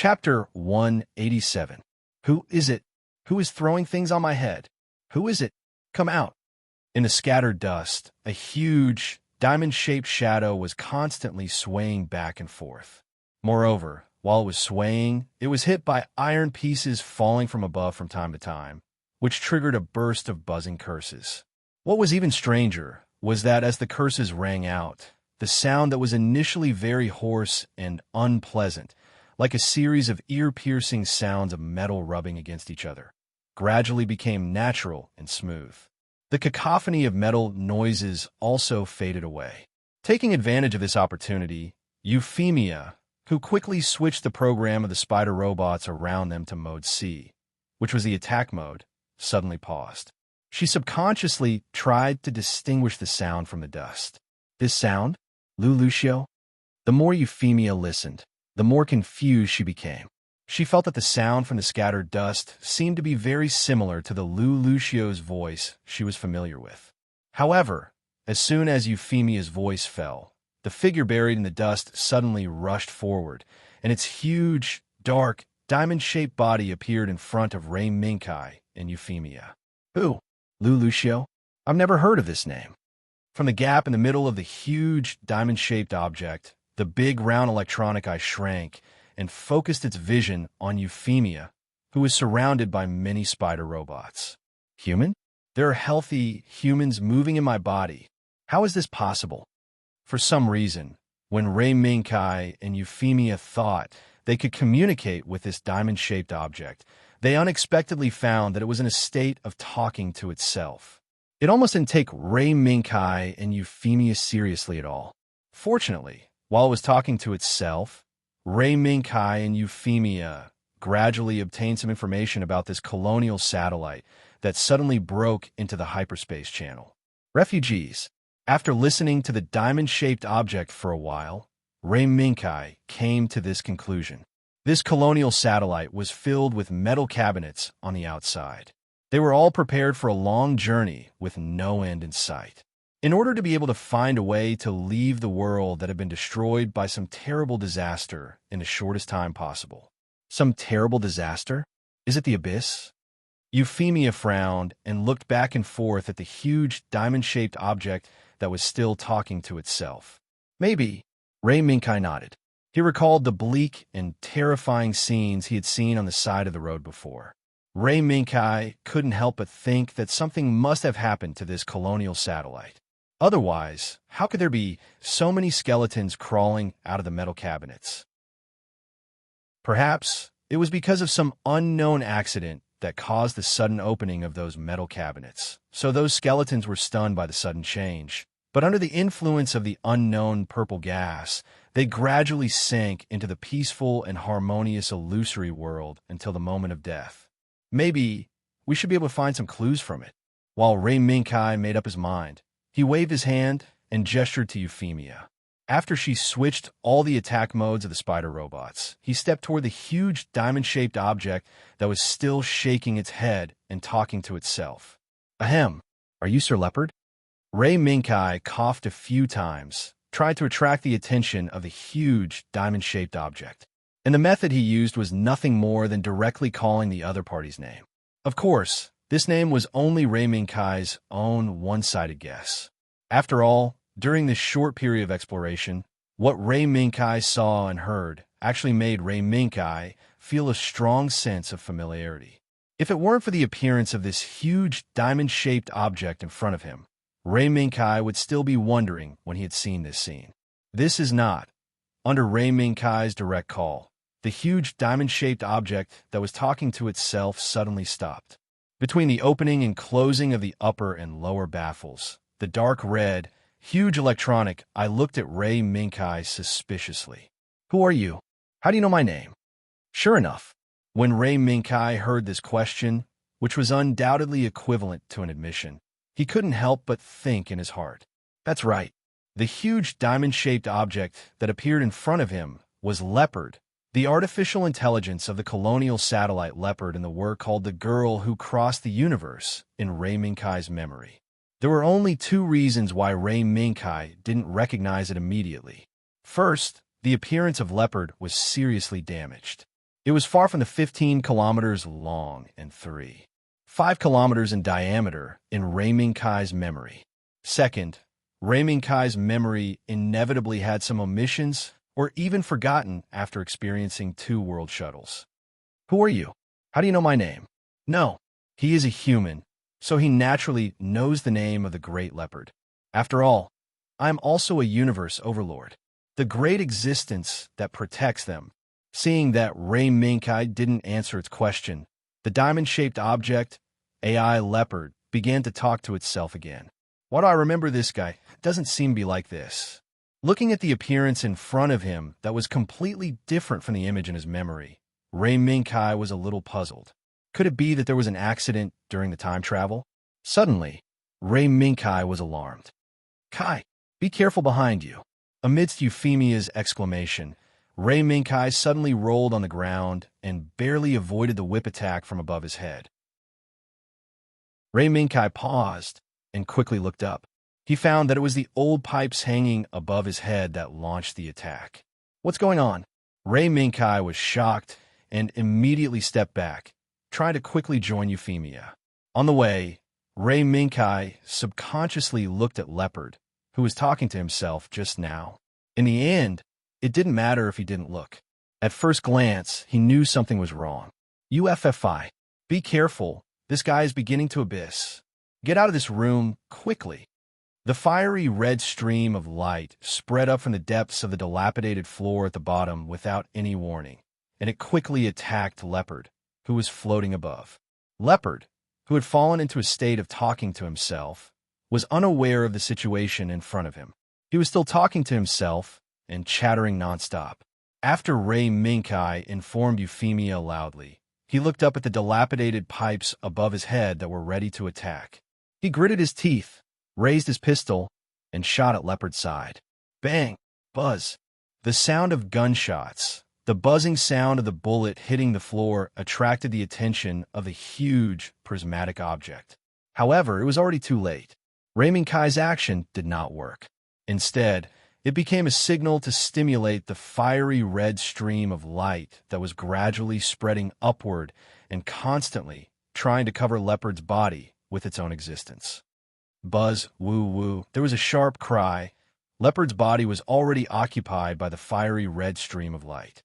Chapter 187. Who is it? Who is throwing things on my head? Who is it? Come out. In the scattered dust, a huge, diamond-shaped shadow was constantly swaying back and forth. Moreover, while it was swaying, it was hit by iron pieces falling from above from time to time, which triggered a burst of buzzing curses. What was even stranger was that as the curses rang out, the sound that was initially very hoarse and unpleasant, like a series of ear-piercing sounds of metal rubbing against each other, gradually became natural and smooth. The cacophony of metal noises also faded away. Taking advantage of this opportunity, Euphemia, who quickly switched the program of the spider robots around them to mode C, which was the attack mode, suddenly paused. She subconsciously tried to distinguish the sound from the dust. This sound? Lucio? The more Euphemia listened, the more confused she became. She felt that the sound from the scattered dust seemed to be very similar to the Lucio's voice she was familiar with. However, as soon as Euphemia's voice fell, the figure buried in the dust suddenly rushed forward, and its huge, dark, diamond-shaped body appeared in front of Ray Minkai and Euphemia. Who? Lucio? I've never heard of this name. From the gap in the middle of the huge, diamond-shaped object, the big, round electronic eye shrank and focused its vision on Euphemia, who was surrounded by many spider robots. Human? There are healthy humans moving in my body. How is this possible? For some reason, when Ray Minkai and Euphemia thought they could communicate with this diamond-shaped object, they unexpectedly found that it was in a state of talking to itself. It almost didn't take Ray Minkai and Euphemia seriously at all. Fortunately, while it was talking to itself, Ray Minkai and Euphemia gradually obtained some information about this colonial satellite that suddenly broke into the hyperspace channel. Refugees. After listening to the diamond-shaped object for a while, Ray Minkai came to this conclusion. This colonial satellite was filled with metal cabinets on the outside. They were all prepared for a long journey with no end in sight. In order to be able to find a way to leave the world that had been destroyed by some terrible disaster in the shortest time possible. Some terrible disaster? Is it the abyss? Euphemia frowned and looked back and forth at the huge diamond-shaped object that was still talking to itself. Maybe. Ray Minkai nodded. He recalled the bleak and terrifying scenes he had seen on the side of the road before. Ray Minkai couldn't help but think that something must have happened to this colonial satellite. Otherwise, how could there be so many skeletons crawling out of the metal cabinets? Perhaps it was because of some unknown accident that caused the sudden opening of those metal cabinets, so those skeletons were stunned by the sudden change. But under the influence of the unknown purple gas, they gradually sank into the peaceful and harmonious illusory world until the moment of death. Maybe we should be able to find some clues from it. While Ray Minkai made up his mind, he waved his hand and gestured to Euphemia. After she switched all the attack modes of the spider robots, he stepped toward the huge diamond-shaped object that was still shaking its head and talking to itself. Ahem, are you Sir Leopard? Ray Minkai coughed a few times, tried to attract the attention of the huge diamond-shaped object. And the method he used was nothing more than directly calling the other party's name. Of course, this name was only Ray Minkai's own one-sided guess. After all, during this short period of exploration, what Ray Minkai saw and heard actually made Ray Minkai feel a strong sense of familiarity. If it weren't for the appearance of this huge diamond-shaped object in front of him, Ray Minkai would still be wondering when he had seen this scene. This is not. Under Ray Minkai's direct call, the huge diamond-shaped object that was talking to itself suddenly stopped. Between the opening and closing of the upper and lower baffles, the dark red, huge electronic, I looked at Ray Minkai suspiciously. Who are you? How do you know my name? Sure enough, when Ray Minkai heard this question, which was undoubtedly equivalent to an admission, he couldn't help but think in his heart. That's right. The huge diamond-shaped object that appeared in front of him was Leopard, the artificial intelligence of the colonial satellite Leopard in the work called The Girl Who Crossed the Universe in Ray Minkai's memory. There were only two reasons why Ray Minkai didn't recognize it immediately. First, the appearance of Leopard was seriously damaged. It was far from the 15 kilometers long and 5 kilometers in diameter in Ray Minkai's memory. Second, Ray Minkai's memory inevitably had some omissions or even forgotten after experiencing 2 world shuttles. Who are you? How do you know my name? No, he is a human, so he naturally knows the name of the Great Leopard. After all, I am also a universe overlord, the great existence that protects them. Seeing that Ray Minkai didn't answer its question, the diamond-shaped object, AI Leopard, began to talk to itself again. Why do I remember this guy? It doesn't seem to be like this. Looking at the appearance in front of him that was completely different from the image in his memory, Ray Minkai was a little puzzled. Could it be that there was an accident during the time travel? Suddenly, Ray Minkai was alarmed. Kai, be careful behind you. Amidst Euphemia's exclamation, Ray Minkai suddenly rolled on the ground and barely avoided the whip attack from above his head. Ray Minkai paused and quickly looked up. He found that it was the old pipes hanging above his head that launched the attack. What's going on? Ray Minkai was shocked and immediately stepped back, trying to quickly join Euphemia. On the way, Ray Minkai subconsciously looked at Leopard, who was talking to himself just now. In the end, it didn't matter if he didn't look. At first glance, he knew something was wrong. UFFI, be careful. This guy is beginning to abyss. Get out of this room quickly. The fiery red stream of light spread up from the depths of the dilapidated floor at the bottom without any warning, and it quickly attacked Leopard, who was floating above. Leopard, who had fallen into a state of talking to himself, was unaware of the situation in front of him. He was still talking to himself and chattering nonstop. After Ray Minkai informed Euphemia loudly, he looked up at the dilapidated pipes above his head that were ready to attack. He gritted his teeth, raised his pistol, and shot at Leopard's side. Bang! Buzz! The sound of gunshots, the buzzing sound of the bullet hitting the floor attracted the attention of the huge prismatic object. However, it was already too late. Ray Minkai's action did not work. Instead, it became a signal to stimulate the fiery red stream of light that was gradually spreading upward and constantly trying to cover Leopard's body with its own existence. Buzz, woo, woo. There was a sharp cry. Leopard's body was already occupied by the fiery red stream of light.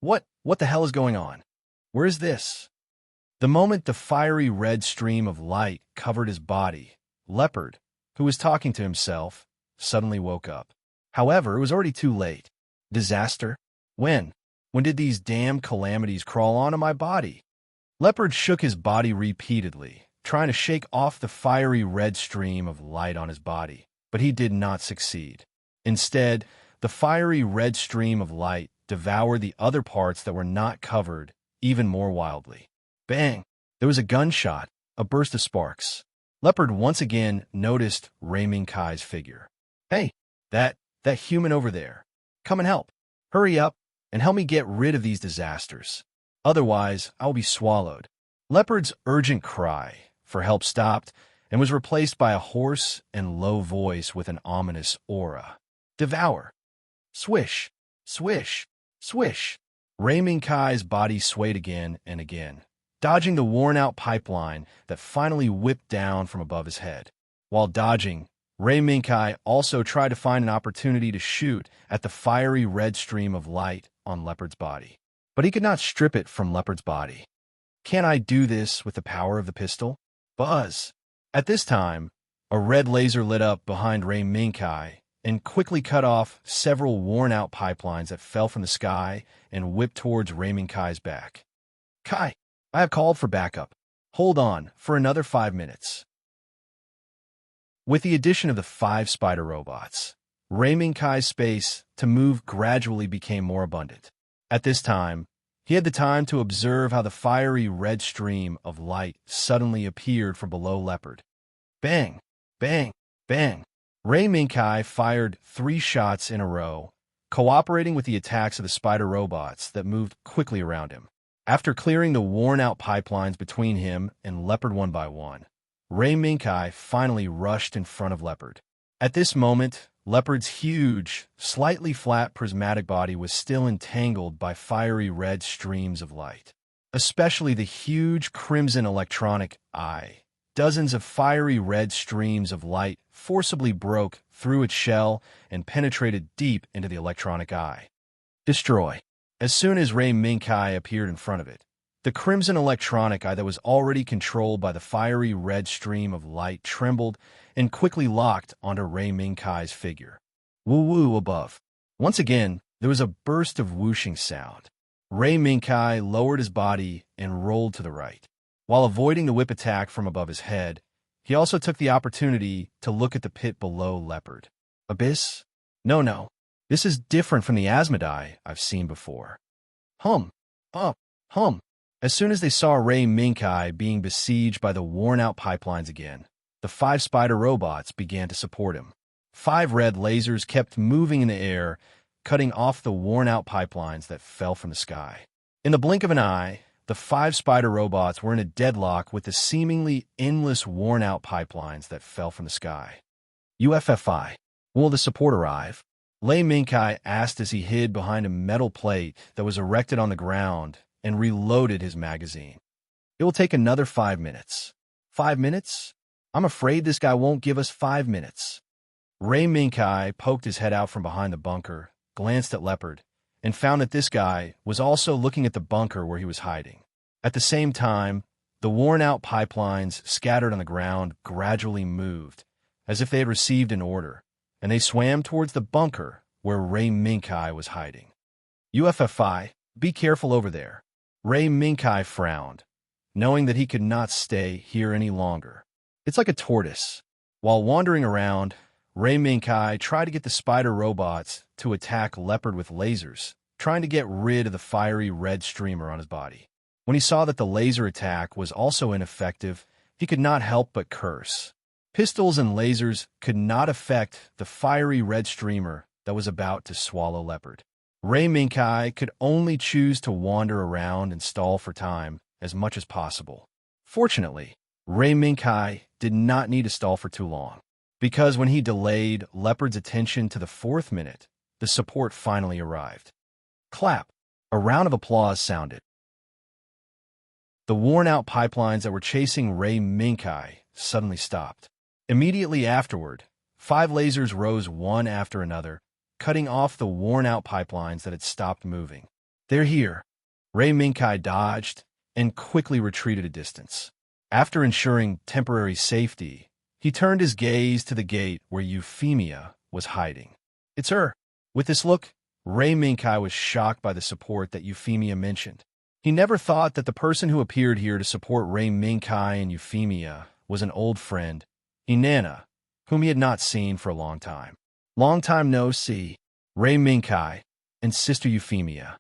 What the hell is going on? Where is this? The moment the fiery red stream of light covered his body, Leopard, who was talking to himself, suddenly woke up. However, it was already too late. Disaster? When? When did these damn calamities crawl onto my body? Leopard shook his body repeatedly, trying to shake off the fiery red stream of light on his body, but he did not succeed. Instead, the fiery red stream of light devoured the other parts that were not covered even more wildly. Bang! There was a gunshot, a burst of sparks. Leopard once again noticed Ray Minkai's figure. Hey, that human over there. Come and help. Hurry up and help me get rid of these disasters. Otherwise, I will be swallowed. Leopard's urgent cry for help stopped and was replaced by a hoarse and low voice with an ominous aura. Devour. Swish, swish, swish. Ray Minkai's body swayed again and again, dodging the worn-out pipeline that finally whipped down from above his head. While dodging, Ray Minkai also tried to find an opportunity to shoot at the fiery red stream of light on Leopard's body. But he could not strip it from Leopard's body. Can I do this with the power of the pistol? Buzz! At this time, a red laser lit up behind Ray Minkai and quickly cut off several worn-out pipelines that fell from the sky and whipped towards Ray Minkai's back. Kai, I have called for backup. Hold on for another 5 minutes. With the addition of the 5 spider robots, Ray Minkai's space to move gradually became more abundant. At this time, he had the time to observe how the fiery red stream of light suddenly appeared from below Leopard. Bang! Bang! Bang! Ray Minkai fired 3 shots in a row, cooperating with the attacks of the spider robots that moved quickly around him. After clearing the worn-out pipelines between him and Leopard one by one, Ray Minkai finally rushed in front of Leopard. At this moment, Leopard's huge, slightly flat prismatic body was still entangled by fiery red streams of light, especially the huge crimson electronic eye. Dozens of fiery red streams of light forcibly broke through its shell and penetrated deep into the electronic eye. Destroy. As soon as Ray Minkai appeared in front of it, the crimson electronic eye that was already controlled by the fiery red stream of light trembled and quickly locked onto Ray Minkai's figure. Woo-woo above. Once again, there was a burst of whooshing sound. Ray Minkai lowered his body and rolled to the right. While avoiding the whip attack from above his head, he also took the opportunity to look at the pit below Leopard. Abyss? No. This is different from the Asmodai I've seen before. Hum. As soon as they saw Ray Minkai being besieged by the worn-out pipelines again, the 5 spider robots began to support him. 5 red lasers kept moving in the air, cutting off the worn-out pipelines that fell from the sky. In the blink of an eye, the 5 spider robots were in a deadlock with the seemingly endless worn-out pipelines that fell from the sky. UFFI. Will the support arrive? Ray Minkai asked as he hid behind a metal plate that was erected on the ground and reloaded his magazine. It will take another 5 minutes. 5 minutes? I'm afraid this guy won't give us 5 minutes. Ray Minkai poked his head out from behind the bunker, glanced at Leopard, and found that this guy was also looking at the bunker where he was hiding. At the same time, the worn-out pipelines scattered on the ground gradually moved, as if they had received an order, and they swam towards the bunker where Ray Minkai was hiding. UFFI, be careful over there. Ray Minkai frowned, knowing that he could not stay here any longer. It's like a tortoise. While wandering around, Ray Minkai tried to get the spider robots to attack Leopard with lasers, trying to get rid of the fiery red streamer on his body. When he saw that the laser attack was also ineffective, he could not help but curse. Pistols and lasers could not affect the fiery red streamer that was about to swallow Leopard. Ray Minkai could only choose to wander around and stall for time as much as possible. Fortunately, Ray Minkai did not need to stall for too long, because when he delayed Leopard's attention to the 4th minute, the support finally arrived. Clap! A round of applause sounded. The worn-out pipelines that were chasing Ray Minkai suddenly stopped. Immediately afterward, 5 lasers rose one after another, cutting off the worn-out pipelines that had stopped moving. They're here. Ray Minkai dodged and quickly retreated a distance. After ensuring temporary safety, he turned his gaze to the gate where Euphemia was hiding. It's her. With this look, Ray Minkai was shocked by the support that Euphemia mentioned. He never thought that the person who appeared here to support Ray Minkai and Euphemia was an old friend, Inanna, whom he had not seen for a long time. Long time no see, Ray Minkai and Sister Euphemia.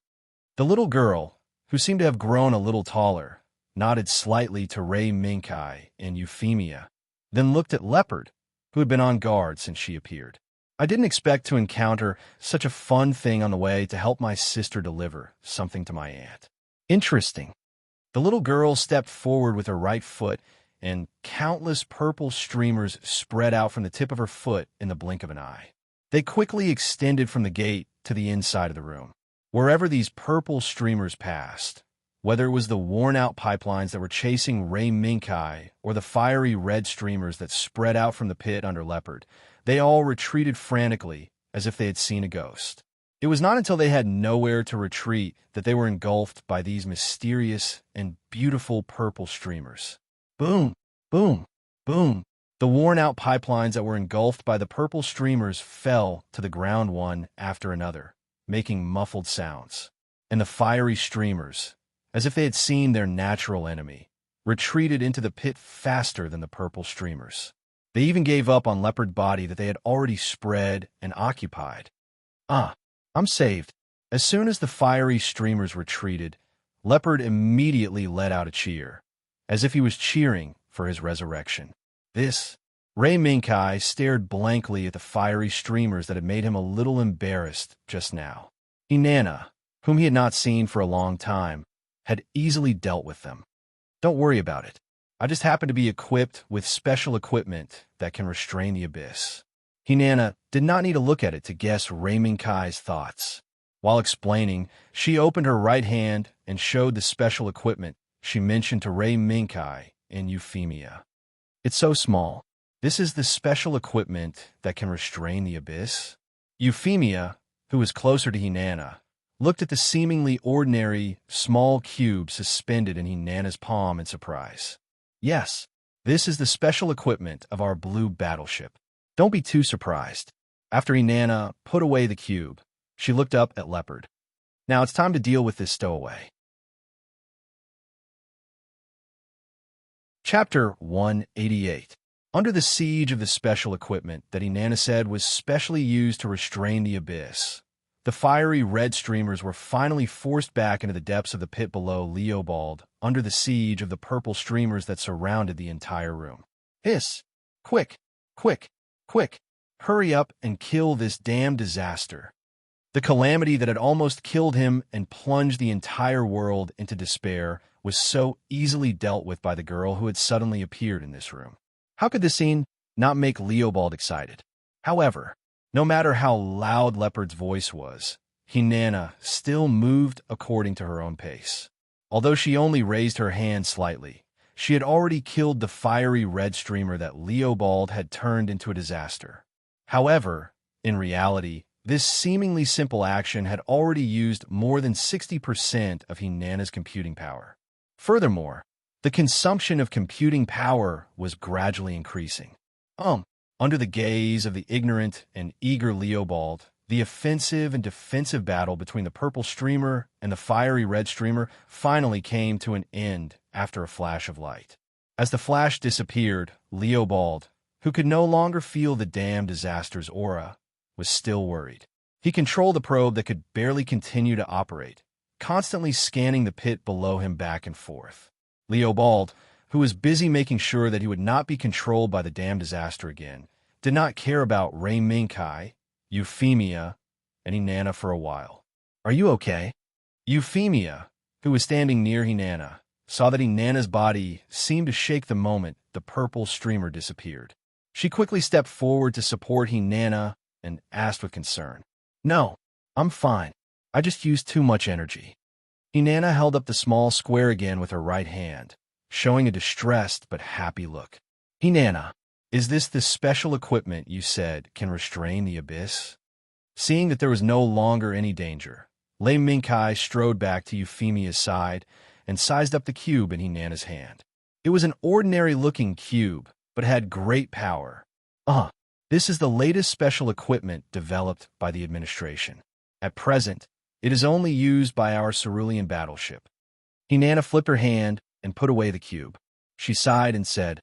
The little girl, who seemed to have grown a little taller, nodded slightly to Ray Minkai and Euphemia, then looked at Leopard, who had been on guard since she appeared. I didn't expect to encounter such a fun thing on the way to help my sister deliver something to my aunt. Interesting. The little girl stepped forward with her right foot, and countless purple streamers spread out from the tip of her foot in the blink of an eye. They quickly extended from the gate to the inside of the room. Wherever these purple streamers passed, whether it was the worn-out pipelines that were chasing Ray Minkai or the fiery red streamers that spread out from the pit under Leopard, they all retreated frantically as if they had seen a ghost. It was not until they had nowhere to retreat that they were engulfed by these mysterious and beautiful purple streamers. Boom, boom, boom. The worn-out pipelines that were engulfed by the purple streamers fell to the ground one after another, making muffled sounds. And the fiery streamers, as if they had seen their natural enemy, retreated into the pit faster than the purple streamers. They even gave up on Leopard's body that they had already spread and occupied. I'm saved. As soon as the fiery streamers retreated, Leopard immediately let out a cheer, as if he was cheering for his resurrection. Ray Minkai stared blankly at the fiery streamers that had made him a little embarrassed just now. Inanna, whom he had not seen for a long time, had easily dealt with them. Don't worry about it. I just happen to be equipped with special equipment that can restrain the abyss. Hinana did not need to look at it to guess Kai's thoughts. While explaining, she opened her right hand and showed the special equipment she mentioned to Kai in Euphemia. It's so small. This is the special equipment that can restrain the abyss. Euphemia, who was closer to Hinana, looked at the seemingly ordinary, small cube suspended in Hinana's palm in surprise. Yes, this is the special equipment of our blue battleship. Don't be too surprised. After Hinana put away the cube, she looked up at Leopard. Now it's time to deal with this stowaway. Chapter 188. Under the siege of the special equipment that Hinana said was specially used to restrain the abyss, the fiery red streamers were finally forced back into the depths of the pit below Leopold under the siege of the purple streamers that surrounded the entire room. Hiss! Quick! Quick! Quick! Hurry up and kill this damn disaster. The calamity that had almost killed him and plunged the entire world into despair was so easily dealt with by the girl who had suddenly appeared in this room. How could this scene not make Leopold excited? However, no matter how loud Leopard's voice was, Hinana still moved according to her own pace. Although she only raised her hand slightly, she had already killed the fiery red streamer that Leopold had turned into a disaster. However, in reality, this seemingly simple action had already used more than 60% of Hinana's computing power. Furthermore, the consumption of computing power was gradually increasing. Under the gaze of the ignorant and eager Leopold, the offensive and defensive battle between the purple streamer and the fiery red streamer finally came to an end after a flash of light. As the flash disappeared, Leopold, who could no longer feel the damn disaster's aura, was still worried. He controlled the probe that could barely continue to operate, constantly scanning the pit below him back and forth. Leopold, who was busy making sure that he would not be controlled by the damn disaster again, did not care about Kai, Euphemia, and Hinana for a while. Are you okay? Euphemia, who was standing near Hinana, saw that Hinana's body seemed to shake the moment the purple streamer disappeared. She quickly stepped forward to support Hinana and asked with concern, "No, I'm fine. I just used too much energy." Hinana held up the small square again with her right hand, showing a distressed but happy look. "Hinana, is this the special equipment you said can restrain the abyss?" Seeing that there was no longer any danger, Kai strode back to Euphemia's side and sized up the cube in Hinana's hand. It was an ordinary-looking cube, but had great power. This is the latest special equipment developed by the administration. At present, it is only used by our cerulean battleship. Hinana flipped her hand and put away the cube. She sighed and said,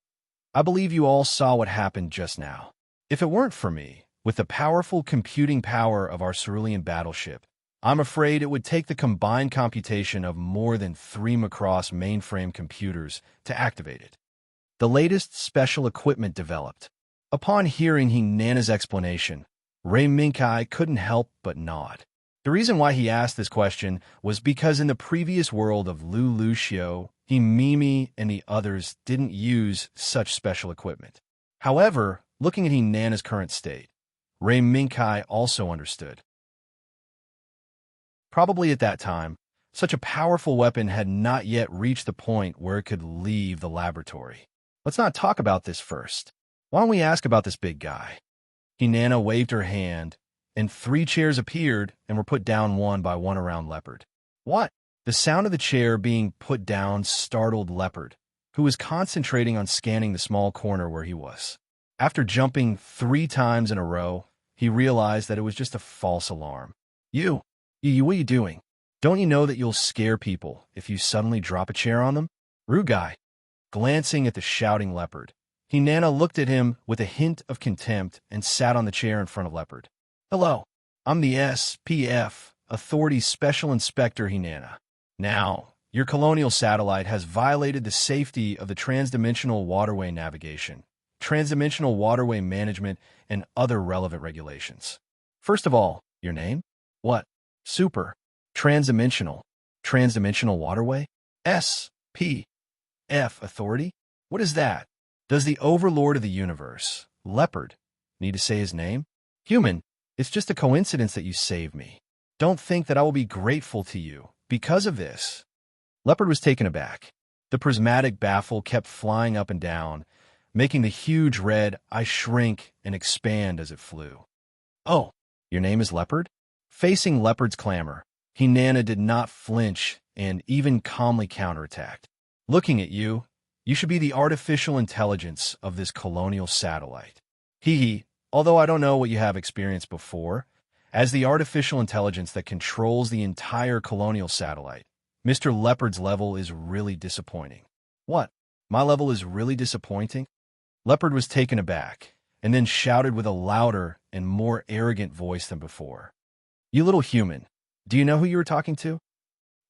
"I believe you all saw what happened just now. If it weren't for me, with the powerful computing power of our cerulean battleship, I'm afraid it would take the combined computation of more than 3 Macross mainframe computers to activate it." The latest special equipment developed. Upon hearing Hinana's explanation, Kai couldn't help but nod. The reason why he asked this question was because in the previous world of Lucio, Mimi and the others didn't use such special equipment. However, looking at Hinana's current state, Kai also understood. Probably at that time, such a powerful weapon had not yet reached the point where it could leave the laboratory. Let's not talk about this first. Why don't we ask about this big guy? Hinana waved her hand, and 3 chairs appeared and were put down one by one around Leopard. What? The sound of the chair being put down startled Leopard, who was concentrating on scanning the small corner where he was. After jumping 3 times in a row, he realized that it was just a false alarm. You, what are you doing? Don't you know that you'll scare people if you suddenly drop a chair on them? Rude guy. Glancing at the shouting Leopard, Hinana looked at him with a hint of contempt and sat on the chair in front of Leopard. "Hello, I'm the SPF Authority Special Inspector Hinana. Now, your colonial satellite has violated the safety of the transdimensional waterway navigation, transdimensional waterway management, and other relevant regulations. First of all, your name? What? Super. Transdimensional waterway? SPF Authority? What is that? Does the overlord of the universe, Leopard, Need to say his name? Human, it's just a coincidence that you saved me. Don't think that I will be grateful to you because of this. Leopard was taken aback. The prismatic baffle kept flying up and down, making the huge red eye shrink and expand as it flew. Oh, your name is Leopard? Facing Leopard's clamor, Hinana did not flinch and even calmly counterattacked. Looking at you, you should be the artificial intelligence of this colonial satellite. Hee, although I don't know what you have experienced before, as the artificial intelligence that controls the entire colonial satellite, Mr. Leopard's level is really disappointing. What? My level is really disappointing? Leopard was taken aback, and then shouted with a louder and more arrogant voice than before. You little human, do you know who you were talking to?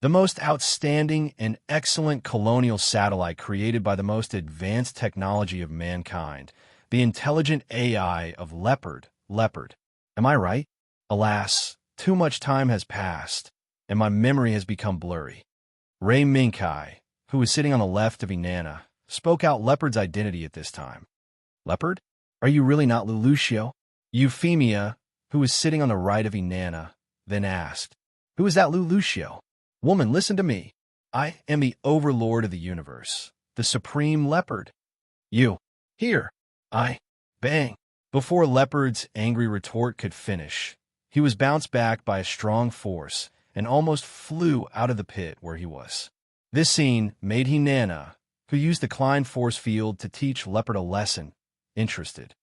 The most outstanding and excellent colonial satellite created by the most advanced technology of mankind, the intelligent AI of Leopard. Am I right? Alas, too much time has passed, and my memory has become blurry. Ray Minkai, who was sitting on the left of Inanna, spoke out Leopard's identity at this time. Leopard? Are you really not Lelouchio? Euphemia, who was sitting on the right of Inanna, then asked, Who is that Lelouchio? Woman, listen to me. I am the overlord of the universe, the supreme Leopard. You, here, bang. Before Leopard's angry retort could finish, he was bounced back by a strong force and almost flew out of the pit where he was. This scene made Hinana, who used the Klein force field to teach Leopard a lesson, interested.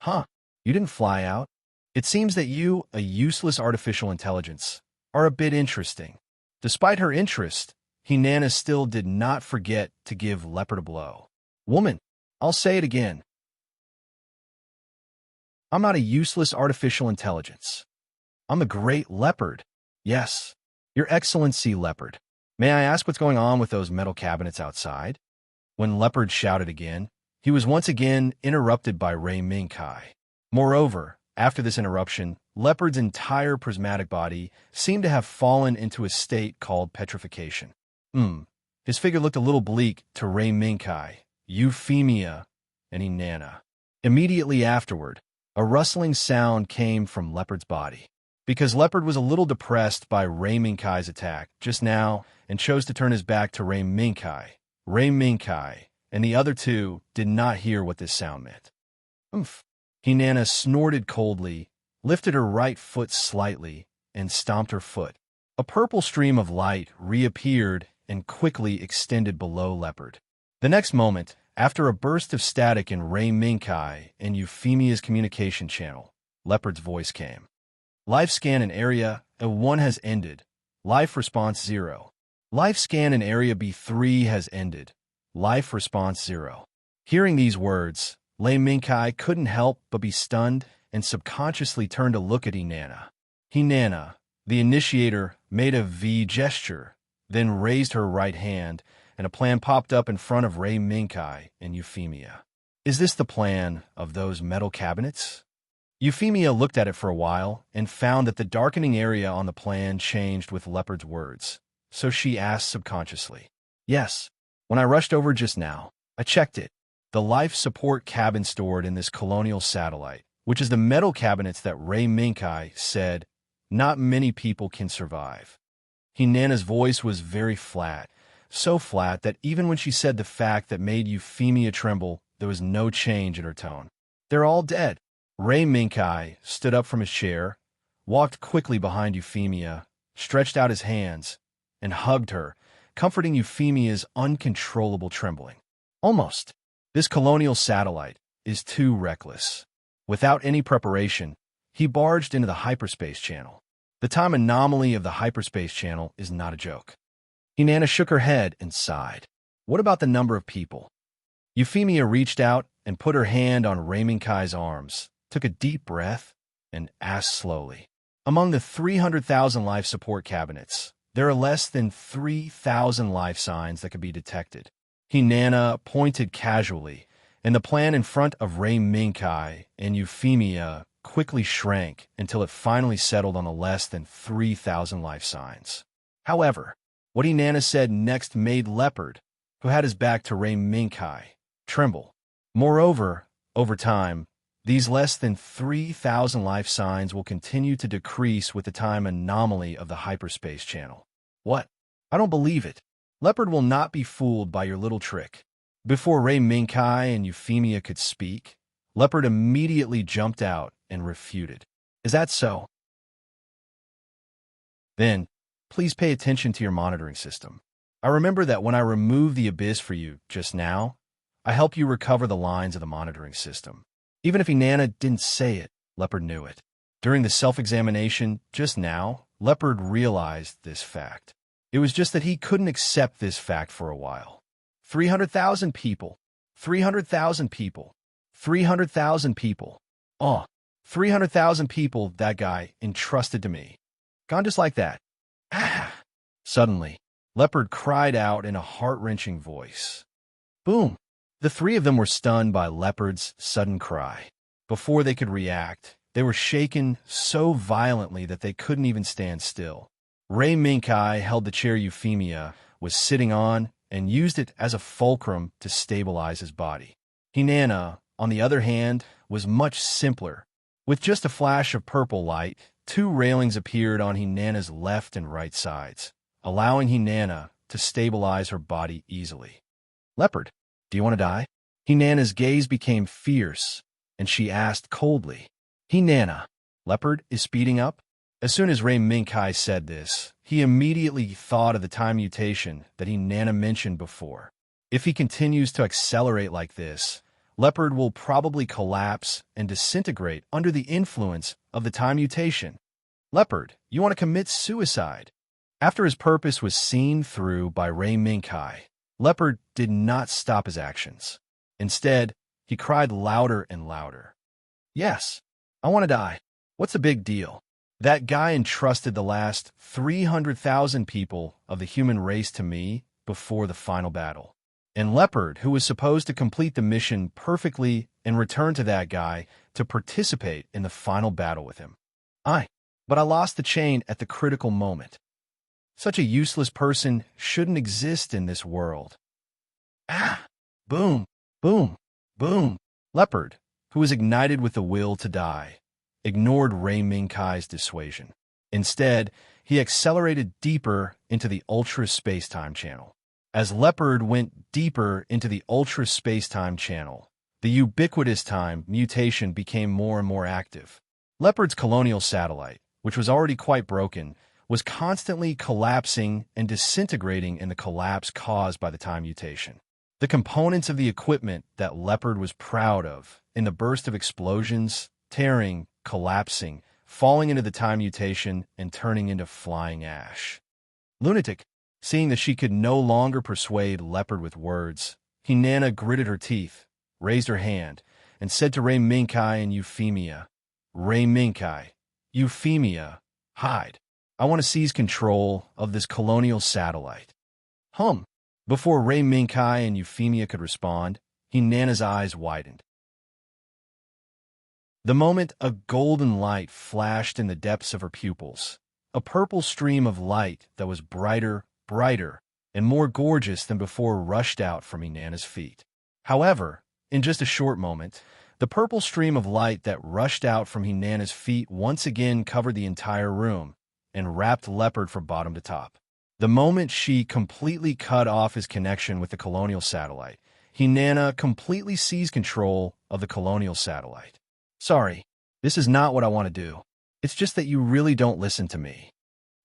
Huh, you didn't fly out? It seems that you, a useless artificial intelligence, are a bit interesting. Despite her interest, Hinana still did not forget to give Leopard a blow. Woman, I'll say it again. I'm not a useless artificial intelligence. I'm the great Leopard. Yes, Your Excellency, Leopard. May I ask what's going on with those metal cabinets outside? When Leopard shouted again, he was once again interrupted by Ray Minkai. Moreover, after this interruption, Leopard's entire prismatic body seemed to have fallen into a state called petrification. His figure looked a little bleak to Ray Minkai, Euphemia, and Inanna. Immediately afterward, a rustling sound came from Leopard's body. Because Leopard was a little depressed by Ray Minkai's attack just now and chose to turn his back to Ray Minkai and the other two did not hear what this sound meant. Hinana snorted coldly, lifted her right foot slightly, and stomped her foot. A purple stream of light reappeared and quickly extended below Leopard. The next moment, after a burst of static in Ray Minkai and Euphemia's communication channel, Leopard's voice came. Life scan in Area A1 has ended. Life response 0. Life scan in Area B3 has ended. Life response 0. Hearing these words, Ray Minkai couldn't help but be stunned and subconsciously turned to look at Inanna. Hinana, the initiator, made a V gesture, then raised her right hand, and a plan popped up in front of Ray Minkai and Euphemia. Is this the plan of those metal cabinets? Euphemia looked at it for a while and found that the darkening area on the plan changed with Leopard's words, so she asked subconsciously. Yes, when I rushed over just now, I checked it. The life support cabin stored in this colonial satellite, which is the metal cabinets that Ray Minkai said not many people can survive. Hinana's voice was very flat, so flat that even when she said the fact that made Euphemia tremble, there was no change in her tone. They're all dead. Ray Minkai stood up from his chair, walked quickly behind Euphemia, stretched out his hands, and hugged her, comforting Euphemia's uncontrollable trembling. Almost. This colonial satellite is too reckless. Without any preparation, he barged into the hyperspace channel. The time anomaly of the hyperspace channel is not a joke. Inanna shook her head and sighed. What about the number of people? Euphemia reached out and put her hand on Ray Minkai's arms, took a deep breath, and asked slowly. Among the 300,000 life support cabinets, there are less than 3,000 life signs that could be detected. Hinana pointed casually, and the plan in front of Ray Minkai and Euphemia quickly shrank until it finally settled on the less than 3,000 life signs. However, what Hinana said next made Leopard, who had his back to Ray Minkai, tremble. Moreover, over time, These less than 3,000 life signs will continue to decrease with the time anomaly of the hyperspace channel. What? I don't believe it. Leopard will not be fooled by your little trick. Before Ray Minkai and Euphemia could speak, Leopard immediately jumped out and refuted. Is that so? Then, please pay attention to your monitoring system. I remember that when I removed the abyss for you just now, I helped you recover the lines of the monitoring system. Even if Inanna didn't say it, Leopard knew it. During the self-examination just now, Leopard realized this fact. It was just that he couldn't accept this fact for a while. 300,000 people. 300,000 people. 300,000 people. 300,000 people that guy entrusted to me. Gone just like that. Suddenly, Leopard cried out in a heart-wrenching voice. Boom! The three of them were stunned by Leopard's sudden cry. Before they could react, they were shaken so violently that they couldn't even stand still. Ray Minkai held the chair Euphemia was sitting on and used it as a fulcrum to stabilize his body. Inanna, on the other hand, was much simpler. With just a flash of purple light, two railings appeared on Inanna's left and right sides, allowing Inanna to stabilize her body easily. Leopard, do you want to die? Inanna's gaze became fierce, and she asked coldly. Inanna, Leopard is speeding up? As soon as Ray Minkai said this, he immediately thought of the time mutation that Inanna mentioned before. If he continues to accelerate like this, Leopard will probably collapse and disintegrate under the influence of the time mutation. Leopard, you want to commit suicide? After his purpose was seen through by Ray Minkai, Leopard did not stop his actions. Instead, he cried louder and louder. Yes, I want to die. What's the big deal? That guy entrusted the last 300,000 people of the human race to me before the final battle. And Leopard, who was supposed to complete the mission perfectly and return to that guy to participate in the final battle with him. But I lost the chain at the critical moment. Such a useless person shouldn't exist in this world. Boom, boom, boom. Leopard, who was ignited with the will to die, ignored Ray Minkai's dissuasion. Instead, he accelerated deeper into the ultra-space-time channel. As Leopard went deeper into the ultra-space-time channel, the ubiquitous time mutation became more and more active. Leopard's colonial satellite, which was already quite broken, was constantly collapsing and disintegrating in the collapse caused by the time mutation. The components of the equipment that Leopard was proud of, in the burst of explosions, tearing, collapsing, falling into the time mutation, and turning into flying ash. Lunatic, seeing that she could no longer persuade Leopard with words, Inanna gritted her teeth, raised her hand, and said to Ray Minkai and Euphemia, Ray Minkai, Euphemia, hide. I want to seize control of this colonial satellite. Before Ray Minkai and Euphemia could respond, Inanna's eyes widened. The moment a golden light flashed in the depths of her pupils, a purple stream of light that was brighter, and more gorgeous than before rushed out from Inanna's feet. However, in just a short moment, the purple stream of light that rushed out from Inanna's feet once again covered the entire room and wrapped Leopard from bottom to top. The moment she completely cut off his connection with the colonial satellite, Inanna completely seized control of the colonial satellite. Sorry, this is not what I want to do. It's just that you really don't listen to me.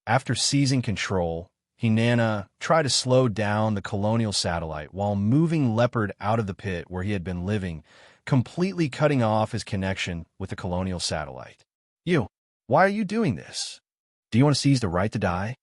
After seizing control, Inanna tried to slow down the colonial satellite while moving Leopard out of the pit where he had been living, completely cutting off his connection with the colonial satellite. Why are you doing this? Do you want to seize the right to die?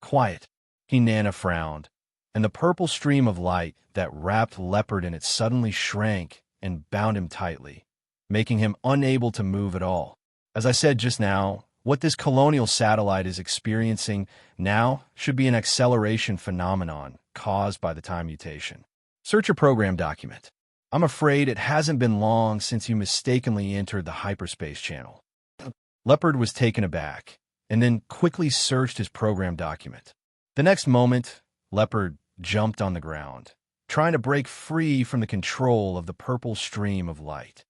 Quiet. Inanna frowned, and the purple stream of light that wrapped Leopard in it suddenly shrank and bound him tightly, making him unable to move at all. As I said just now, what this colonial satellite is experiencing now should be an acceleration phenomenon caused by the time mutation. Search your program document. I'm afraid it hasn't been long since you mistakenly entered the hyperspace channel. Leopard was taken aback, and then quickly searched his program document. The next moment, Leopard jumped on the ground, trying to break free from the control of the purple stream of light.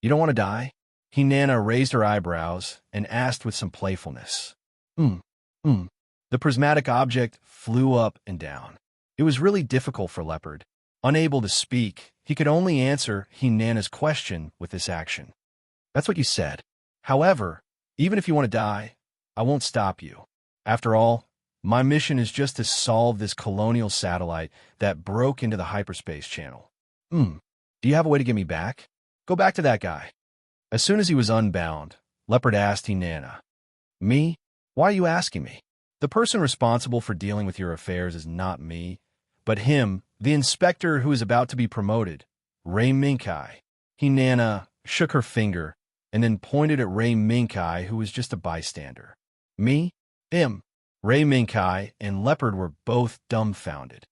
You don't want to die? Hinana raised her eyebrows and asked with some playfulness. Mm, mm. The prismatic object flew up and down. It was really difficult for Leopard. Unable to speak, he could only answer Hinana's question with this action. That's what you said. However, even if you want to die, I won't stop you. After all, my mission is just to solve this colonial satellite that broke into the hyperspace channel. Do you have a way to get me back? Go back to that guy. As soon as he was unbound, Leopard asked Hinana, Me? Why are you asking me? The person responsible for dealing with your affairs is not me, but him, the inspector who is about to be promoted, Ray Minkai. Hinana shook her finger and then pointed at Ray Minkai, who was just a bystander. Me? Him. Ray Minkai and Leopard were both dumbfounded.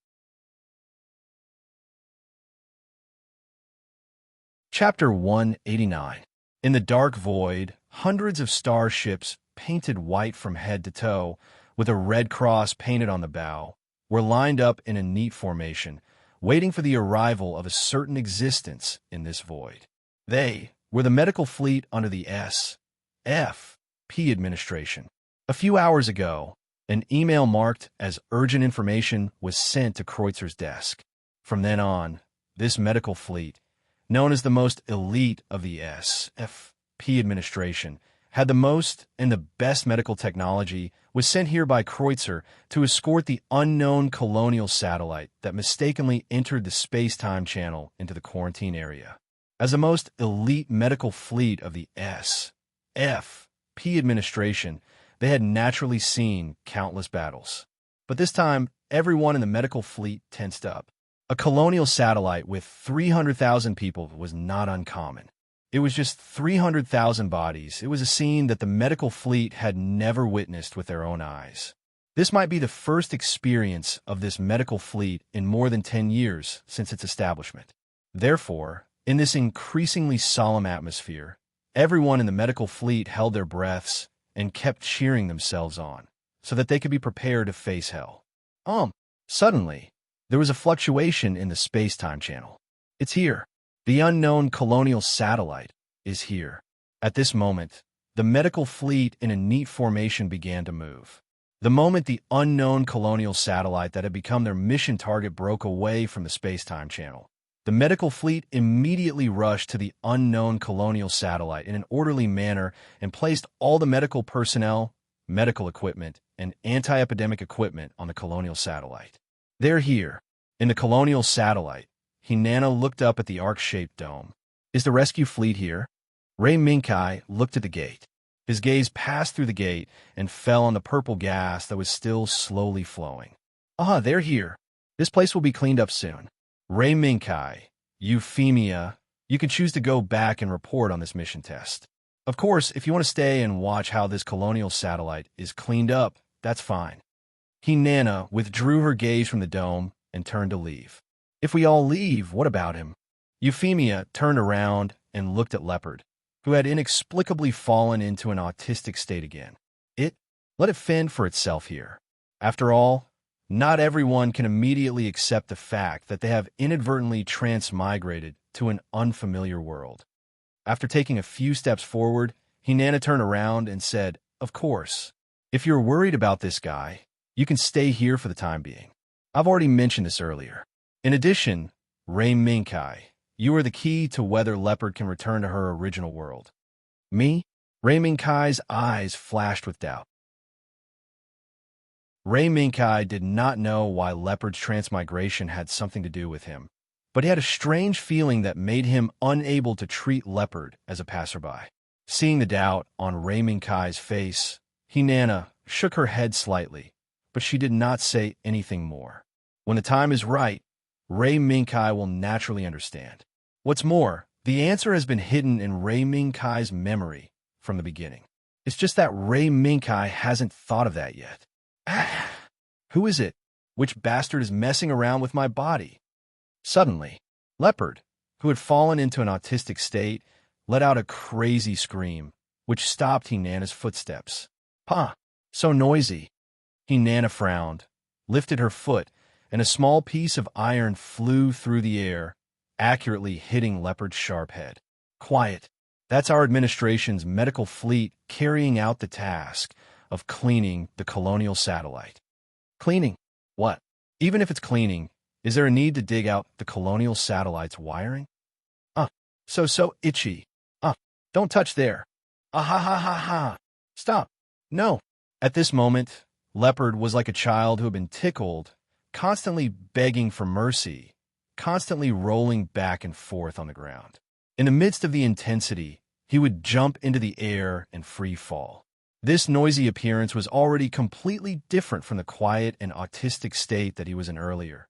Chapter 189. In the dark void, hundreds of starships, painted white from head to toe, with a red cross painted on the bow, were lined up in a neat formation, waiting for the arrival of a certain existence in this void. They were the medical fleet under the S.F.P. administration. A few hours ago, an email marked as urgent information was sent to Kreutzer's desk. From then on, this medical fleet, known as the most elite of the S.F.P. administration, had the most and the best medical technology, was sent here by Kreutzer to escort the unknown colonial satellite that mistakenly entered the space-time channel into the quarantine area. As the most elite medical fleet of the S.F.P. administration, they had naturally seen countless battles. But this time, everyone in the medical fleet tensed up. A colonial satellite with 300,000 people was not uncommon. It was just 300,000 bodies. It was a scene that the medical fleet had never witnessed with their own eyes. This might be the first experience of this medical fleet in more than 10 years since its establishment. Therefore, in this increasingly solemn atmosphere, everyone in the medical fleet held their breaths and kept cheering themselves on so that they could be prepared to face hell. Suddenly, there was a fluctuation in the space-time channel. It's here. The unknown colonial satellite is here. At this moment, the medical fleet in a neat formation began to move. The moment the unknown colonial satellite that had become their mission target broke away from the space-time channel, the medical fleet immediately rushed to the unknown colonial satellite in an orderly manner and placed all the medical personnel, medical equipment, and anti-epidemic equipment on the colonial satellite. They're here, in the colonial satellite. Hinana looked up at the arc-shaped dome. Is the rescue fleet here? Ray Minkai looked at the gate. His gaze passed through the gate and fell on the purple gas that was still slowly flowing. They're here. This place will be cleaned up soon. Ray Minkai, Euphemia, you can choose to go back and report on this mission test. Of course, if you want to stay and watch how this colonial satellite is cleaned up, that's fine. Hinana withdrew her gaze from the dome and turned to leave. If we all leave, what about him? Euphemia turned around and looked at Leopard, who had inexplicably fallen into an autistic state again. Let it fend for itself here. After all, not everyone can immediately accept the fact that they have inadvertently transmigrated to an unfamiliar world. After taking a few steps forward, Hinana turned around and said, Of course, if you're worried about this guy, you can stay here for the time being. I've already mentioned this earlier. In addition, Ray Minkai, you are the key to whether Leopard can return to her original world. Me? Ray Minkai's eyes flashed with doubt. Ray Minkai did not know why Leopard's transmigration had something to do with him, but he had a strange feeling that made him unable to treat Leopard as a passerby. Seeing the doubt on Ray Minkai's face, Hinana shook her head slightly, but she did not say anything more. When the time is right, Ray Minkai will naturally understand. What's more, the answer has been hidden in Ray Minkai's memory from the beginning. It's just that Ray Minkai hasn't thought of that yet. Who is it? Which bastard is messing around with my body? Suddenly, Leopard, who had fallen into an autistic state, let out a crazy scream, which stopped Hinana's footsteps. So noisy. Hinana frowned, lifted her foot, and a small piece of iron flew through the air, accurately hitting Leopard's sharp head. Quiet. That's our administration's medical fleet carrying out the task of cleaning the colonial satellite. Cleaning? What? Even if it's cleaning, is there a need to dig out the colonial satellite's wiring? So itchy. Don't touch there. Ah ha ha ha ha. Stop. No. At this moment, Leopard was like a child who had been tickled, constantly begging for mercy, constantly rolling back and forth on the ground. In the midst of the intensity, he would jump into the air and free fall. This noisy appearance was already completely different from the quiet and autistic state that he was in earlier.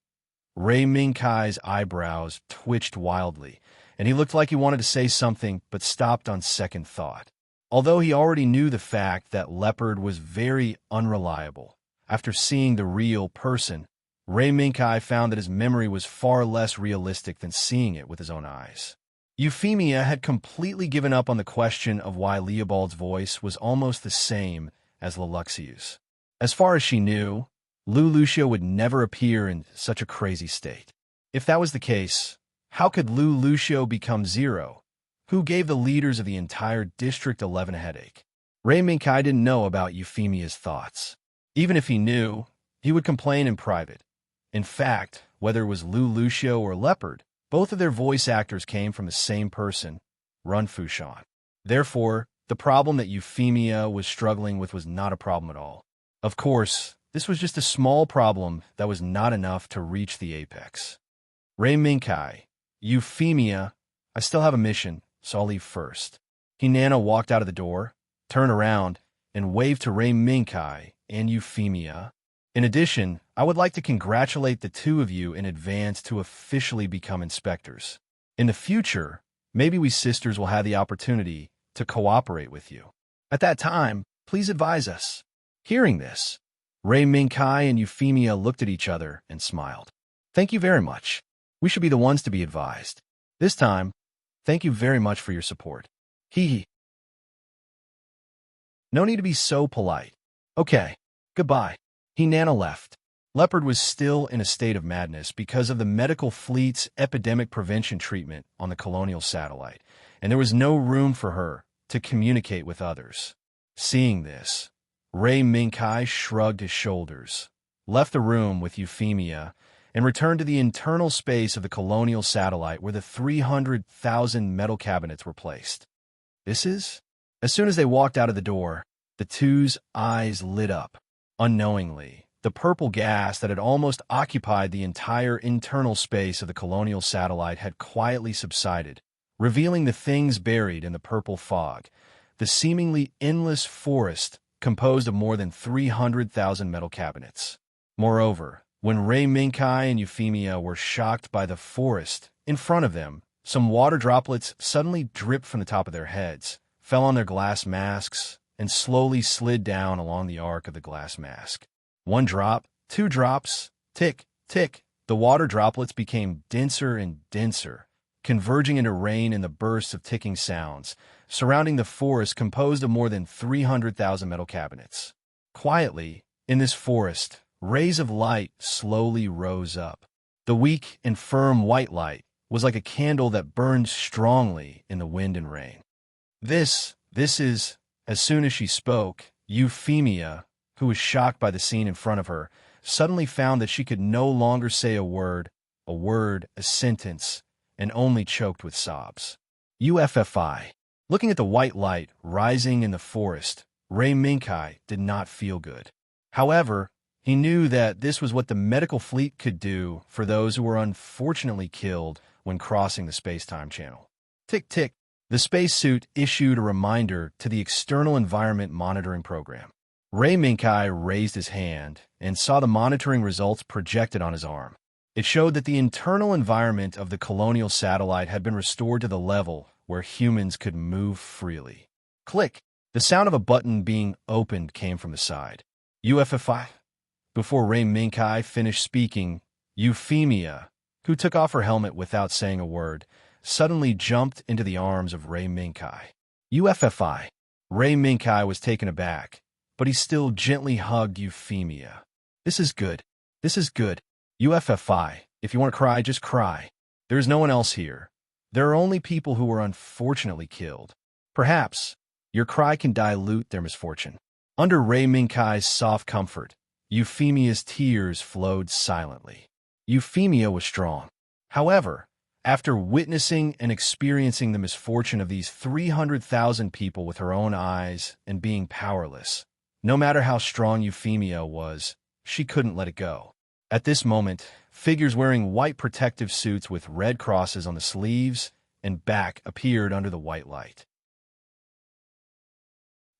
Ray Minkai's eyebrows twitched wildly, and he looked like he wanted to say something but stopped on second thought. Although he already knew the fact that Leopard was very unreliable, after seeing the real person, Ray Minkai found that his memory was far less realistic than seeing it with his own eyes. Euphemia had completely given up on the question of why Leobald's voice was almost the same as Leluxiu's. As far as she knew, Lucio would never appear in such a crazy state. If that was the case, how could Lucio become Zero, who gave the leaders of the entire District 11 a headache? Ray Minkai didn't know about Euphemia's thoughts. Even if he knew, he would complain in private. In fact, whether it was Lucio or Leopard, both of their voice actors came from the same person, Run Fushan. Therefore, the problem that Euphemia was struggling with was not a problem at all. Of course, this was just a small problem that was not enough to reach the apex. Ray Minkai, Euphemia, I still have a mission, so I'll leave first. Hinana walked out of the door, turned around, and waved to Ray Minkai and Euphemia. In addition, I would like to congratulate the two of you in advance to officially become inspectors. In the future, maybe we sisters will have the opportunity to cooperate with you. At that time, please advise us. Hearing this, Ray Minkai and Euphemia looked at each other and smiled. Thank you very much. We should be the ones to be advised. This time, thank you very much for your support. Hee hee. No need to be so polite. Okay, goodbye. Hinana left. Leopard was still in a state of madness because of the medical fleet's epidemic prevention treatment on the colonial satellite, and there was no room for her to communicate with others. Seeing this, Ray Minkai shrugged his shoulders, left the room with Euphemia, and returned to the internal space of the colonial satellite where the 300,000 metal cabinets were placed. This is? As soon as they walked out of the door, the two's eyes lit up. Unknowingly, the purple gas that had almost occupied the entire internal space of the colonial satellite had quietly subsided, revealing the things buried in the purple fog, the seemingly endless forest composed of more than 300,000 metal cabinets. Moreover, when Ray Minkai and Euphemia were shocked by the forest in front of them, some water droplets suddenly dripped from the top of their heads, fell on their glass masks, and slowly slid down along the arc of the glass mask. 1 drop, 2 drops, tick, tick. The water droplets became denser and denser, converging into rain in the bursts of ticking sounds, surrounding the forest composed of more than 300,000 metal cabinets. Quietly, in this forest, rays of light slowly rose up. The weak and firm white light was like a candle that burned strongly in the wind and rain. This is, as soon as she spoke, Euphemia, who was shocked by the scene in front of her, suddenly found that she could no longer say a word, a sentence, and only choked with sobs. UFFI. Looking at the white light rising in the forest, Ray Minkai did not feel good. However, he knew that this was what the medical fleet could do for those who were unfortunately killed when crossing the space-time channel. Tick-tick, the spacesuit issued a reminder to the External Environment Monitoring Program. Ray Minkai raised his hand and saw the monitoring results projected on his arm. It showed that the internal environment of the colonial satellite had been restored to the level where humans could move freely. Click! The sound of a button being opened came from the side. UFFI? Before Ray Minkai finished speaking, Euphemia, who took off her helmet without saying a word, suddenly jumped into the arms of Ray Minkai. UFFI. Ray Minkai was taken aback, but he still gently hugged Euphemia. This is good. This is good. UFFI. If you want to cry, just cry. There is no one else here. There are only people who were unfortunately killed. Perhaps your cry can dilute their misfortune. Under Rei Minkai's soft comfort, Euphemia's tears flowed silently. Euphemia was strong. However, after witnessing and experiencing the misfortune of these 300,000 people with her own eyes and being powerless, no matter how strong Euphemia was, she couldn't let it go. At this moment, figures wearing white protective suits with red crosses on the sleeves and back appeared under the white light.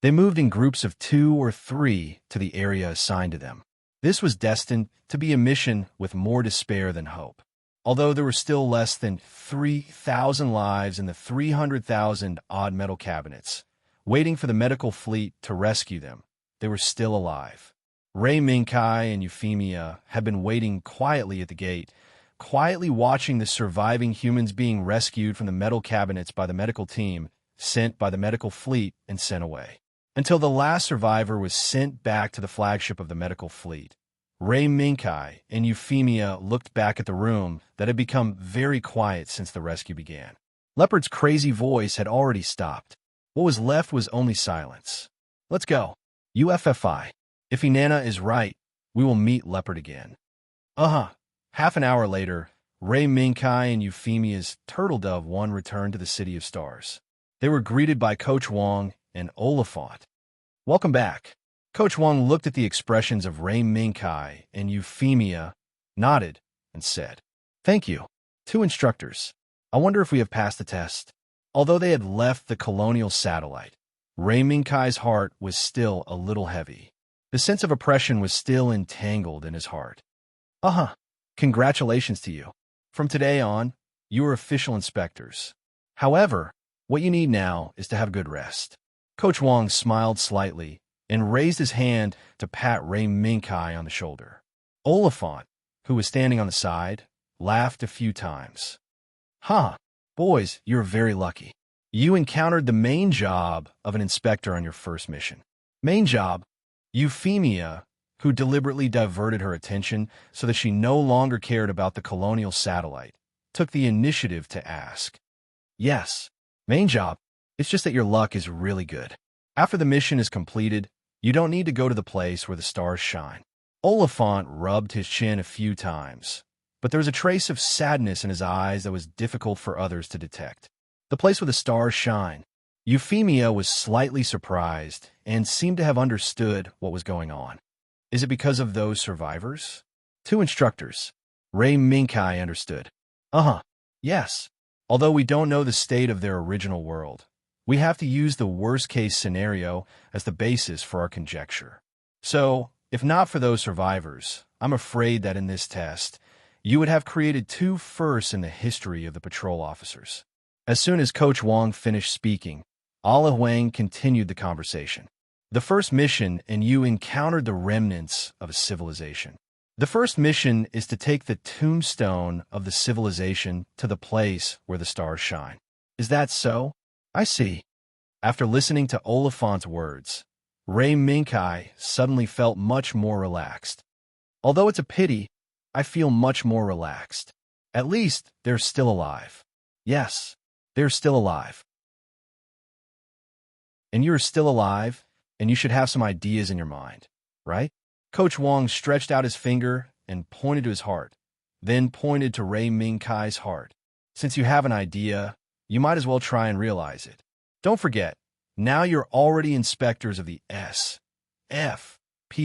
They moved in groups of 2 or 3 to the area assigned to them. This was destined to be a mission with more despair than hope. Although there were still less than 3,000 lives in the 300,000 odd metal cabinets, waiting for the medical fleet to rescue them, they were still alive. Rei Minkai and Euphemia had been waiting quietly at the gate, quietly watching the surviving humans being rescued from the metal cabinets by the medical team, sent by the medical fleet and sent away. Until the last survivor was sent back to the flagship of the medical fleet. Rei Minkai and Euphemia looked back at the room that had become very quiet since the rescue began. Leopard's crazy voice had already stopped. What was left was only silence. Let's go. UFFI. If Inanna is right, we will meet Leopard again. Half an hour later, Rei Minkai and Euphemia's Turtle Dove 1 returned to the City of Stars. They were greeted by Coach Wong and Oliphant. Welcome back. Coach Wong looked at the expressions of Rei Minkai and Euphemia, nodded, and said, "Thank you. 2 instructors. I wonder if we have passed the test." Although they had left the colonial satellite, Rei Minkai's heart was still a little heavy. The sense of oppression was still entangled in his heart. Congratulations to you. From today on, you are official inspectors. However, what you need now is to have good rest. Coach Wong smiled slightly and raised his hand to pat Rei Minkai on the shoulder. Oliphant, who was standing on the side, laughed a few times. Boys, you're very lucky. You encountered the main job of an inspector on your first mission. Main job? Euphemia, who deliberately diverted her attention so that she no longer cared about the colonial satellite, took the initiative to ask. Yes, main job. It's just that your luck is really good. After the mission is completed, you don't need to go to the place where the stars shine. Oliphant rubbed his chin a few times, but there was a trace of sadness in his eyes that was difficult for others to detect. The place where the stars shine. Euphemia was slightly surprised and seemed to have understood what was going on. Is it because of those survivors? 2 instructors. Rei Minkai understood. Yes. Although we don't know the state of their original world, we have to use the worst-case scenario as the basis for our conjecture. So, if not for those survivors, I'm afraid that in this test, you would have created 2 firsts in the history of the patrol officers. As soon as Coach Wong finished speaking, Ala Wang continued the conversation. The first mission, and you encountered the remnants of a civilization. The first mission is to take the tombstone of the civilization to the place where the stars shine. Is that so? I see. After listening to Oliphant's words, Rei Minkai suddenly felt much more relaxed. Although it's a pity, I feel much more relaxed. At least they're still alive. Yes, they're still alive. And you're still alive, and you should have some ideas in your mind, right? Coach Wong stretched out his finger and pointed to his heart, then pointed to Rei Minkai's heart. Since you have an idea, you might as well try and realize it. Don't forget, now you're already inspectors of the SFP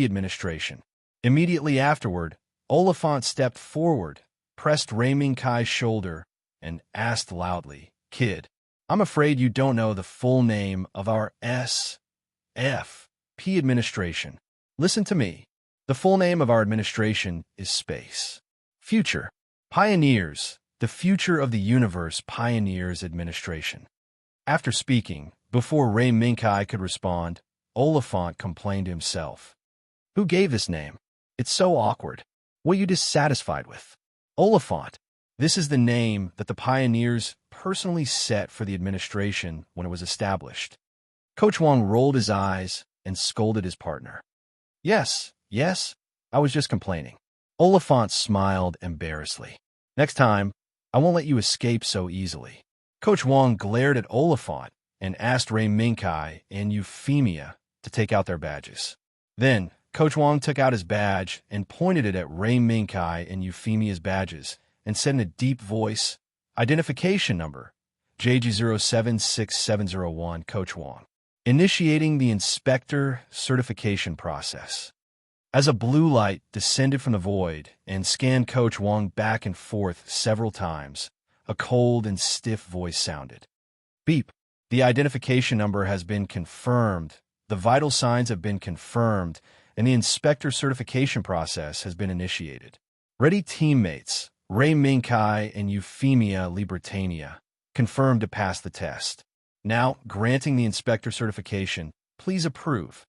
administration. Immediately afterward, Oliphant stepped forward, pressed Rei Minkai's shoulder, and asked loudly, "Kid, I'm afraid you don't know the full name of our SFP administration. Listen to me. The full name of our administration is Space. Future. Pioneers. The Future of the Universe Pioneers Administration." After speaking, before Rei Minkai could respond, Oliphant complained to himself. Who gave this name? It's so awkward. What are you dissatisfied with? Oliphant. This is the name that the pioneers personally set for the administration when it was established. Coach Wong rolled his eyes and scolded his partner. Yes, I was just complaining. Oliphant smiled embarrassedly. Next time, I won't let you escape so easily. Coach Wong glared at Oliphant and asked Ray Minkai and Euphemia to take out their badges. Then, Coach Wong took out his badge and pointed it at Ray Minkai and Euphemia's badges and said in a deep voice, "Identification number, JG076701, Coach Wong," initiating the inspector certification process. As a blue light descended from the void and scanned Coach Wong back and forth several times, a cold and stiff voice sounded. "Beep. The identification number has been confirmed, the vital signs have been confirmed, and the inspector certification process has been initiated. Ready teammates, Ray Minkai and Euphemia Libertania, confirmed to pass the test. Now, granting the inspector certification, please approve."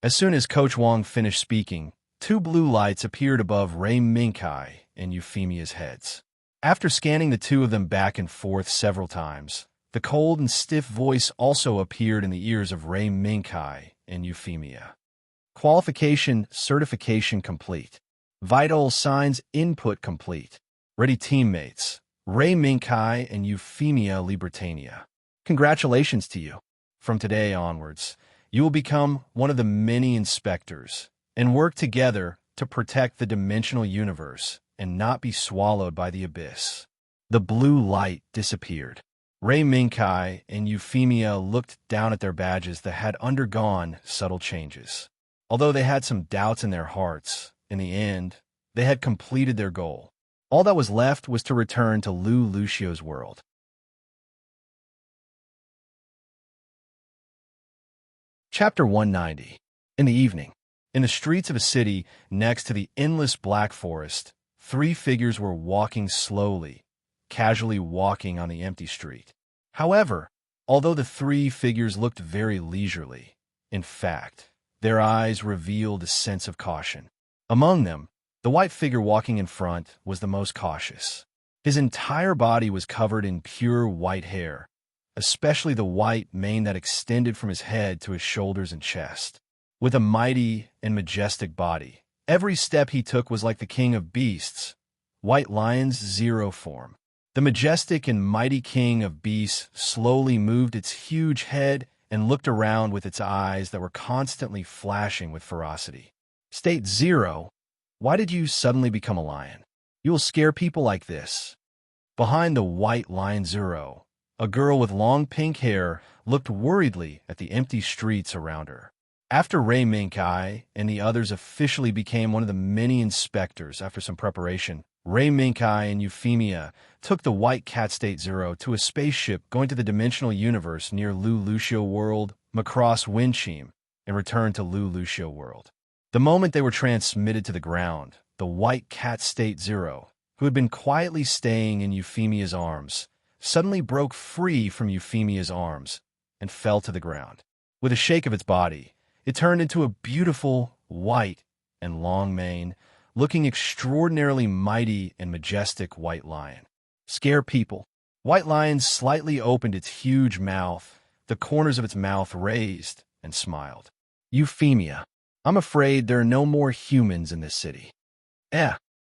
As soon as Coach Wong finished speaking, two blue lights appeared above Ray Minkai and Euphemia's heads. After scanning the two of them back and forth several times, the cold and stiff voice also appeared in the ears of Ray Minkai and Euphemia. Qualification certification complete. Vital signs input complete. Ready teammates, Ray Minkai and Euphemia Libertania. Congratulations to you. From today onwards, you will become one of the many inspectors and work together to protect the dimensional universe and not be swallowed by the abyss. The blue light disappeared. Ray Minkai and Euphemia looked down at their badges that had undergone subtle changes. Although they had some doubts in their hearts, in the end, they had completed their goal. All that was left was to return to Lu Lucio's world. Chapter 190. In the evening, in the streets of a city next to the endless black forest, three figures were walking slowly, casually walking on the empty street. However, although the three figures looked very leisurely, in fact, their eyes revealed a sense of caution. Among them, the white figure walking in front was the most cautious. His entire body was covered in pure white hair, especially the white mane that extended from his head to his shoulders and chest. With a mighty and majestic body, every step he took was like the king of beasts, White Lion's zero form. The majestic and mighty king of beasts slowly moved its huge head and looked around with its eyes that were constantly flashing with ferocity. State Zero, why did you suddenly become a lion? You will scare people like this. Behind the White Lion Zero, a girl with long pink hair looked worriedly at the empty streets around her. After Ray Minkai and the others officially became one of the many inspectors after some preparation, Ray Minkai and Euphemia took the White Cat State Zero to a spaceship going to the dimensional universe near Lu Lucio World, Macross Windchime, and returned to Lu Lucio World. The moment they were transmitted to the ground, the White Cat State Zero, who had been quietly staying in Euphemia's arms, suddenly broke free from Euphemia's arms and fell to the ground. With a shake of its body, it turned into a beautiful, white, and long mane, looking extraordinarily mighty and majestic white lion. Scare people. White Lion slightly opened its huge mouth, the corners of its mouth raised, and smiled. Euphemia, I'm afraid there are no more humans in this city.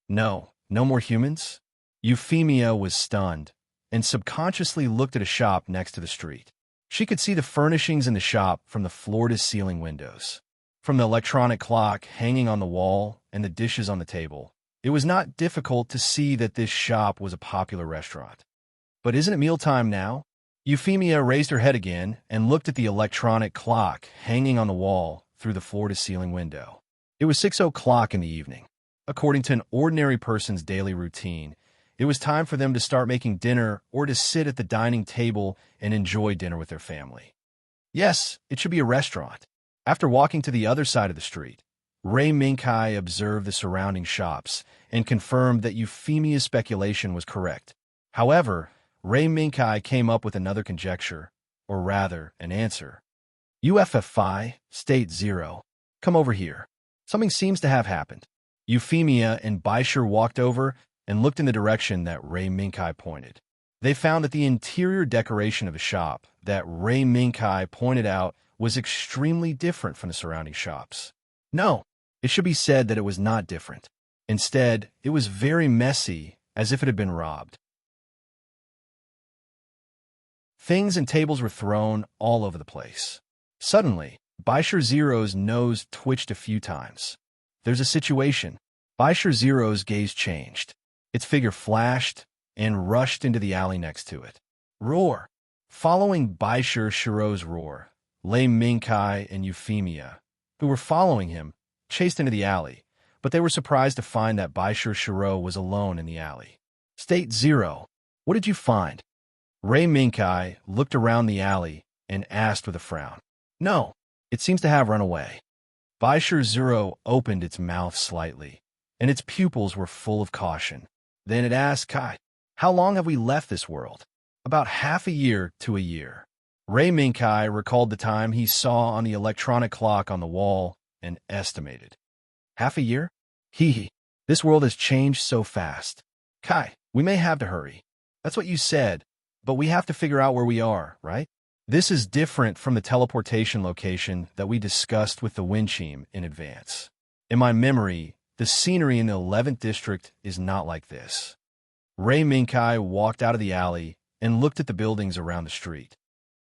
No more humans? Euphemia was stunned, and subconsciously looked at a shop next to the street. She could see the furnishings in the shop from the floor-to-ceiling windows. From the electronic clock hanging on the wall and the dishes on the table, it was not difficult to see that this shop was a popular restaurant. But isn't it mealtime now? Euphemia raised her head again and looked at the electronic clock hanging on the wall through the floor-to-ceiling window. It was 6 o'clock in the evening. According to an ordinary person's daily routine, it was time for them to start making dinner or to sit at the dining table and enjoy dinner with their family. Yes, it should be a restaurant. After walking to the other side of the street, Ray Minkai observed the surrounding shops and confirmed that Euphemia's speculation was correct. However, Ray Minkai came up with another conjecture, or rather, an answer. UFFI, State Zero, come over here. Something seems to have happened. Euphemia and Baishur walked over and looked in the direction that Ray Minkai pointed. They found that the interior decoration of the shop that Ray Minkai pointed out was extremely different from the surrounding shops. No, it should be said that it was not different. Instead, it was very messy, as if it had been robbed. Things and tables were thrown all over the place. Suddenly, Baisher Zero's nose twitched a few times. There's a situation. Baisher Zero's gaze changed. Its figure flashed and rushed into the alley next to it. Roar! Following Baisher Shiro's roar, Lei Minkai and Euphemia, who were following him, chased into the alley, but they were surprised to find that Baisher Shiro was alone in the alley. State Zero, what did you find? Rei Minkai looked around the alley and asked with a frown. No, it seems to have run away. Baisher Zero opened its mouth slightly, and its pupils were full of caution. Then it asked Kai, how long have we left this world? About half a year to a year. Rei Minkai recalled the time he saw on the electronic clock on the wall and estimated. Half a year? Hee. This world has changed so fast. Kai, we may have to hurry. That's what you said, but we have to figure out where we are, right? This is different from the teleportation location that we discussed with the Winchime in advance. In my memory, the scenery in the 11th district is not like this. Rei Minkai walked out of the alley and looked at the buildings around the street.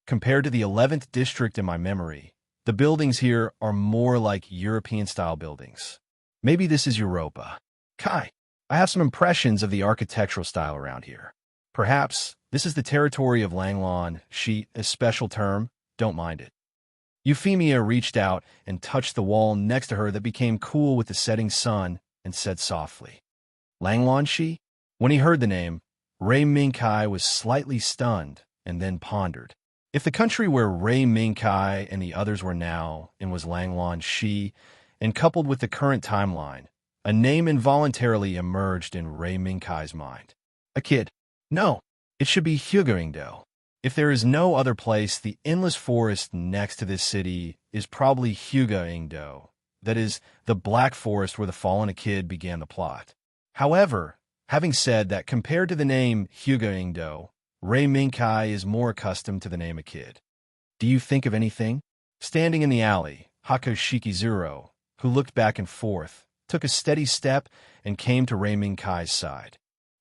Compared to the 11th district in my memory, the buildings here are more like European-style buildings. Maybe this is Europa. Kai, I have some impressions of the architectural style around here. Perhaps this is the territory of Langlon, Sheet, a special term, don't mind it. Euphemia reached out and touched the wall next to her that became cool with the setting sun and said softly, Langlon Shi? When he heard the name, Rei Minkai was slightly stunned and then pondered. If the country where Rei Minkai and the others were now in was Langlon Shi, and coupled with the current timeline, a name involuntarily emerged in Rei Minkai's mind. A kid. No, it should be Hyugeringdo. If there is no other place, the endless forest next to this city is probably Hyugeringdo. That is, the Black Forest where the fallen kid began the plot. However, having said that, compared to the name Hyugeringdo, Rei Minkai is more accustomed to the name a kid. Do you think of anything? Standing in the alley, Hakoshiki Zero, who looked back and forth, took a steady step and came to Rei Minkai's side.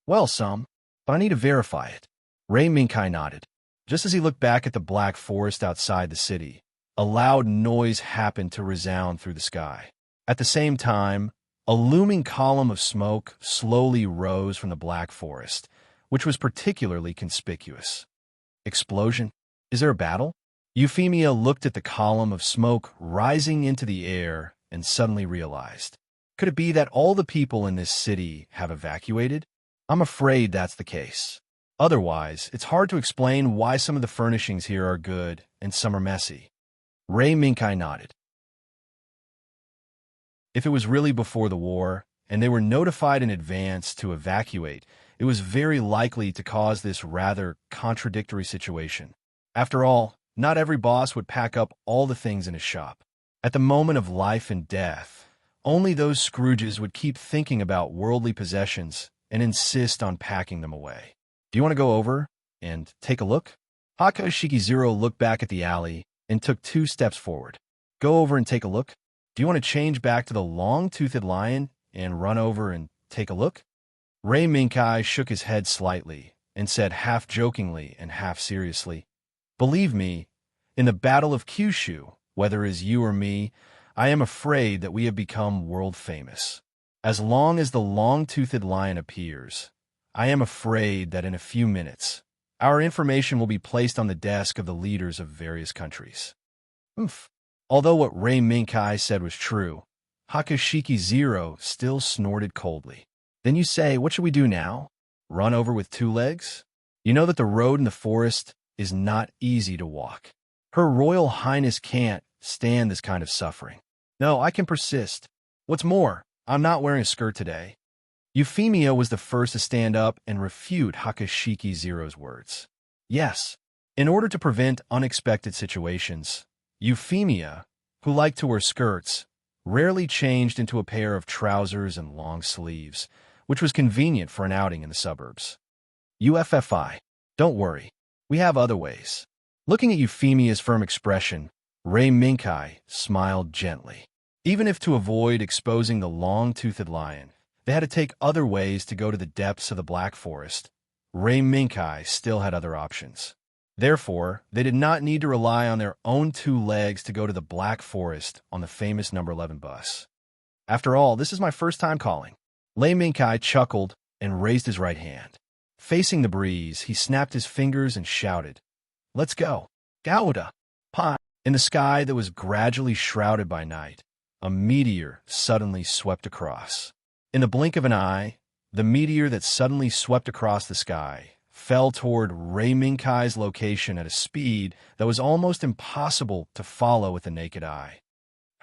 Well, some, but I need to verify it. Rei Minkai nodded. Just as he looked back at the Black Forest outside the city, a loud noise happened to resound through the sky. At the same time, a looming column of smoke slowly rose from the Black Forest, which was particularly conspicuous. Explosion? Is there a battle? Euphemia looked at the column of smoke rising into the air and suddenly realized. Could it be that all the people in this city have evacuated? I'm afraid that's the case. Otherwise, it's hard to explain why some of the furnishings here are good and some are messy. Rei Minkai nodded. If it was really before the war, and they were notified in advance to evacuate, it was very likely to cause this rather contradictory situation. After all, not every boss would pack up all the things in his shop. At the moment of life and death, only those Scrooges would keep thinking about worldly possessions and insist on packing them away. Do you want to go over and take a look? Hakoshiki Zero looked back at the alley and took 2 steps forward. Go over and take a look? Do you want to change back to the long-toothed lion and run over and take a look? Rei Minkai shook his head slightly and said half-jokingly and half-seriously, Believe me, in the Battle of Kyushu, whether as you or me, I am afraid that we have become world-famous. As long as the long-toothed lion appears, I am afraid that in a few minutes, our information will be placed on the desk of the leaders of various countries. Oomph. Although what Rei Minkai said was true, Hakoshiki Zero still snorted coldly. Then you say, what should we do now? Run over with 2 legs? You know that the road in the forest is not easy to walk. Her Royal Highness can't stand this kind of suffering. No, I can persist. What's more, I'm not wearing a skirt today. Euphemia was the first to stand up and refute Hakoshiki Zero's words. Yes, in order to prevent unexpected situations, Euphemia, who liked to wear skirts, rarely changed into a pair of trousers and long sleeves, which was convenient for an outing in the suburbs. UFFI, don't worry, we have other ways. Looking at Euphemia's firm expression, Rei Minkai smiled gently. Even if to avoid exposing the long-toothed lion, they had to take other ways to go to the depths of the Black Forest, Rei Minkai still had other options. Therefore, they did not need to rely on their own 2 legs to go to the Black Forest on the famous number 11 bus. After all, this is my first time calling. Lei Mingkai chuckled and raised his right hand. Facing the breeze, he snapped his fingers and shouted, "Let's go! Gauda! Pi!" In the sky that was gradually shrouded by night, a meteor suddenly swept across. In the blink of an eye, the meteor that suddenly swept across the sky fell toward Rei Mingkai's location at a speed that was almost impossible to follow with the naked eye.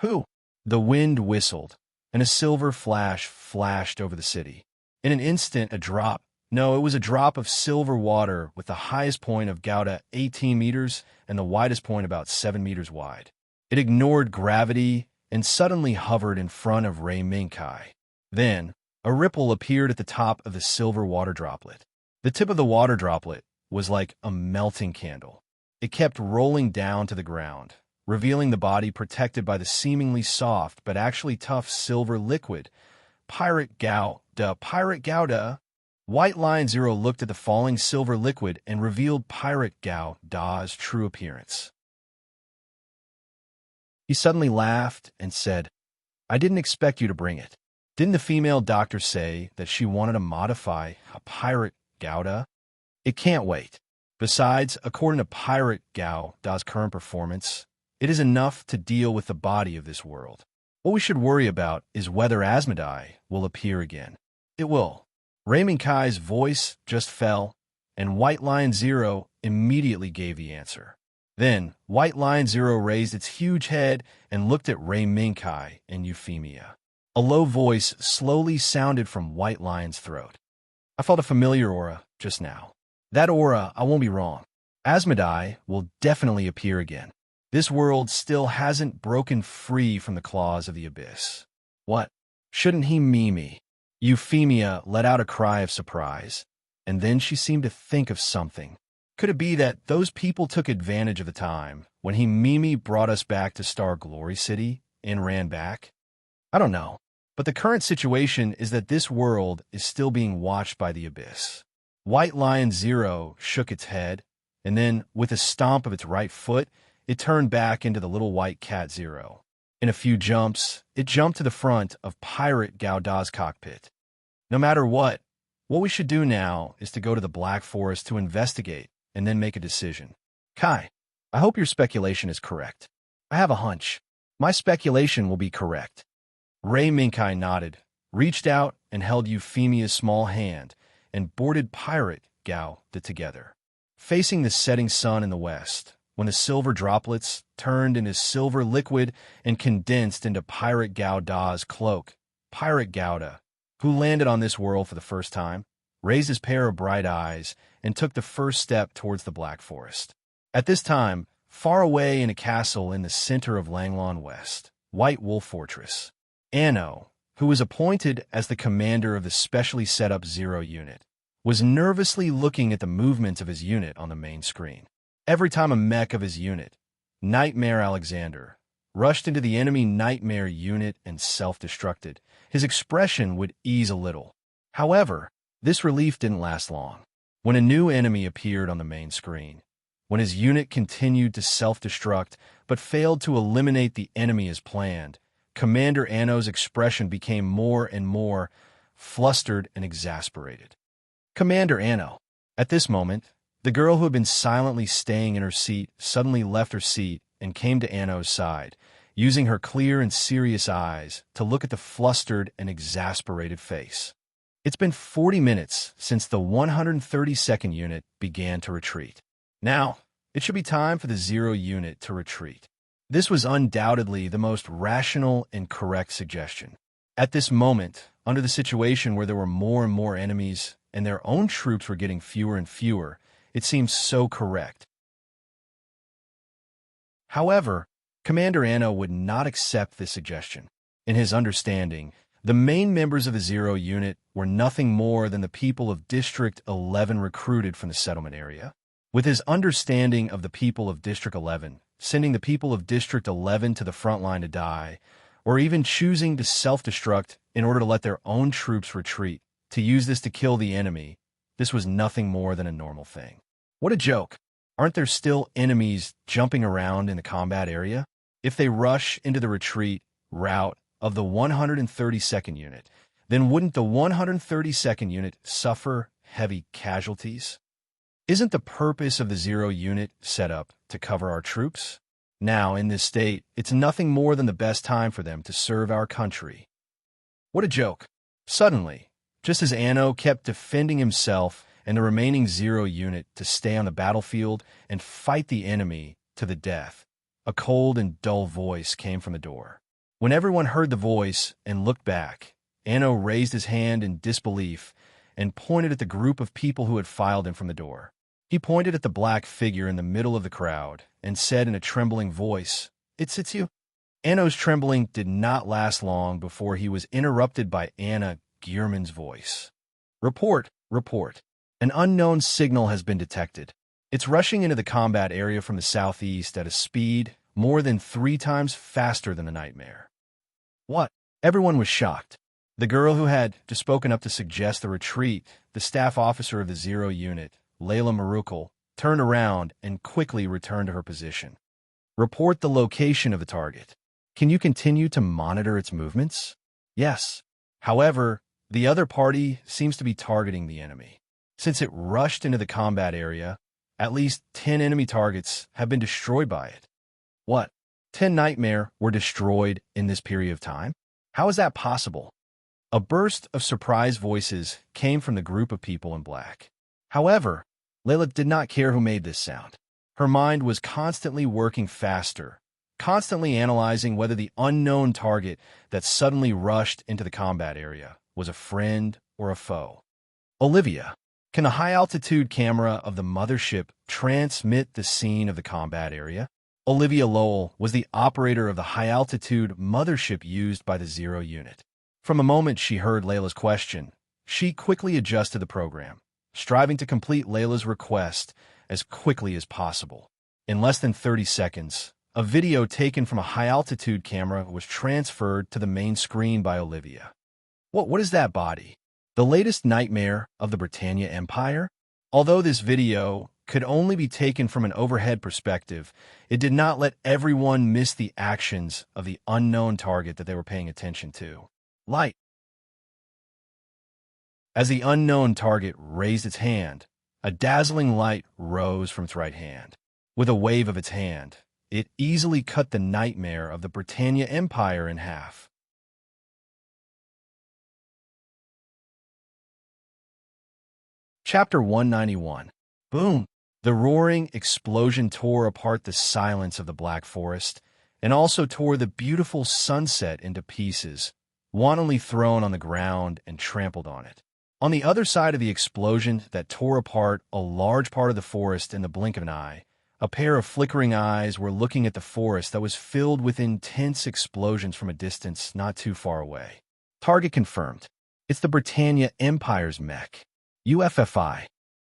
Who? The wind whistled, and a silver flash flashed over the city. In an instant, it was a drop of silver water with the highest point of Gouda 18 meters and the widest point about 7 meters wide. It ignored gravity and suddenly hovered in front of Rei Mingkai. Then, a ripple appeared at the top of the silver water droplet. The tip of the water droplet was like a melting candle. It kept rolling down to the ground, revealing the body protected by the seemingly soft but actually tough silver liquid. Pirate Gouda. White Lion Zero looked at the falling silver liquid and revealed Pirate Gouda's true appearance. He suddenly laughed and said, "I didn't expect you to bring it. Didn't the female doctor say that she wanted to modify a Pirate Gouda? It can't wait. Besides, according to Pirate Gouda's current performance, it is enough to deal with the body of this world. What we should worry about is whether Asmodai will appear again. It will." Rei Mingkai's voice just fell, and White Lion Zero immediately gave the answer. Then, White Lion Zero raised its huge head and looked at Rei Mingkai and Euphemia. A low voice slowly sounded from White Lion's throat. "I felt a familiar aura just now. That aura, I won't be wrong. Asmodai will definitely appear again. This world still hasn't broken free from the claws of the abyss. What? Shouldn't he me?" Euphemia let out a cry of surprise, and then she seemed to think of something. Could it be that those people took advantage of the time when he Mimi brought us back to Star Glory City and ran back? I don't know, but the current situation is that this world is still being watched by the abyss. White Lion Zero shook its head, and then, with a stomp of its right foot, it turned back into the little white cat Zero. In a few jumps, it jumped to the front of Pirate Gouda's cockpit. No matter what we should do now is to go to the Black Forest to investigate and then make a decision. Kai, I hope your speculation is correct. I have a hunch. My speculation will be correct. Rei Mingkai nodded, reached out and held Euphemia's small hand, and boarded Pirate Gouda together. Facing the setting sun in the west, when the silver droplets turned into silver liquid and condensed into Pirate Gouda's cloak, Pirate Gouda, who landed on this world for the first time, raised his pair of bright eyes and took the first step towards the Black Forest. At this time, far away in a castle in the center of Langlon West, White Wolf Fortress, Anno, who was appointed as the commander of the specially set up Zero unit, was nervously looking at the movements of his unit on the main screen. Every time a mech of his unit, Nightmare Alexander, rushed into the enemy Nightmare unit and self-destructed, his expression would ease a little. However, this relief didn't last long. When a new enemy appeared on the main screen, when his unit continued to self-destruct but failed to eliminate the enemy as planned, Commander Anno's expression became more and more flustered and exasperated. Commander Anno. At this moment, the girl who had been silently staying in her seat suddenly left her seat and came to Anno's side, using her clear and serious eyes to look at the flustered and exasperated face. It's been 40 minutes since the 132nd unit began to retreat. Now, it should be time for the Zero unit to retreat. This was undoubtedly the most rational and correct suggestion. At this moment, under the situation where there were more and more enemies and their own troops were getting fewer and fewer, it seems so correct. However, Commander Anno would not accept this suggestion. In his understanding, the main members of the Zero unit were nothing more than the people of District 11 recruited from the settlement area. With his understanding of the people of District 11, sending the people of District 11 to the front line to die, or even choosing to self-destruct in order to let their own troops retreat, to use this to kill the enemy, this was nothing more than a normal thing. What a joke. Aren't there still enemies jumping around in the combat area? If they rush into the retreat route of the 132nd Unit, then wouldn't the 132nd Unit suffer heavy casualties? Isn't the purpose of the 0 Unit set up to cover our troops? Now, in this state, it's nothing more than the best time for them to serve our country. What a joke. Suddenly, just as Anno kept defending himself and the remaining 0 Unit to stay on the battlefield and fight the enemy to the death, a cold and dull voice came from the door. When everyone heard the voice and looked back, Anno raised his hand in disbelief and pointed at the group of people who had filed in from the door. He pointed at the black figure in the middle of the crowd and said in a trembling voice, "It's you." Anno's trembling did not last long before he was interrupted by Anna Gearman's voice. Report. An unknown signal has been detected. It's rushing into the combat area from the southeast at a speed more than 3 times faster than the Nightmare. What? Everyone was shocked. The girl who had just spoken up to suggest the retreat, the staff officer of the 0 Unit, Layla Marukal, turned around and quickly returned to her position. Report the location of the target. Can you continue to monitor its movements? Yes. However, the other party seems to be targeting the enemy. Since it rushed into the combat area, at least 10 enemy targets have been destroyed by it. What? 10 Nightmare were destroyed in this period of time? How is that possible? A burst of surprised voices came from the group of people in black. However, Layla did not care who made this sound. Her mind was constantly working faster, constantly analyzing whether the unknown target that suddenly rushed into the combat area was a friend or a foe. Olivia, can the high-altitude camera of the mothership transmit the scene of the combat area? Olivia Lowell was the operator of the high-altitude mothership used by the 0 Unit. From the moment she heard Layla's question, she quickly adjusted the program, striving to complete Layla's request as quickly as possible. In less than 30 seconds, a video taken from a high-altitude camera was transferred to the main screen by Olivia. What is that body? The latest nightmare of the Britannia Empire? Although this video could only be taken from an overhead perspective, it did not let everyone miss the actions of the unknown target that they were paying attention to. Light. As the unknown target raised its hand, a dazzling light rose from its right hand. With a wave of its hand, it easily cut the nightmare of the Britannia Empire in half. Chapter 191. Boom! The roaring explosion tore apart the silence of the Black Forest and also tore the beautiful sunset into pieces, wantonly thrown on the ground and trampled on it. On the other side of the explosion that tore apart a large part of the forest in the blink of an eye, a pair of flickering eyes were looking at the forest that was filled with intense explosions from a distance not too far away. Target confirmed. It's the Britannia Empire's mech. UFFI.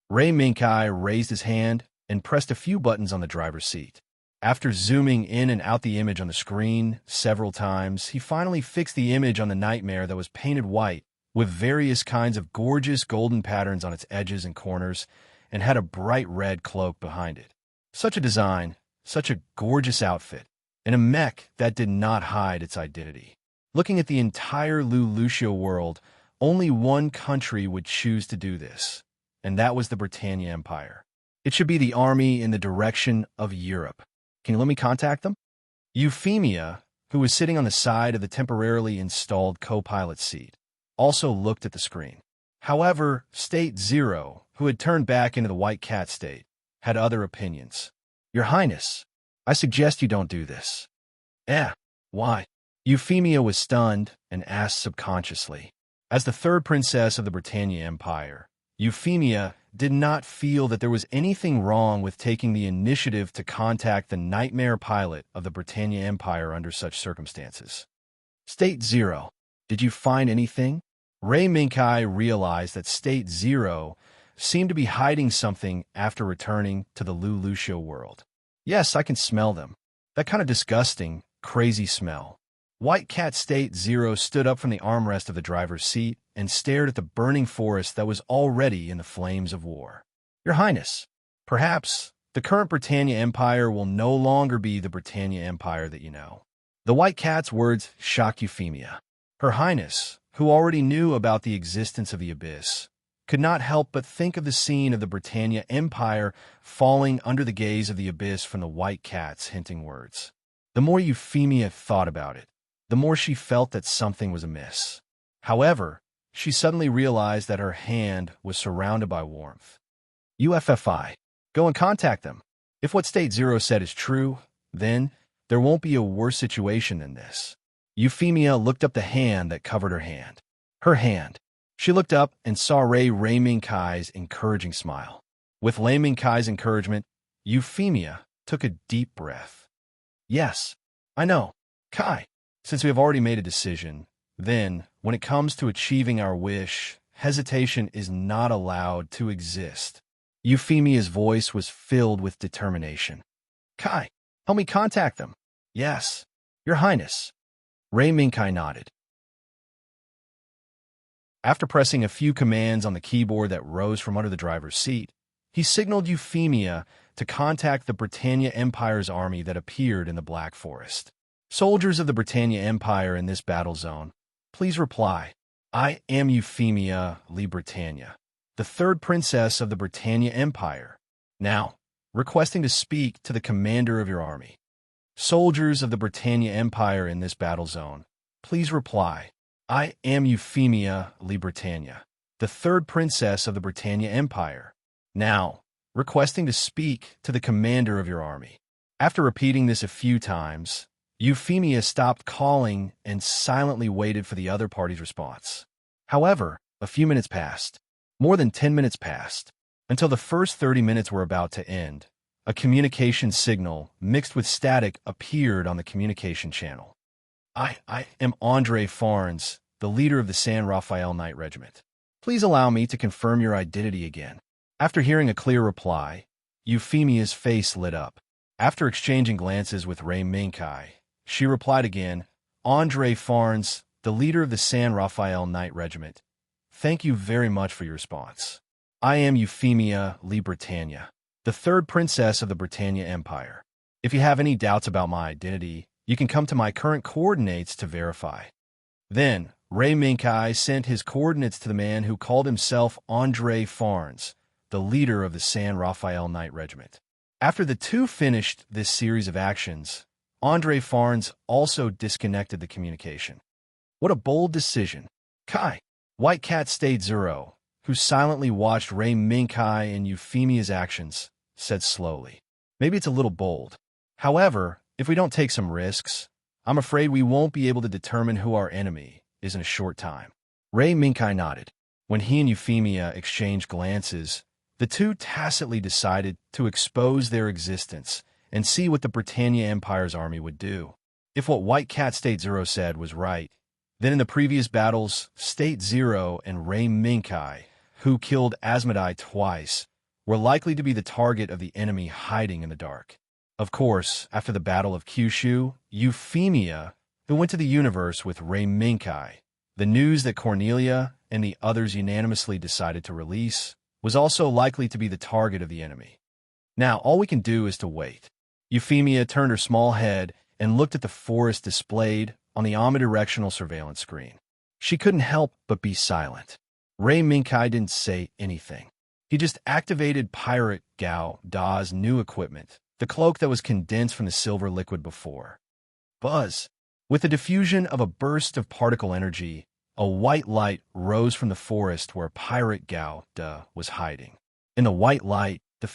Ray Minkai raised his hand and pressed a few buttons on the driver's seat. After zooming in and out the image on the screen several times, he finally fixed the image on the nightmare that was painted white with various kinds of gorgeous golden patterns on its edges and corners and had a bright red cloak behind it. Such a design, such a gorgeous outfit, and a mech that did not hide its identity. Looking at the entire Lucia world, only one country would choose to do this, and that was the Britannia Empire. It should be the army in the direction of Europe. Can you let me contact them? Euphemia, who was sitting on the side of the temporarily installed co-pilot seat, also looked at the screen. However, State Zero, who had turned back into the White Cat state, had other opinions. Your Highness, I suggest you don't do this. Why? Euphemia was stunned and asked subconsciously. As the third princess of the Britannia Empire, Euphemia did not feel that there was anything wrong with taking the initiative to contact the nightmare pilot of the Britannia Empire under such circumstances. State Zero, did you find anything? Ray Minkai realized that State Zero seemed to be hiding something after returning to the Lucia world. Yes, I can smell them. That kind of disgusting, crazy smell. White Cat State Zero stood up from the armrest of the driver's seat and stared at the burning forest that was already in the flames of war. Your Highness, perhaps The current Britannia Empire will no longer be the Britannia Empire that you know. The White Cat's words shocked Euphemia. Her Highness, who already knew about the existence of the Abyss, could not help but think of the scene of the Britannia Empire falling under the gaze of the Abyss from the White Cat's hinting words. The more Euphemia thought about it, the more she felt that something was amiss. However, she suddenly realized that her hand was surrounded by warmth. UFFI. Go and contact them. If what State Zero said is true, then there won't be a worse situation than this. Euphemia looked up the hand that covered her hand. Her hand. She looked up and saw Rei Mingkai's encouraging smile. With Lei Mingkai's encouragement, Euphemia took a deep breath. Yes, I know. Kai, since we have already made a decision, then, when it comes to achieving our wish, hesitation is not allowed to exist. Euphemia's voice was filled with determination. Kai, help me contact them. Yes, Your Highness. Rei Mingkai nodded. After pressing a few commands on the keyboard that rose from under the driver's seat, he signaled Euphemia to contact the Britannia Empire's army that appeared in the Black Forest. Soldiers of the Britannia Empire in this battle zone, please reply. I am Euphemia Lee Britannia, the third princess of the Britannia Empire, now requesting to speak to the commander of your army. Soldiers of the Britannia Empire in this battle zone, please reply. I am Euphemia Lee Britannia, the third princess of the Britannia Empire, now requesting to speak to the commander of your army. After repeating this a few times, Euphemia stopped calling and silently waited for the other party's response. However, a few minutes passed. More than 10 minutes passed, until the first 30 minutes were about to end. A communication signal mixed with static appeared on the communication channel. I am Andre Farnes, the leader of the San Rafael Knight Regiment. Please allow me to confirm your identity again. After hearing a clear reply, Euphemia's face lit up. After exchanging glances with Rei Mingkai, she replied again, Andre Farnes, the leader of the San Rafael Knight Regiment. Thank you very much for your response. I am Euphemia Lee Britannia, the third princess of the Britannia Empire. If you have any doubts about my identity, you can come to my current coordinates to verify. Then, Rei Mingkai sent his coordinates to the man who called himself Andre Farnes, the leader of the San Rafael Knight Regiment. After the two finished this series of actions, Andre Farnes also disconnected the communication. What a bold decision. Kai, White Cat State Zero, who silently watched Rei Mingkai and Euphemia's actions, said slowly. Maybe it's a little bold. However, if we don't take some risks, I'm afraid we won't be able to determine who our enemy is in a short time. Rei Mingkai nodded. When he and Euphemia exchanged glances, the two tacitly decided to expose their existence and see what the Britannia Empire's army would do. If what White Cat State Zero said was right, then in the previous battles, State Zero and Rei Mingkai, who killed Asmodai twice, were likely to be the target of the enemy hiding in the dark. Of course, after the Battle of Kyushu, Euphemia, who went to the universe with Rei Mingkai, the news that Cornelia and the others unanimously decided to release, was also likely to be the target of the enemy. Now, all we can do is to wait. Euphemia turned her small head and looked at the forest displayed on the omnidirectional surveillance screen. She couldn't help but be silent. Rei Mingkai didn't say anything. He just activated Pirate Gao Da's new equipment, the cloak that was condensed from the silver liquid before. Buzz! With the diffusion of a burst of particle energy, a white light rose from the forest where Pirate Gao Da was hiding. In the white light, the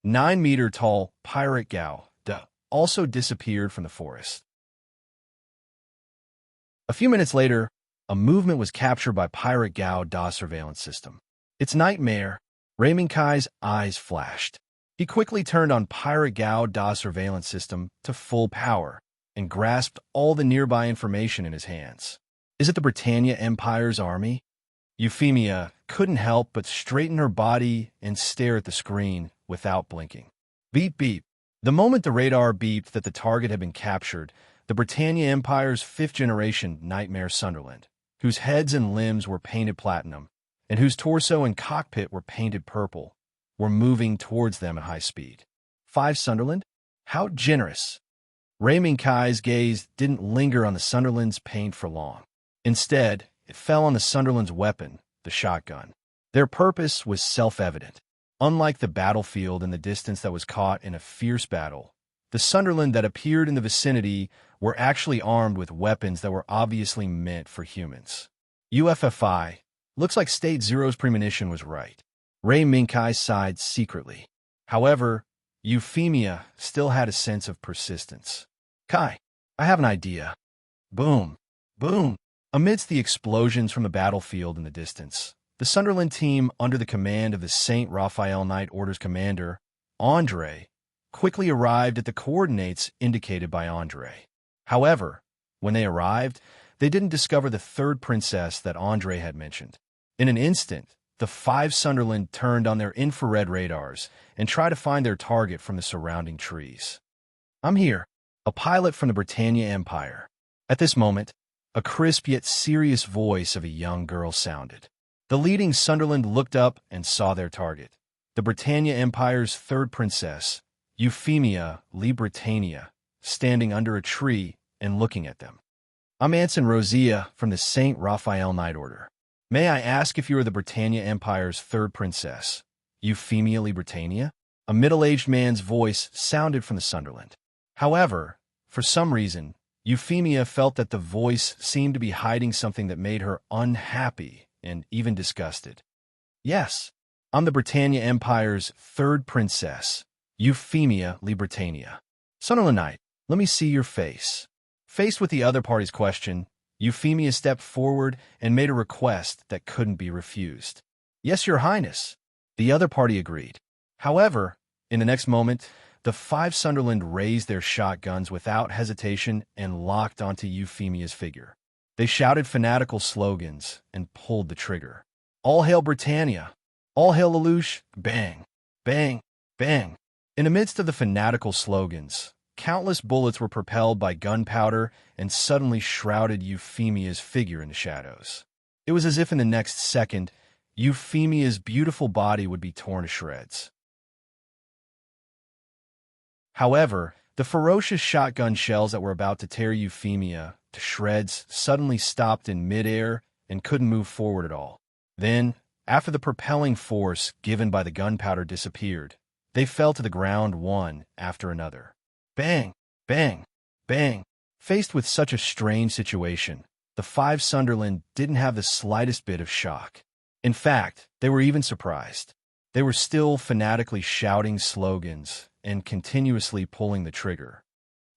9-meter-tall Pirate Gao Da also disappeared from the forest. A few minutes later, a movement was captured by Pirate Gao Da's surveillance system. It's nightmare. Rei Mingkai's eyes flashed. He quickly turned on Pirate Gao Da's surveillance system to full power and grasped all the nearby information in his hands. Is it the Britannia Empire's army? Euphemia couldn't help but straighten her body and stare at the screen without blinking. Beep, beep. The moment the radar beeped that the target had been captured, the Britannia Empire's fifth-generation Nightmare Sunderland, whose heads and limbs were painted platinum, and whose torso and cockpit were painted purple, were moving towards them at high speed. 5 Sunderland? How generous! Ray Minkai's gaze didn't linger on the Sunderland's paint for long. Instead, it fell on the Sunderland's weapon, the shotgun. Their purpose was self-evident. Unlike the battlefield in the distance that was caught in a fierce battle, the Sunderland that appeared in the vicinity were actually armed with weapons that were obviously meant for humans. UFFI, looks like State Zero's premonition was right. Ray Minkai sighed secretly. However, Euphemia still had a sense of persistence. Kai, I have an idea. Boom, boom. Amidst the explosions from the battlefield in the distance, the Sunderland team, under the command of the St. Raphael Knight Order's commander, Andre, quickly arrived at the coordinates indicated by Andre. However, when they arrived, they didn't discover the third princess that Andre had mentioned. In an instant, the 5 Sunderland turned on their infrared radars and tried to find their target from the surrounding trees. I'm here, a pilot from the Britannia Empire. At this moment, a crisp yet serious voice of a young girl sounded. The leading Sunderland looked up and saw their target, the Britannia Empire's third princess, Euphemia Lee Britannia, standing under a tree and looking at them. I'm Anson Rosia from the St. Raphael Knight Order. May I ask if you are the Britannia Empire's third princess, Euphemia Lee Britannia? A middle-aged man's voice sounded from the Sunderland. However, for some reason, Euphemia felt that the voice seemed to be hiding something that made her unhappy and even disgusted. Yes, I'm the Britannia Empire's third princess, Euphemia Lee Britannia. Sunderland Knight, let me see your face. Faced with the other party's question, Euphemia stepped forward and made a request that couldn't be refused. Yes, Your Highness. The other party agreed. However, in the next moment, the 5 Sunderland raised their shotguns without hesitation and locked onto Euphemia's figure. They shouted fanatical slogans and pulled the trigger. All hail Britannia! All hail Lelouch! Bang! Bang! Bang! In the midst of the fanatical slogans, countless bullets were propelled by gunpowder and suddenly shrouded Euphemia's figure in the shadows. It was as if in the next second, Euphemia's beautiful body would be torn to shreds. However, the ferocious shotgun shells that were about to tear Euphemia to shreds suddenly stopped in midair and couldn't move forward at all. Then, after the propelling force given by the gunpowder disappeared, they fell to the ground one after another. Bang! Bang! Bang! Faced with such a strange situation, the 5 Sunderland didn't have the slightest bit of shock. In fact, they were even surprised. They were still fanatically shouting slogans and continuously pulling the trigger.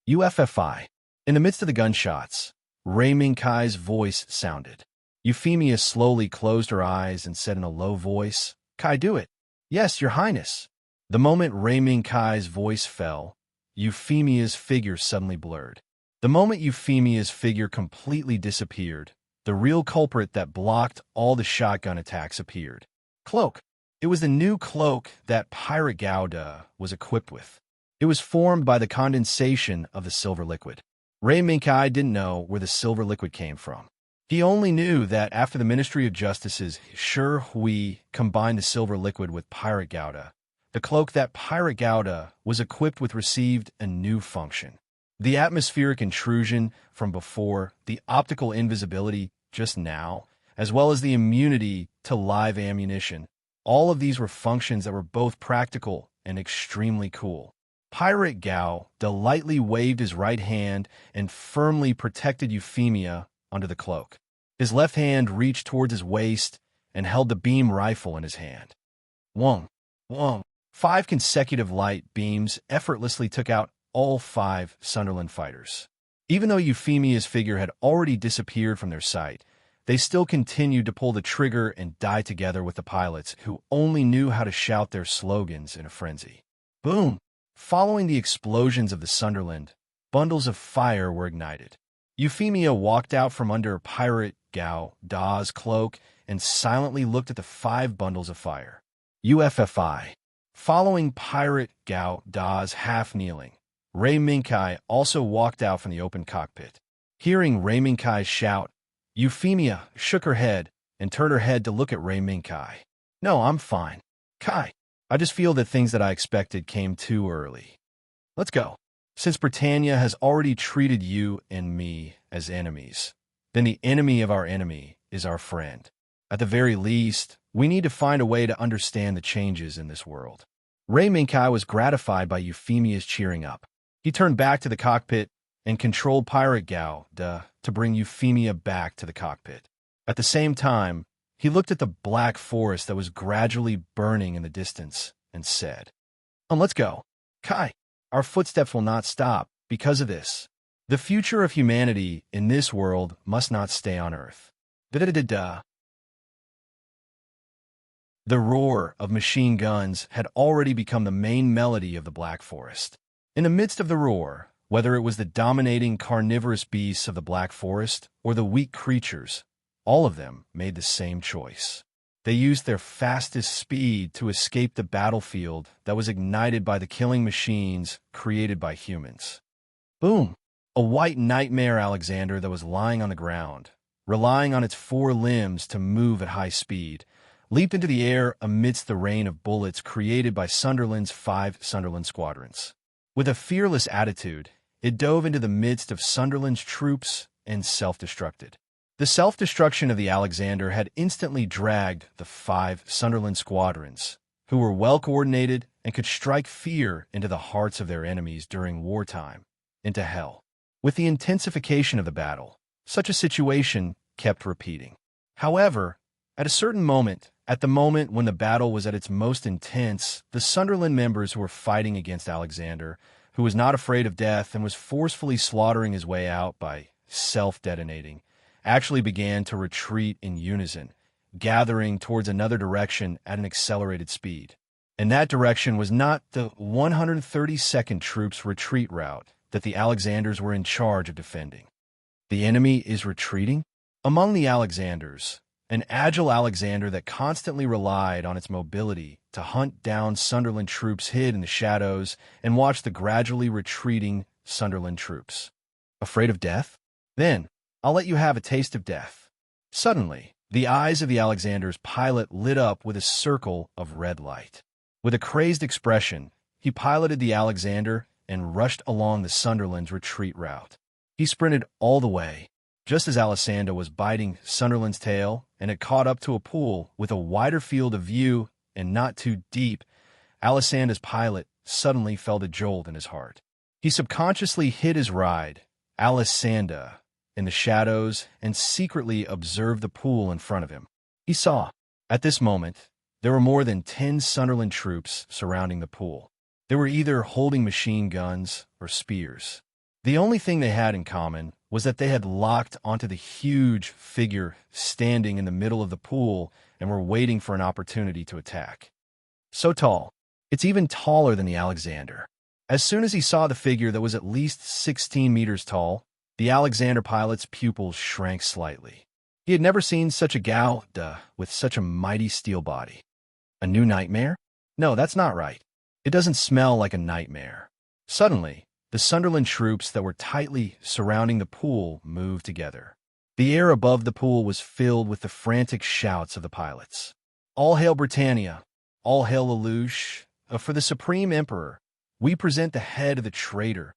UFFI. In the midst of the gunshots, Ray Minkai's voice sounded. Euphemia slowly closed her eyes and said in a low voice, Kai, do it. Yes, Your Highness. The moment Ray Minkai's voice fell, Euphemia's figure suddenly blurred. The moment Euphemia's figure completely disappeared, the real culprit that blocked all the shotgun attacks appeared. Cloak. It was the new cloak that Pirate Gouda was equipped with. It was formed by the condensation of the silver liquid. Ray Minkai didn't know where the silver liquid came from. He only knew that after the Ministry of Justice's Shi Hui combined the silver liquid with Pirate Gouda, the cloak that Pirate Gouda was equipped with received a new function. The atmospheric intrusion from before, the optical invisibility just now, as well as the immunity to live ammunition, all of these were functions that were both practical and extremely cool. Pirate Gao delightfully waved his right hand and firmly protected Euphemia under the cloak. His left hand reached towards his waist and held the beam rifle in his hand. Wong, wong. 5 consecutive light beams effortlessly took out all 5 Sunderland fighters. Even though Euphemia's figure had already disappeared from their sight, they still continued to pull the trigger and die together with the pilots who only knew how to shout their slogans in a frenzy. Boom! Following the explosions of the Sunderland, bundles of fire were ignited. Euphemia walked out from under Pirate Gao Da's cloak and silently looked at the 5 bundles of fire. UFFI. Following Pirate Gao Da's half-kneeling, Ray Minkai also walked out from the open cockpit. Hearing Ray Minkai's shout, Euphemia shook her head and turned her head to look at Ray Minkai. No, I'm fine. Kai, I just feel that things that I expected came too early. Let's go. Since Britannia has already treated you and me as enemies, then the enemy of our enemy is our friend. At the very least, we need to find a way to understand the changes in this world. Ray Minkai was gratified by Euphemia's cheering up. He turned back to the cockpit and controlled Pirate Gao to bring Euphemia back to the cockpit. At the same time, he looked at the black forest that was gradually burning in the distance and said, let's go. Kai, our footsteps will not stop because of this. The future of humanity in this world must not stay on Earth. Da-da-da-da-da. The roar of machine guns had already become the main melody of the Black Forest. In the midst of the roar, whether it was the dominating carnivorous beasts of the Black Forest or the weak creatures, all of them made the same choice. They used their fastest speed to escape the battlefield that was ignited by the killing machines created by humans. Boom! A white nightmare Alexander that was lying on the ground, relying on its 4 limbs to move at high speed, leaped into the air amidst the rain of bullets created by Sunderland's 5 Sunderland squadrons. With a fearless attitude, it dove into the midst of Sunderland's troops and self-destructed. The self-destruction of the Alexander had instantly dragged the 5 Sunderland squadrons, who were well-coordinated and could strike fear into the hearts of their enemies during wartime, into hell. With the intensification of the battle, such a situation kept repeating. However, at a certain moment, at the moment when the battle was at its most intense, the Sunderland members who were fighting against Alexander, who was not afraid of death and was forcefully slaughtering his way out by self-detonating, actually began to retreat in unison, gathering towards another direction at an accelerated speed. And that direction was not the 132nd Troops retreat route that the Alexanders were in charge of defending. The enemy is retreating? Among the Alexanders, an agile Alexander that constantly relied on its mobility to hunt down Sunderland troops hid in the shadows and watch the gradually retreating Sunderland troops. Afraid of death? Then, I'll let you have a taste of death. Suddenly, the eyes of the Alexander's pilot lit up with a circle of red light. With a crazed expression, he piloted the Alexander and rushed along the Sunderland's retreat route. He sprinted all the way, just as Alessandro was biting Sunderland's tail and had caught up to a pool with a wider field of view and not too deep. Alessandro's pilot suddenly felt a jolt in his heart. He subconsciously hid his ride, Alessandro, in the shadows and secretly observed the pool in front of him. He saw, at this moment, there were more than 10 Sunderland troops surrounding the pool. They were either holding machine guns or spears. The only thing they had in common was that they had locked onto the huge figure standing in the middle of the pool and were waiting for an opportunity to attack. So tall, it's even taller than the Alexander. As soon as he saw the figure that was at least 16 meters tall, the Alexander pilot's pupils shrank slightly. He had never seen such a Gauda with such a mighty steel body. A new nightmare? No, that's not right. It doesn't smell like a nightmare. Suddenly, the Sunderland troops that were tightly surrounding the pool moved together. The air above the pool was filled with the frantic shouts of the pilots. All hail Britannia! All hail Lelouch! For the Supreme Emperor, we present the head of the traitor.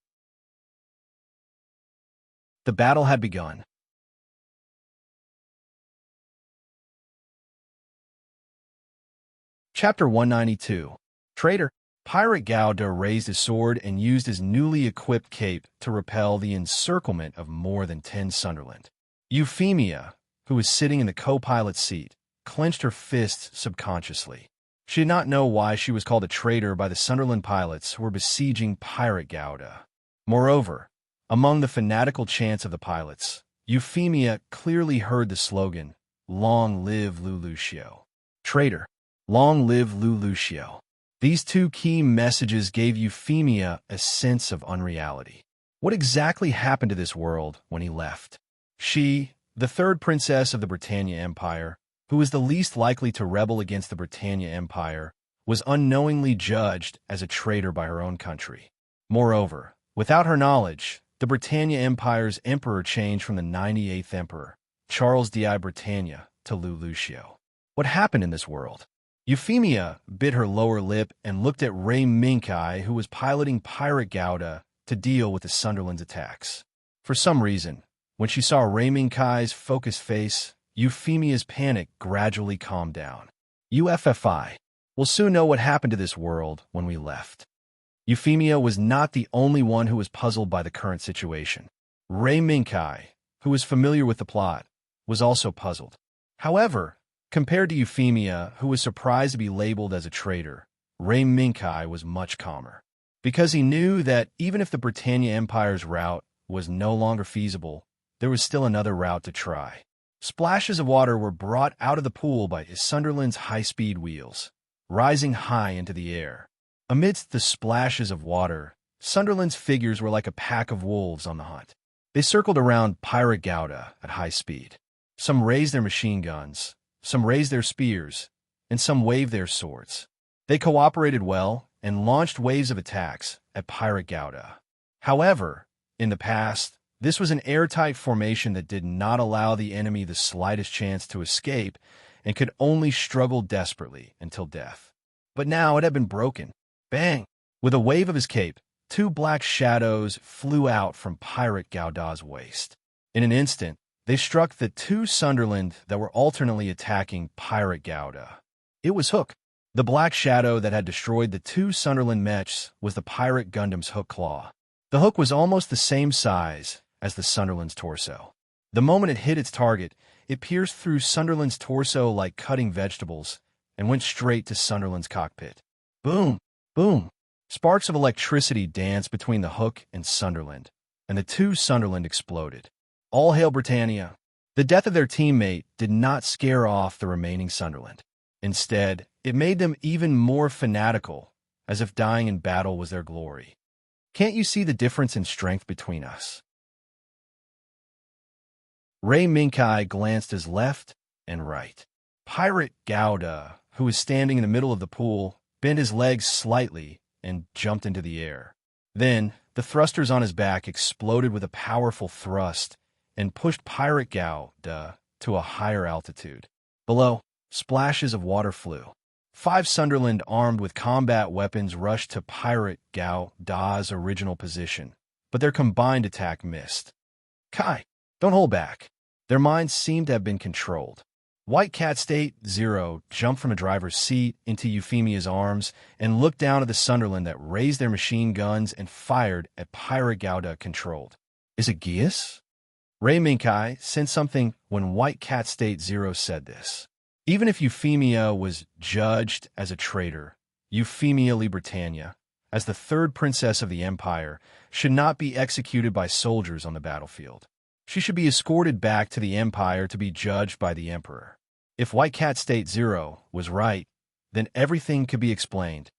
The battle had begun. Chapter 192. Traitor. Pirate Gauda raised his sword and used his newly equipped cape to repel the encirclement of more than 10 Sunderland. Euphemia, who was sitting in the co-pilot's seat, clenched her fists subconsciously. She did not know why she was called a traitor by the Sunderland pilots who were besieging Pirate Gauda. Moreover, among the fanatical chants of the pilots, Euphemia clearly heard the slogan, "Long live Lelouch." Traitor. Long live Lelouch. These two key messages gave Euphemia a sense of unreality. What exactly happened to this world when he left? She, the third princess of the Britannia Empire, who was the least likely to rebel against the Britannia Empire, was unknowingly judged as a traitor by her own country. Moreover, without her knowledge, the Britannia Empire's emperor changed from the 98th emperor, Charles di Britannia, to Lelouch. What happened in this world? Euphemia bit her lower lip and looked at Ray Minkai, who was piloting Pirate Gouda to deal with the Sunderland's attacks. For some reason, when she saw Ray Minkai's focused face, Euphemia's panic gradually calmed down. UFFI. We'll soon know what happened to this world when we left. Euphemia was not the only one who was puzzled by the current situation. Ray Minkai, who was familiar with the plot, was also puzzled. However, compared to Euphemia, who was surprised to be labeled as a traitor, Ray Minkai was much calmer. Because he knew that even if the Britannia Empire's route was no longer feasible, there was still another route to try. Splashes of water were brought out of the pool by Sunderland's high-speed wheels, rising high into the air. Amidst the splashes of water, Sunderland's figures were like a pack of wolves on the hunt. They circled around Pirate Gouda at high speed. Some raised their machine guns, some raised their spears, and some waved their swords. They cooperated well and launched waves of attacks at Pirate Gouda. However, in the past, this was an airtight formation that did not allow the enemy the slightest chance to escape and could only struggle desperately until death. But now it had been broken. Bang! With a wave of his cape, two black shadows flew out from Pirate Gouda's waist. In an instant, they struck the two Sunderland that were alternately attacking Pirate Gouda. It was Hook. The black shadow that had destroyed the two Sunderland mechs was the Pirate Gundam's Hook Claw. The hook was almost the same size as the Sunderland's torso. The moment it hit its target, it pierced through Sunderland's torso like cutting vegetables and went straight to Sunderland's cockpit. Boom! Boom! Sparks of electricity danced between the Hook and Sunderland, and the two Sunderland exploded. All hail Britannia! The death of their teammate did not scare off the remaining Sunderland. Instead, it made them even more fanatical, as if dying in battle was their glory. Can't you see the difference in strength between us? Ray Minkai glanced his left and right. Pirate Gouda, who was standing in the middle of the pool, bent his legs slightly and jumped into the air. Then, the thrusters on his back exploded with a powerful thrust and pushed Pirate Gouda to a higher altitude. Below, splashes of water flew. 5 Sunderland armed with combat weapons rushed to Pirate Gouda's original position, but their combined attack missed. Kai, don't hold back. Their minds seemed to have been controlled. White Cat State Zero jumped from a driver's seat into Euphemia's arms and looked down at the Sunderland that raised their machine guns and fired at Pirate Gouda controlled. Is it Gius? Ray Minkai sensed something when White Cat State Zero said this. Even if Euphemia was judged as a traitor, Euphemia Britannia, as the third princess of the Empire, should not be executed by soldiers on the battlefield. She should be escorted back to the Empire to be judged by the Emperor. If White Cat State Zero was right, then everything could be explained.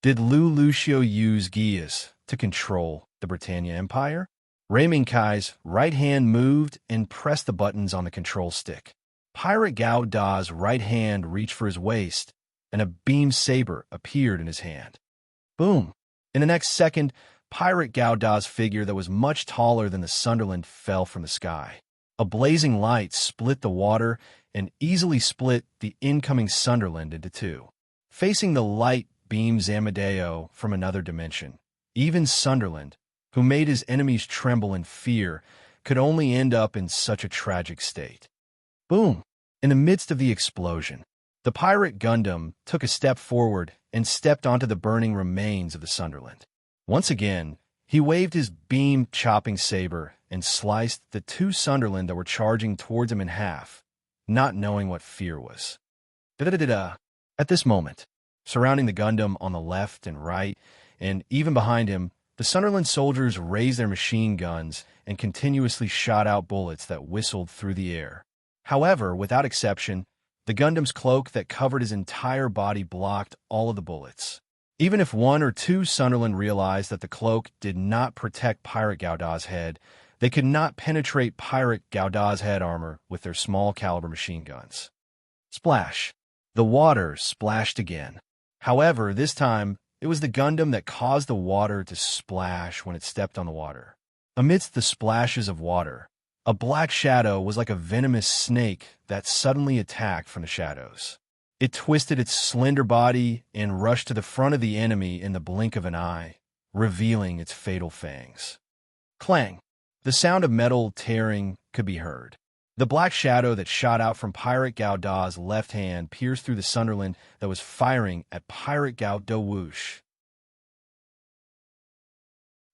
Did Lu Lucio use Gius to control the Britannia Empire? Ray Minkai's right hand moved and pressed the buttons on the control stick. Pirate Gouda's right hand reached for his waist, and a beam saber appeared in his hand. Boom! In the next second, Pirate Gouda's figure that was much taller than the Sunderland fell from the sky. A blazing light split the water and easily split the incoming Sunderland into two. Facing the light beams Amadeo from another dimension, even Sunderland, who made his enemies tremble in fear, could only end up in such a tragic state. Boom! In the midst of the explosion, the Pirate Gundam took a step forward and stepped onto the burning remains of the Sunderland. Once again, he waved his beam-chopping saber and sliced the two Sunderland that were charging towards him in half, not knowing what fear was. Da-da-da-da. At this moment, surrounding the Gundam on the left and right, and even behind him, the Sunderland soldiers raised their machine guns and continuously shot out bullets that whistled through the air. However, without exception, the Gundam's cloak that covered his entire body blocked all of the bullets. Even if 1 or 2 Sunderland realized that the cloak did not protect Pirate Gouda's head, they could not penetrate Pirate Gouda's head armor with their small-caliber machine guns. Splash! The water splashed again. However, this time, it was the Gundam that caused the water to splash when it stepped on the water. Amidst the splashes of water, a black shadow was like a venomous snake that suddenly attacked from the shadows. It twisted its slender body and rushed to the front of the enemy in the blink of an eye, revealing its fatal fangs. Clang! The sound of metal tearing could be heard. The black shadow that shot out from Pirate Gauda's left hand pierced through the Sunderland that was firing at Pirate Gauda. Whoosh!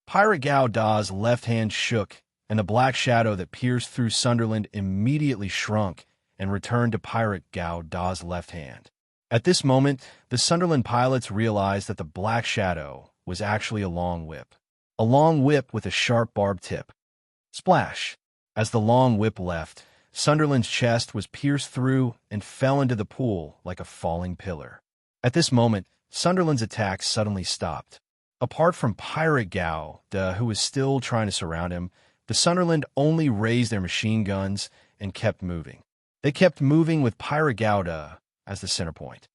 Pirate Gauda's left hand shook, and the black shadow that pierced through Sunderland immediately shrunk and returned to Pirate Gauda's left hand. At this moment, the Sunderland pilots realized that the black shadow was actually a long whip. A long whip with a sharp barbed tip. Splash! As the long whip left, Sunderland's chest was pierced through and fell into the pool like a falling pillar. At this moment, Sunderland's attack suddenly stopped. Apart from Pirate Gauda, who was still trying to surround him, the Sunderland only raised their machine guns and kept moving. They kept moving with Pirate Gauda as the center point.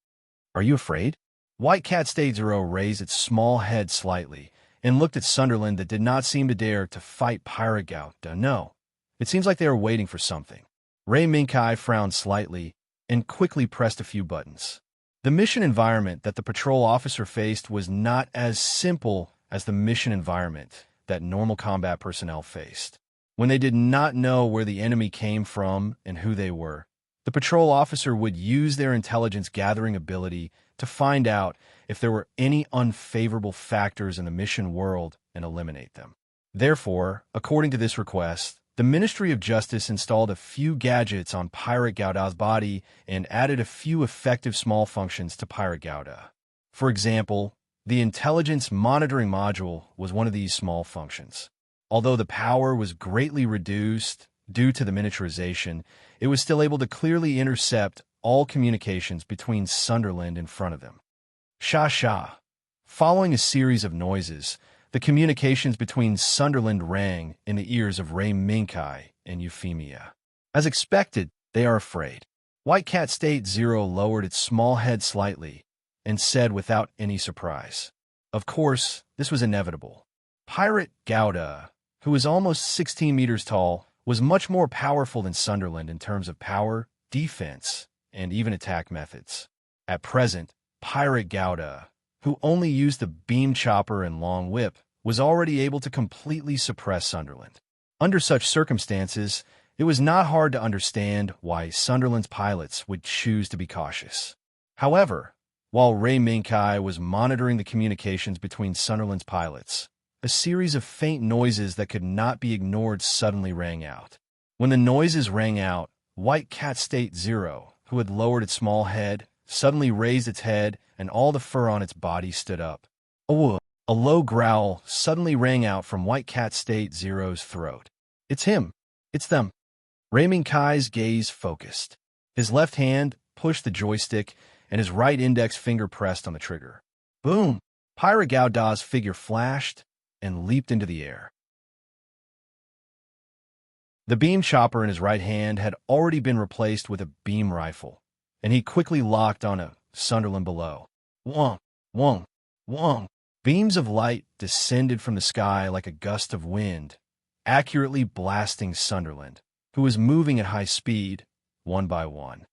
Are you afraid? White Cat State Zero raised its small head slightly and looked at Sunderland that did not seem to dare to fight Pirate Gauda. No, it seems like they were waiting for something. Ray Minkai frowned slightly and quickly pressed a few buttons. The mission environment that the patrol officer faced was not as simple as the mission environment that normal combat personnel faced. When they did not know where the enemy came from and who they were, the patrol officer would use their intelligence gathering ability to find out if there were any unfavorable factors in the mission world and eliminate them. Therefore, according to this request, the Ministry of Justice installed a few gadgets on Pirate Gauda's body and added a few effective small functions to Pirate Gauda. For example, the Intelligence Monitoring Module was one of these small functions. Although the power was greatly reduced due to the miniaturization, it was still able to clearly intercept all communications between Sunderland in front of them. Sha-sha. Following a series of noises, the communications between Sunderland rang in the ears of Ray Minkai and Euphemia. As expected, they are afraid. White Cat State Zero lowered its small head slightly and said without any surprise. Of course, this was inevitable. Pirate Gauda, who was almost 16 meters tall, was much more powerful than Sunderland in terms of power, defense, and even attack methods. At present, Pirate Gauda, who only used the beam chopper and long whip, was already able to completely suppress Sunderland. Under such circumstances, it was not hard to understand why Sunderland's pilots would choose to be cautious. However, while Ray Minkai was monitoring the communications between Sunderland's pilots, a series of faint noises that could not be ignored suddenly rang out. When the noises rang out, White Cat State Zero, who had lowered its small head, suddenly raised its head, and all the fur on its body stood up. A low growl suddenly rang out from White Cat State Zero's throat. It's him. It's them. Ray Minkai's gaze focused. His left hand pushed the joystick, and his right index finger pressed on the trigger. Boom! Pirate Gauda's figure flashed and leaped into the air. The beam chopper in his right hand had already been replaced with a beam rifle, and he quickly locked on a Sunderland below. Wong, wong, wong. Beams of light descended from the sky like a gust of wind, accurately blasting Sunderland, who was moving at high speed, one by one.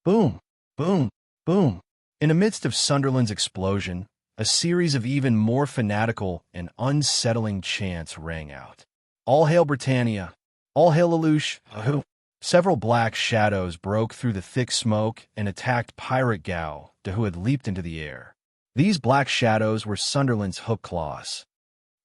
Boom, boom, boom. In the midst of Sunderland's explosion, a series of even more fanatical and unsettling chants rang out. All hail Britannia! All hail Lelouch! Ahoo! Several black shadows broke through the thick smoke and attacked Pirate Gauda, who had leaped into the air. These black shadows were Sunderland's hook claws.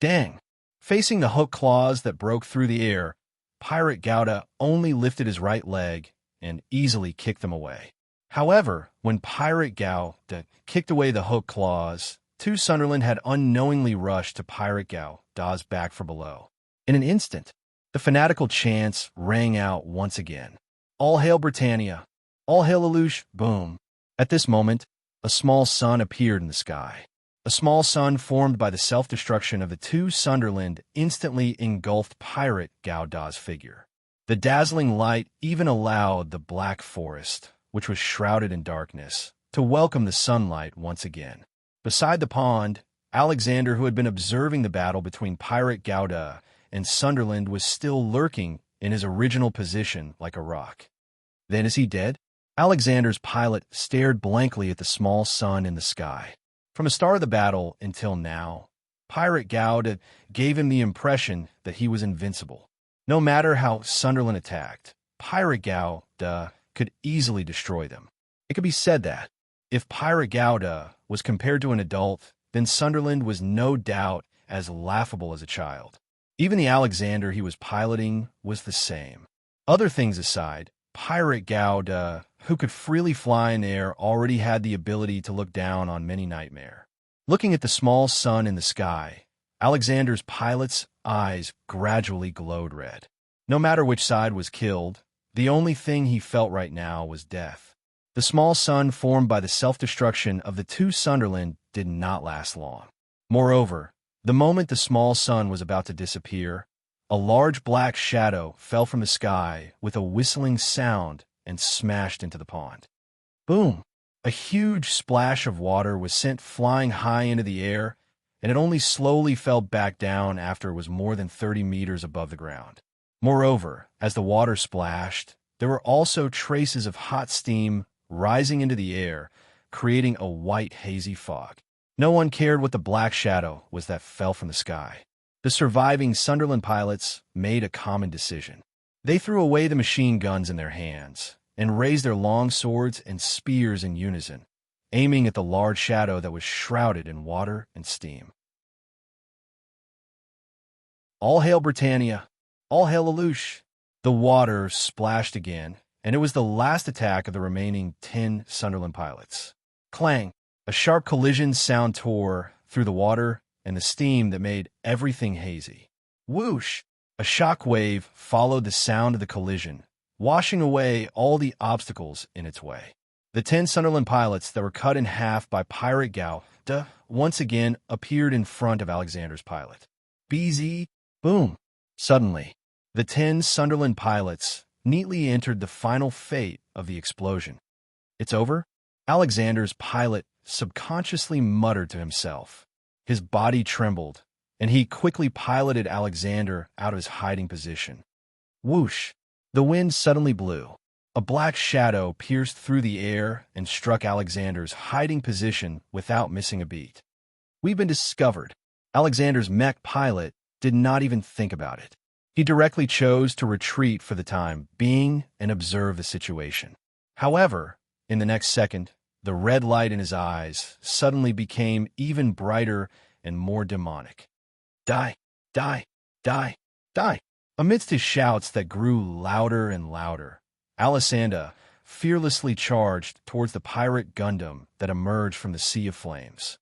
Dang! Facing the hook claws that broke through the air, Pirate Gauda only lifted his right leg and easily kicked them away. However, when Pirate Gauda kicked away the hook claws, two Sunderland had unknowingly rushed to Pirate Gauda's back from below. In an instant, the fanatical chants rang out once again. All hail Britannia! All hail Lelouch! Boom! At this moment, a small sun appeared in the sky. A small sun formed by the self-destruction of the two Sunderland instantly engulfed Pirate Gauda's figure. The dazzling light even allowed the black forest, which was shrouded in darkness, to welcome the sunlight once again. Beside the pond, Alexander, who had been observing the battle between Pirate Gauda and Sunderland, was still lurking in his original position like a rock. Then is he dead? Alexander's pilot stared blankly at the small sun in the sky. From the start of the battle until now, Pirate Gauda gave him the impression that he was invincible. No matter how Sunderland attacked, Pirate Gauda could easily destroy them. It could be said that, if Pirate Gauda was compared to an adult, then Sunderland was no doubt as laughable as a child. Even the Alexander he was piloting was the same. Other things aside, Pirate Gauda, who could freely fly in air, already had the ability to look down on many nightmare. Looking at the small sun in the sky, Alexander's pilot's eyes gradually glowed red. No matter which side was killed, the only thing he felt right now was death. The small sun formed by the self-destruction of the two Sunderland did not last long. Moreover, the moment the small sun was about to disappear, a large black shadow fell from the sky with a whistling sound and smashed into the pond. Boom! A huge splash of water was sent flying high into the air, and it only slowly fell back down after it was more than 30 meters above the ground. Moreover, as the water splashed, there were also traces of hot steam rising into the air, creating a white, hazy fog. No one cared what the black shadow was that fell from the sky. The surviving Sunderland pilots made a common decision. They threw away the machine guns in their hands and raised their long swords and spears in unison, aiming at the large shadow that was shrouded in water and steam. All hail Britannia! All hail Lelouch! The water splashed again, and it was the last attack of the remaining 10 Sunderland pilots. Clang! A sharp collision sound tore through the water and the steam that made everything hazy. Whoosh! A shock wave followed the sound of the collision, washing away all the obstacles in its way. The 10 Sunderland pilots that were cut in half by Pirate Gauda once again appeared in front of Alexander's pilot. BZ! Boom! Suddenly, the 10 Sunderland pilots neatly entered the final fate of the explosion. It's over? Alexander's pilot subconsciously muttered to himself. His body trembled, and he quickly piloted Alexander out of his hiding position. Whoosh! The wind suddenly blew. A black shadow pierced through the air and struck Alexander's hiding position without missing a beat. We've been discovered. Alexander's mech pilot did not even think about it. He directly chose to retreat for the time being and observe the situation. However, in the next second, the red light in his eyes suddenly became even brighter and more demonic. Die! Die! Die! Die! Amidst his shouts that grew louder and louder, Alexander fearlessly charged towards the pirate Gundam that emerged from the sea of flames.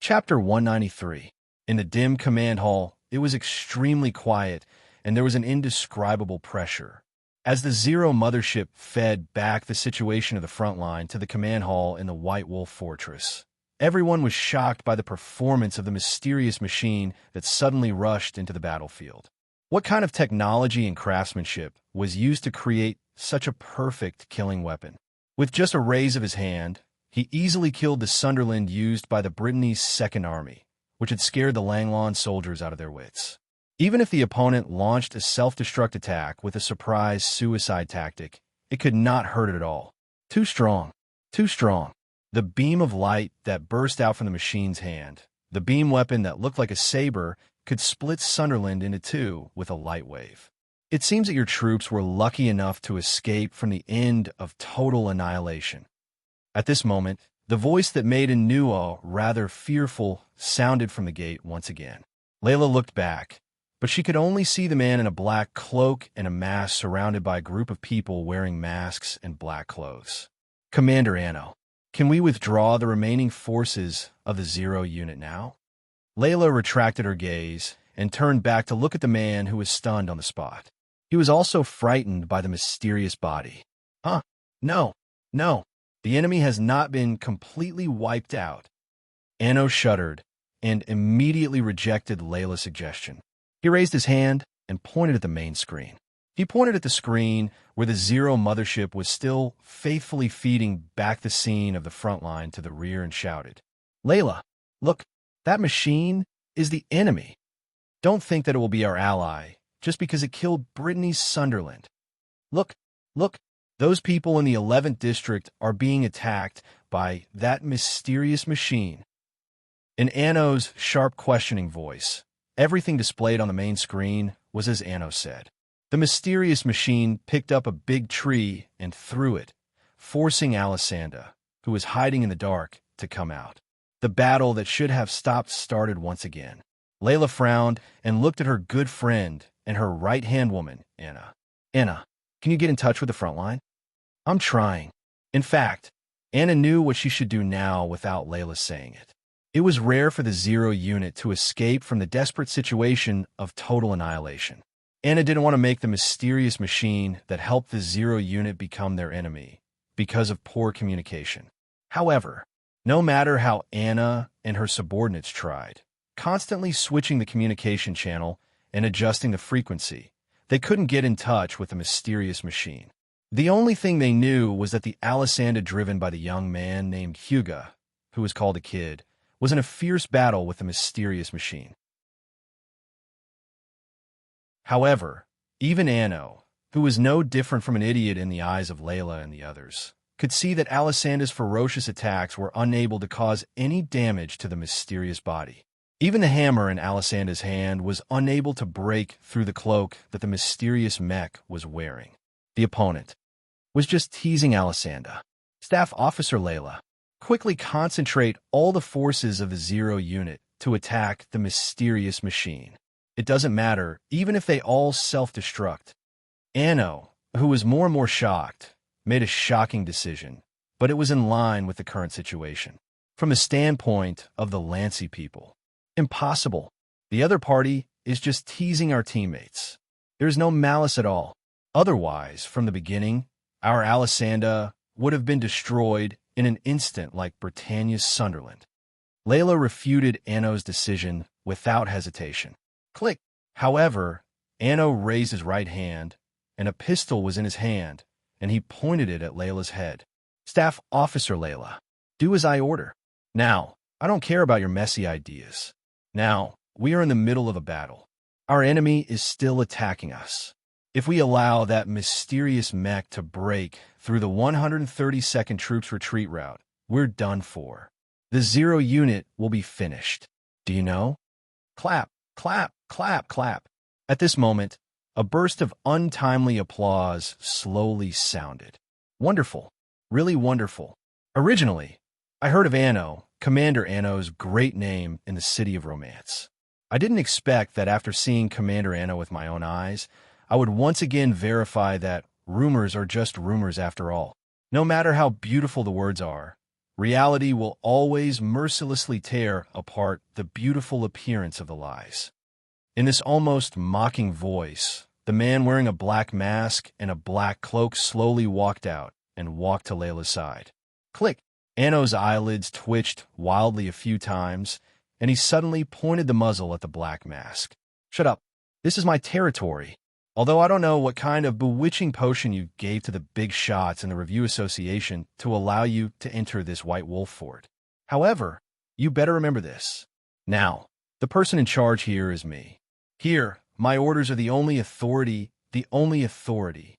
Chapter 193. In the dim command hall, it was extremely quiet, and there was an indescribable pressure. As the Zero mothership fed back the situation of the front line to the command hall in the White Wolf Fortress, everyone was shocked by the performance of the mysterious machine that suddenly rushed into the battlefield. What kind of technology and craftsmanship was used to create such a perfect killing weapon? With just a raise of his hand, he easily killed the Sunderland used by the Brittany's Second Army, which had scared the Langlon soldiers out of their wits. Even if the opponent launched a self-destruct attack with a surprise suicide tactic, it could not hurt it at all. Too strong. Too strong. The beam of light that burst out from the machine's hand, the beam weapon that looked like a saber, could split Sunderland into two with a light wave. It seems that your troops were lucky enough to escape from the end of total annihilation. At this moment, the voice that made Inuo rather fearful sounded from the gate once again. Layla looked back, but she could only see the man in a black cloak and a mask surrounded by a group of people wearing masks and black clothes. Commander Anno, can we withdraw the remaining forces of the Zero unit now? Layla retracted her gaze and turned back to look at the man who was stunned on the spot. He was also frightened by the mysterious body. No. The enemy has not been completely wiped out. Anno shuddered and immediately rejected Layla's suggestion. He raised his hand and pointed at the main screen. He pointed at the screen where the Zero mothership was still faithfully feeding back the scene of the front line to the rear and shouted, "Layla, look, that machine is the enemy. Don't think that it will be our ally just because it killed Brittany Sunderland. Look, look, those people in the 11th district are being attacked by that mysterious machine. In Anno's sharp questioning voice, everything displayed on the main screen was as Anno said. The mysterious machine picked up a big tree and threw it, forcing Alessandra, who was hiding in the dark, to come out. The battle that should have stopped started once again. Layla frowned and looked at her good friend and her right-hand woman, Anna. Anna, can you get in touch with the front line? I'm trying. In fact, Anna knew what she should do now without Layla saying it. It was rare for the Zero unit to escape from the desperate situation of total annihilation. Anna didn't want to make the mysterious machine that helped the Zero unit become their enemy because of poor communication. However, no matter how Anna and her subordinates tried, constantly switching the communication channel and adjusting the frequency, they couldn't get in touch with the mysterious machine. The only thing they knew was that the Alessandra driven by the young man named Hugo, who was called a kid, was in a fierce battle with the mysterious machine. However, even Anno, who was no different from an idiot in the eyes of Layla and the others, could see that Alessandra's ferocious attacks were unable to cause any damage to the mysterious body. Even the hammer in Alessandra's hand was unable to break through the cloak that the mysterious mech was wearing. The opponent was just teasing Alessandra. Staff Officer Layla, quickly concentrate all the forces of the Zero unit to attack the mysterious machine. It doesn't matter, even if they all self-destruct. Anno, who was more and more shocked, made a shocking decision, but it was in line with the current situation. From the standpoint of the Lancy people, impossible. The other party is just teasing our teammates. There's no malice at all. Otherwise, from the beginning, our Alessandra would have been destroyed in an instant like Britannia's Sunderland. Layla refuted Anno's decision without hesitation. Click. However, Anno raised his right hand, and a pistol was in his hand, and he pointed it at Layla's head. Staff Officer Layla, do as I order. Now, I don't care about your messy ideas. Now, we are in the middle of a battle. Our enemy is still attacking us. If we allow that mysterious mech to break through the 132nd Troops retreat route, we're done for. The Zero unit will be finished. Do you know? Clap, clap, clap, clap. At this moment, a burst of untimely applause slowly sounded. Wonderful. Really wonderful. Originally, I heard of Anno, Commander Anno's great name in the City of Romance. I didn't expect that after seeing Commander Anno with my own eyes, I would once again verify that rumors are just rumors after all. No matter how beautiful the words are, reality will always mercilessly tear apart the beautiful appearance of the lies. In this almost mocking voice, the man wearing a black mask and a black cloak slowly walked out and walked to Layla's side. Click! Anno's eyelids twitched wildly a few times, and he suddenly pointed the muzzle at the black mask. Shut up. This is my territory. Although I don't know what kind of bewitching potion you gave to the big shots in the Review Association to allow you to enter this White Wolf fort. However, you better remember this. Now, the person in charge here is me. Here, my orders are the only authority, the only authority.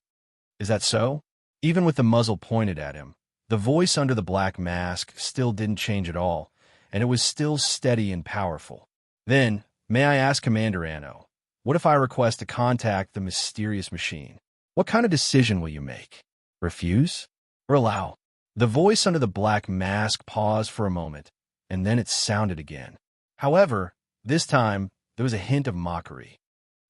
Is that so? Even with the muzzle pointed at him, the voice under the black mask still didn't change at all, and it was still steady and powerful. Then, may I ask Commander Anno, what if I request to contact the mysterious machine? What kind of decision will you make? Refuse or allow? The voice under the black mask paused for a moment, and then it sounded again. However, this time, there was a hint of mockery.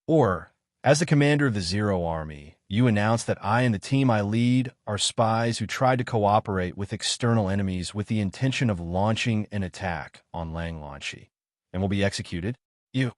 Or, as the commander of the Zero Army, you announce that I and the team I lead are spies who tried to cooperate with external enemies with the intention of launching an attack on Langlanchi, and will be executed? You.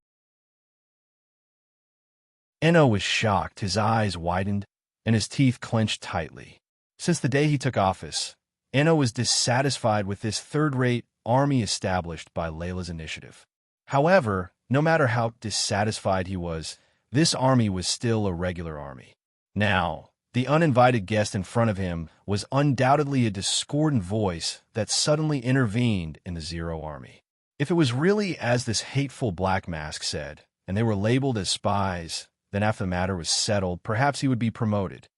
Enno was shocked, his eyes widened, and his teeth clenched tightly. Since the day he took office, Enno was dissatisfied with this third-rate army established by Layla's initiative. However, no matter how dissatisfied he was, this army was still a regular army. Now, the uninvited guest in front of him was undoubtedly a discordant voice that suddenly intervened in the Zero Army. If it was really as this hateful black mask said, and they were labeled as spies, Then after the matter was settled, perhaps he would be promoted.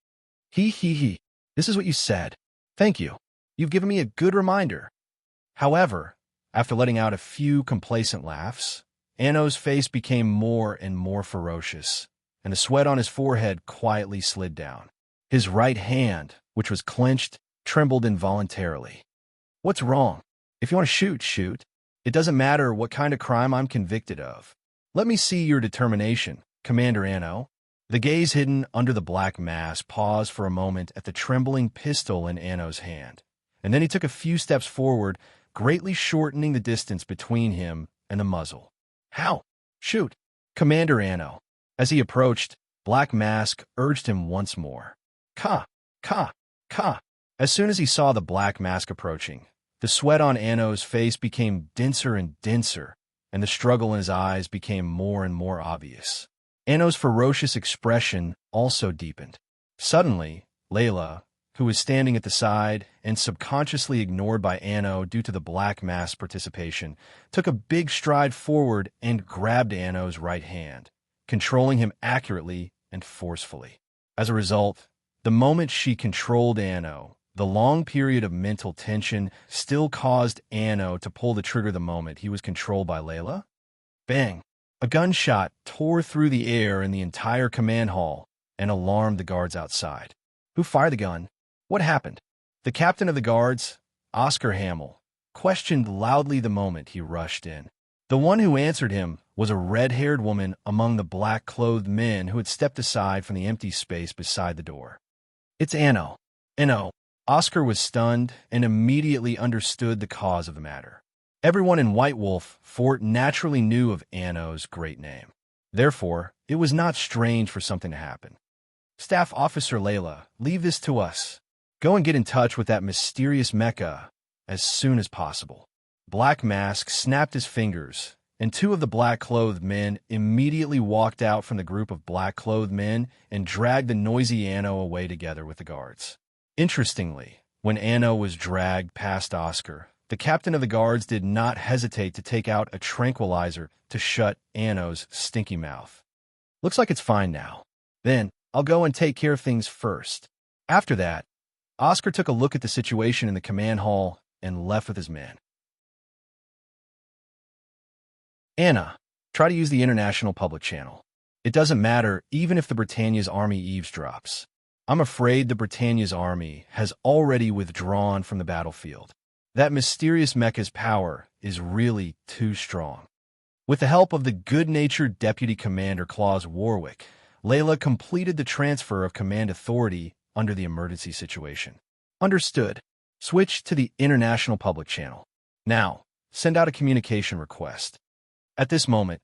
He. This is what you said. Thank you. You've given me a good reminder. However, after letting out a few complacent laughs, Anno's face became more and more ferocious, and the sweat on his forehead quietly slid down. His right hand, which was clenched, trembled involuntarily. What's wrong? If you want to shoot, shoot. It doesn't matter what kind of crime I'm convicted of. Let me see your determination, Commander Anno. The gaze hidden under the black mask paused for a moment at the trembling pistol in Anno's hand, and then he took a few steps forward, greatly shortening the distance between him and the muzzle. How? Shoot, Commander Anno. As he approached, Black Mask urged him once more. Ka. As soon as he saw the Black Mask approaching, the sweat on Anno's face became denser and denser, and the struggle in his eyes became more and more obvious. Anno's ferocious expression also deepened. Suddenly, Layla, who was standing at the side and subconsciously ignored by Anno due to the Black Mask's participation, took a big stride forward and grabbed Anno's right hand, controlling him accurately and forcefully. As a result, the moment she controlled Anno, the long period of mental tension still caused Anno to pull the trigger the moment he was controlled by Layla. Bang! A gunshot tore through the air in the entire command hall and alarmed the guards outside. Who fired the gun? What happened? The captain of the guards, Oscar Hamill, questioned loudly the moment he rushed in. The one who answered him was a red-haired woman among the black-clothed men who had stepped aside from the empty space beside the door. It's Anno. Anno. Oscar was stunned and immediately understood the cause of the matter. Everyone in White Wolf Fort naturally knew of Anno's great name. Therefore, it was not strange for something to happen. Staff Officer Layla, leave this to us. Go and get in touch with that mysterious Mecha as soon as possible. Black Mask snapped his fingers, and two of the black-clothed men immediately walked out from the group of black-clothed men and dragged the noisy Anno away together with the guards. Interestingly, when Anno was dragged past Oscar, the captain of the guards did not hesitate to take out a tranquilizer to shut Anno's stinky mouth. Looks like it's fine now. Then, I'll go and take care of things first. After that, Oscar took a look at the situation in the command hall and left with his men. Anna, try to use the international public channel. It doesn't matter even if the Britannia's army eavesdrops. I'm afraid the Britannia's army has already withdrawn from the battlefield. That mysterious Mecha's power is really too strong. With the help of the good-natured Deputy Commander Claus Warwick, Layla completed the transfer of command authority under the emergency situation. Understood. Switch to the international public channel. Now, send out a communication request. At this moment,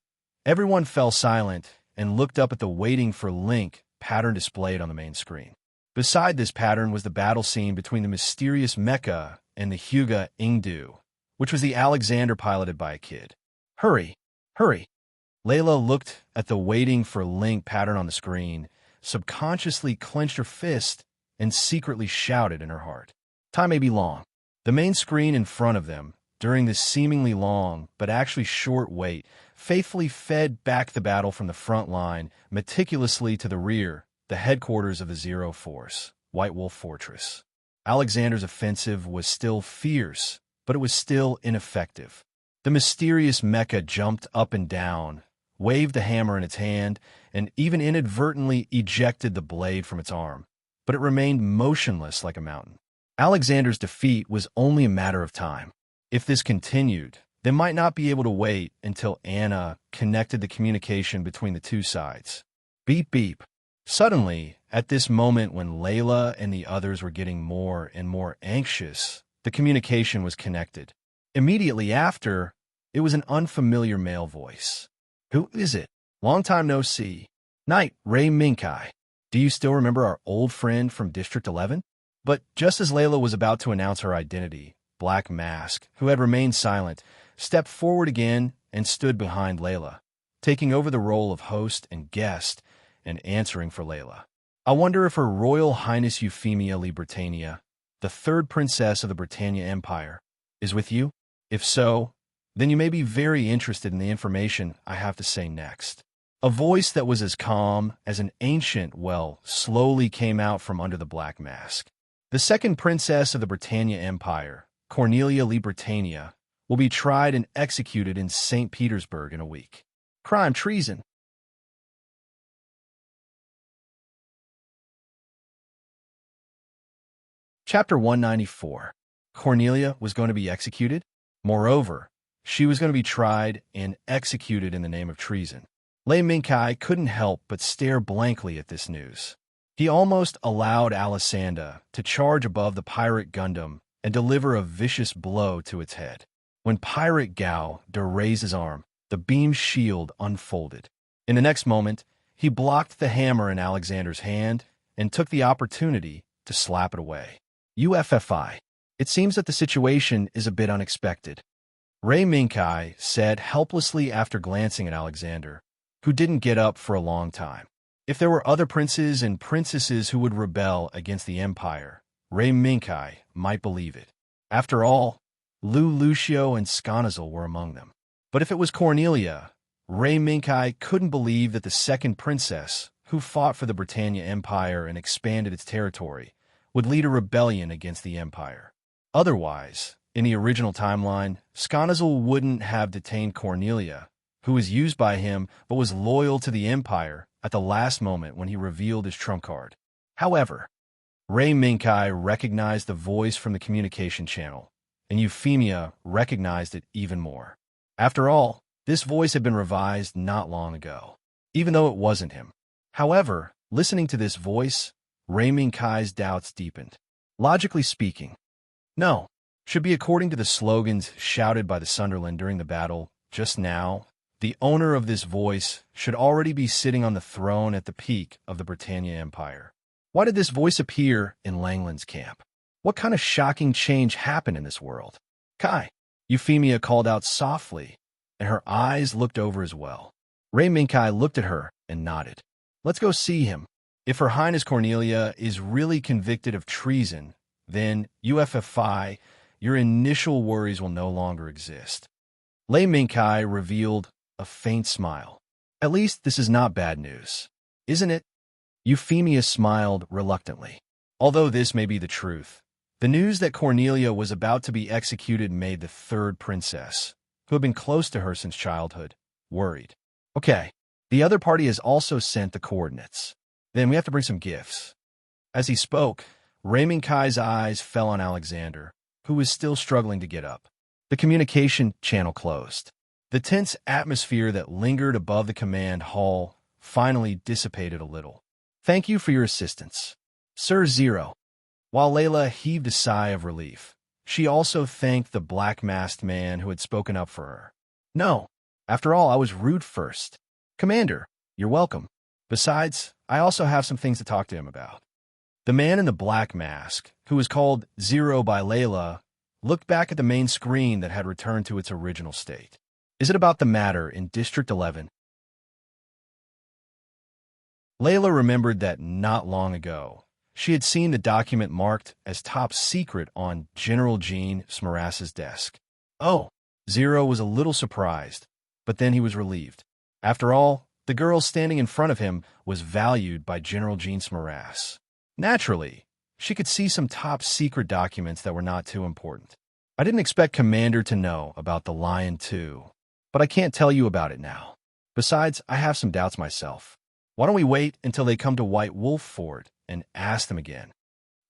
everyone fell silent and looked up at the waiting for link pattern displayed on the main screen. Beside this pattern was the battle scene between the mysterious Mecha and the Hyuga Ingdu, which was the Alexander piloted by a kid. Hurry! Layla looked at the waiting for link pattern on the screen, subconsciously clenched her fist, and secretly shouted in her heart. Time may be long. The main screen in front of them, during this seemingly long but actually short wait, faithfully fed back the battle from the front line, meticulously to the rear, the headquarters of the Zero Force, White Wolf Fortress. Alexander's offensive was still fierce, but it was still ineffective. The mysterious Mecha jumped up and down, waved the hammer in its hand, and even inadvertently ejected the blade from its arm, but it remained motionless like a mountain. Alexander's defeat was only a matter of time. If this continued, they might not be able to wait until Anna connected the communication between the two sides. Beep, beep. Suddenly, at this moment when Layla and the others were getting more and more anxious, the communication was connected. Immediately after, it was an unfamiliar male voice. Who is it? Long time no see. Knight Ray Minkai. Do you still remember our old friend from District 11? But just as Layla was about to announce her identity, Black Mask, who had remained silent, stepped forward again and stood behind Layla, taking over the role of host and guest and answering for Layla. I wonder if Her Royal Highness Euphemia Lee Britannia, the third princess of the Britannia Empire, is with you? If so, then you may be very interested in the information I have to say next. A voice that was as calm as an ancient well slowly came out from under the black mask. The second princess of the Britannia Empire, Cornelia Libertania, will be tried and executed in St. Petersburg in a week. Crime, treason. Chapter 194. Cornelia was going to be executed. Moreover, she was going to be tried and executed in the name of treason. Lei Minkai couldn't help but stare blankly at this news. He almost allowed Alessandra to charge above the pirate Gundam and deliver a vicious blow to its head. When Pirate Gao raised his arm, the beam shield unfolded. In the next moment, he blocked the hammer in Alexander's hand and took the opportunity to slap it away. UFFI. It seems that the situation is a bit unexpected. Rei Minkai said helplessly after glancing at Alexander, who didn't get up for a long time. If there were other princes and princesses who would rebel against the Empire, Rei Minkai might believe it. After all, Lu Lucio and Sconazel were among them. But if it was Cornelia, Rei Minkai couldn't believe that the second princess, who fought for the Britannia Empire and expanded its territory, would lead a rebellion against the Empire. Otherwise, in the original timeline, Sconazel wouldn't have detained Cornelia, who was used by him but was loyal to the Empire at the last moment when he revealed his trump card. However, Rei Minkai recognized the voice from the communication channel, and Euphemia recognized it even more. After all, this voice had been revised not long ago, even though it wasn't him. However, listening to this voice, Rei Minkai's doubts deepened. Logically speaking, no, should be according to the slogans shouted by the Sunderland during the battle just now. The owner of this voice should already be sitting on the throne at the peak of the Britannia Empire. Why did this voice appear in Langland's camp? What kind of shocking change happened in this world? Kai, Euphemia called out softly, and her eyes looked over as well. Rei Minkai looked at her and nodded. Let's go see him. If Her Highness Cornelia is really convicted of treason, then, UFFI, your initial worries will no longer exist. Lei Minkai revealed a faint smile. At least this is not bad news, isn't it? Euphemia smiled reluctantly. Although this may be the truth, the news that Cornelia was about to be executed made the third princess, who had been close to her since childhood, worried. Okay, the other party has also sent the coordinates. Then we have to bring some gifts. As he spoke, Rei Minkai's eyes fell on Alexander, who was still struggling to get up. The communication channel closed. The tense atmosphere that lingered above the command hall finally dissipated a little. Thank you for your assistance, Sir Zero. While Layla heaved a sigh of relief, she also thanked the black-masked man who had spoken up for her. No, after all, I was rude first. Commander, you're welcome. Besides, I also have some things to talk to him about. The man in the black mask, who was called Zero by Layla, looked back at the main screen that had returned to its original state. Is it about the matter in District 11? Layla remembered that not long ago, she had seen the document marked as top secret on General Jean Smaras's desk. Oh, Zero was a little surprised, but then he was relieved. After all, the girl standing in front of him was valued by General Jean Smaras. Naturally, she could see some top secret documents that were not too important. I didn't expect Commander to know about the Lion too, but I can't tell you about it now. Besides, I have some doubts myself. Why don't we wait until they come to White Wolf Fort and ask them again?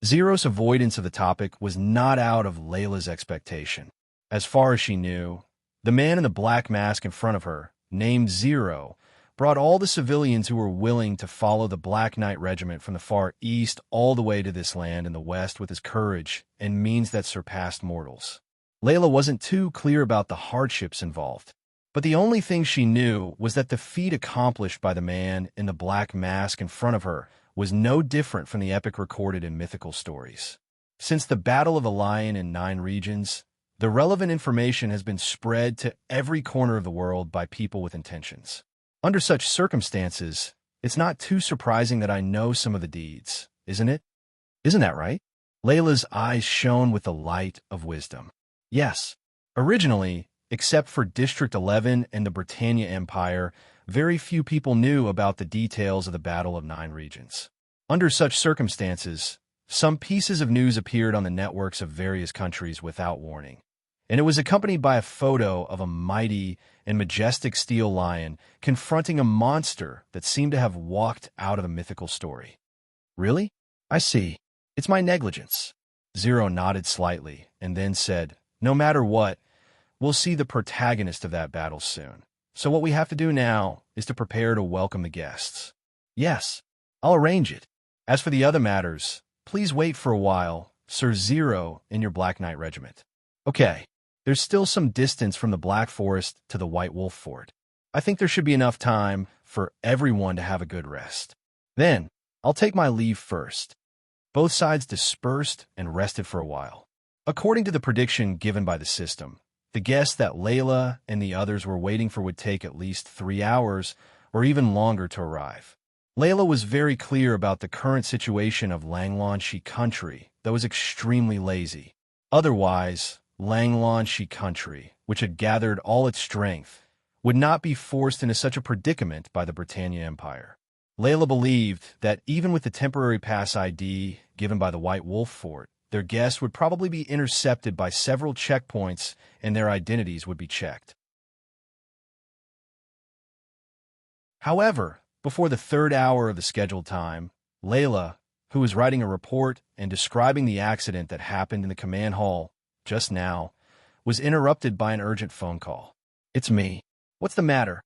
Zero's avoidance of the topic was not out of Layla's expectation. As far as she knew, the man in the black mask in front of her, named Zero, brought all the civilians who were willing to follow the Black Knight Regiment from the far east all the way to this land in the west with his courage and means that surpassed mortals. Layla wasn't too clear about the hardships involved, but the only thing she knew was that the feat accomplished by the man in the black mask in front of her was no different from the epic recorded in mythical stories. Since the Battle of the Lion in 9 regions, the relevant information has been spread to every corner of the world by people with intentions. Under such circumstances, it's not too surprising that I know some of the deeds, isn't it? Isn't that right? Layla's eyes shone with the light of wisdom. Yes. Originally, except for District 11 and the Britannia Empire, Very few people knew about the details of the Battle of Nine Regions. Under such circumstances, some pieces of news appeared on the networks of various countries without warning, and it was accompanied by a photo of a mighty and majestic steel lion confronting a monster that seemed to have walked out of a mythical story. Really? I see. It's my negligence. Zero nodded slightly and then said, no matter what, we'll see the protagonist of that battle soon. So what we have to do now is to prepare to welcome the guests. Yes, I'll arrange it. As for the other matters, please wait for a while, Sir Zero in your Black Knight regiment. Okay, there's still some distance from the Black Forest to the White Wolf Fort. I think there should be enough time for everyone to have a good rest. Then, I'll take my leave first. Both sides dispersed and rested for a while. According to the prediction given by the system, the guests that Layla and the others were waiting for would take at least 3 hours or even longer to arrive. Layla was very clear about the current situation of Langlanshi country that was extremely lazy. Otherwise, Langlanshi country, which had gathered all its strength, would not be forced into such a predicament by the Britannia Empire. Layla believed that even with the temporary pass ID given by the White Wolf Fort, their guests would probably be intercepted by several checkpoints and their identities would be checked. However, before the 3rd hour of the scheduled time, Layla, who was writing a report and describing the accident that happened in the command hall just now, was interrupted by an urgent phone call. It's me. What's the matter?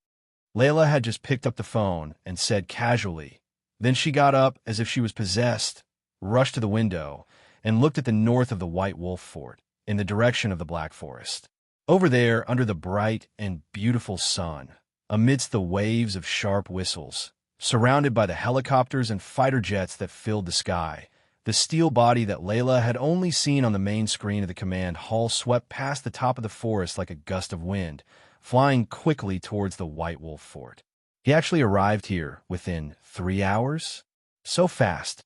Layla had just picked up the phone and said casually. Then she got up as if she was possessed, rushed to the window, and looked at the north of the White Wolf Fort, in the direction of the Black Forest. Over there, under the bright and beautiful sun, amidst the waves of sharp whistles, surrounded by the helicopters and fighter jets that filled the sky, the steel body that Layla had only seen on the main screen of the command hall swept past the top of the forest like a gust of wind, flying quickly towards the White Wolf Fort. He actually arrived here within 3 hours? So fast.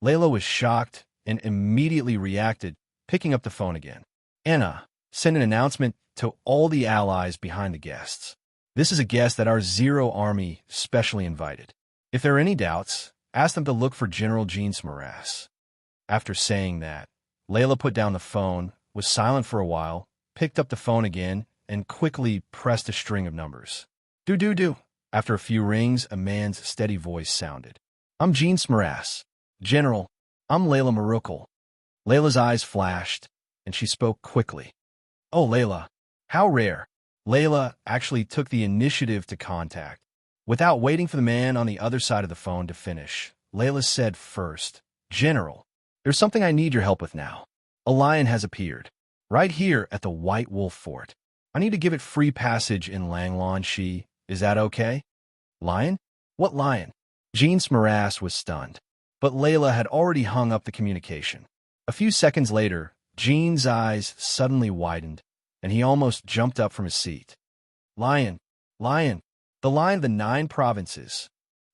Layla was shocked and immediately reacted, picking up the phone again. Anna, send an announcement to all the allies behind the guests. This is a guest that our Zero Army specially invited. If there are any doubts, ask them to look for General Jean Smaras. After saying that, Layla put down the phone, was silent for a while, picked up the phone again, and quickly pressed a string of numbers. Do. After a few rings, a man's steady voice sounded. I'm Jean Smaras. General, I'm Layla Marukal. Layla's eyes flashed, and she spoke quickly. Oh, Layla, how rare. Layla actually took the initiative to contact. Without waiting for the man on the other side of the phone to finish, Layla said first, General, there's something I need your help with now. A lion has appeared, right here at the White Wolf Fort. I need to give it free passage in Langlanshi. Is that okay? Lion? What lion? Jean Smaras was stunned, but Layla had already hung up the communication. A few seconds later, Jean's eyes suddenly widened, and he almost jumped up from his seat. Lion, the lion of the 9 provinces.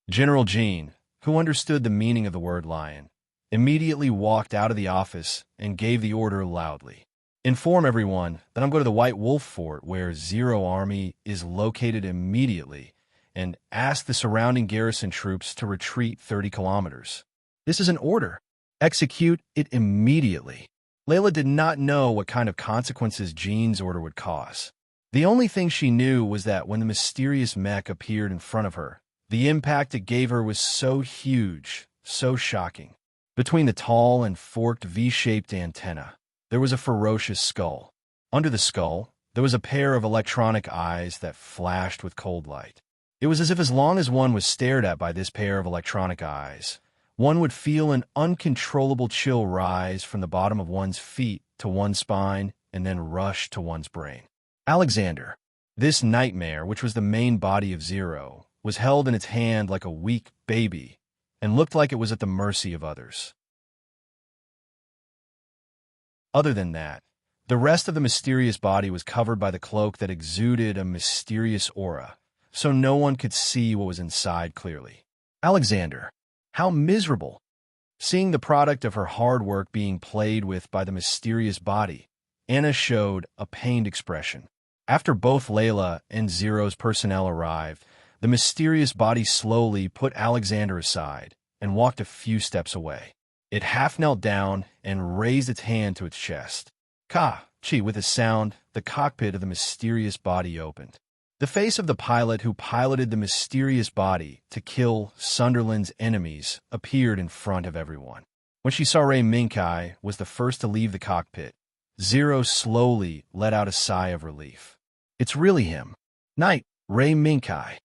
General Jean, who understood the meaning of the word lion, immediately walked out of the office and gave the order loudly. Inform everyone that I'm going to the White Wolf Fort where Zero Army is located immediately and ask the surrounding garrison troops to retreat 30 kilometers. This is an order. Execute it immediately. Layla did not know what kind of consequences Jean's order would cause. The only thing she knew was that when the mysterious mech appeared in front of her, the impact it gave her was so huge, so shocking. Between the tall and forked V-shaped antenna, there was a ferocious skull. Under the skull, there was a pair of electronic eyes that flashed with cold light. It was as if as long as one was stared at by this pair of electronic eyes, one would feel an uncontrollable chill rise from the bottom of one's feet to one's spine and then rush to one's brain. Alexander, this nightmare, which was the main body of Zero, was held in its hand like a weak baby and looked like it was at the mercy of others. Other than that, the rest of the mysterious body was covered by the cloak that exuded a mysterious aura, so no one could see what was inside clearly. Alexander, how miserable! Seeing the product of her hard work being played with by the mysterious body, Anna showed a pained expression. After both Layla and Zero's personnel arrived, The mysterious body slowly put Alexander aside and walked a few steps away. It half knelt down and raised its hand to its chest. Ka-chi, with a sound, the cockpit of the mysterious body opened. The face of the pilot who piloted the mysterious body to kill Sunderland's enemies appeared in front of everyone. When she saw Ray Minkai was the first to leave the cockpit, Zero slowly let out a sigh of relief. It's really him. Knight, Ray Minkai.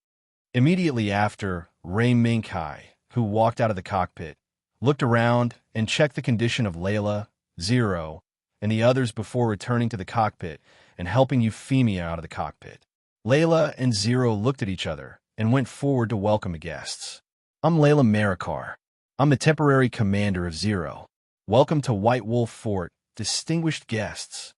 Immediately after, Ray Minkai, who walked out of the cockpit, looked around and checked the condition of Layla, Zero, and the others before returning to the cockpit and helping Euphemia out of the cockpit. Layla and Zero looked at each other and went forward to welcome the guests. I'm Layla Marikar. I'm the temporary commander of Zero. Welcome to White Wolf Fort, distinguished guests.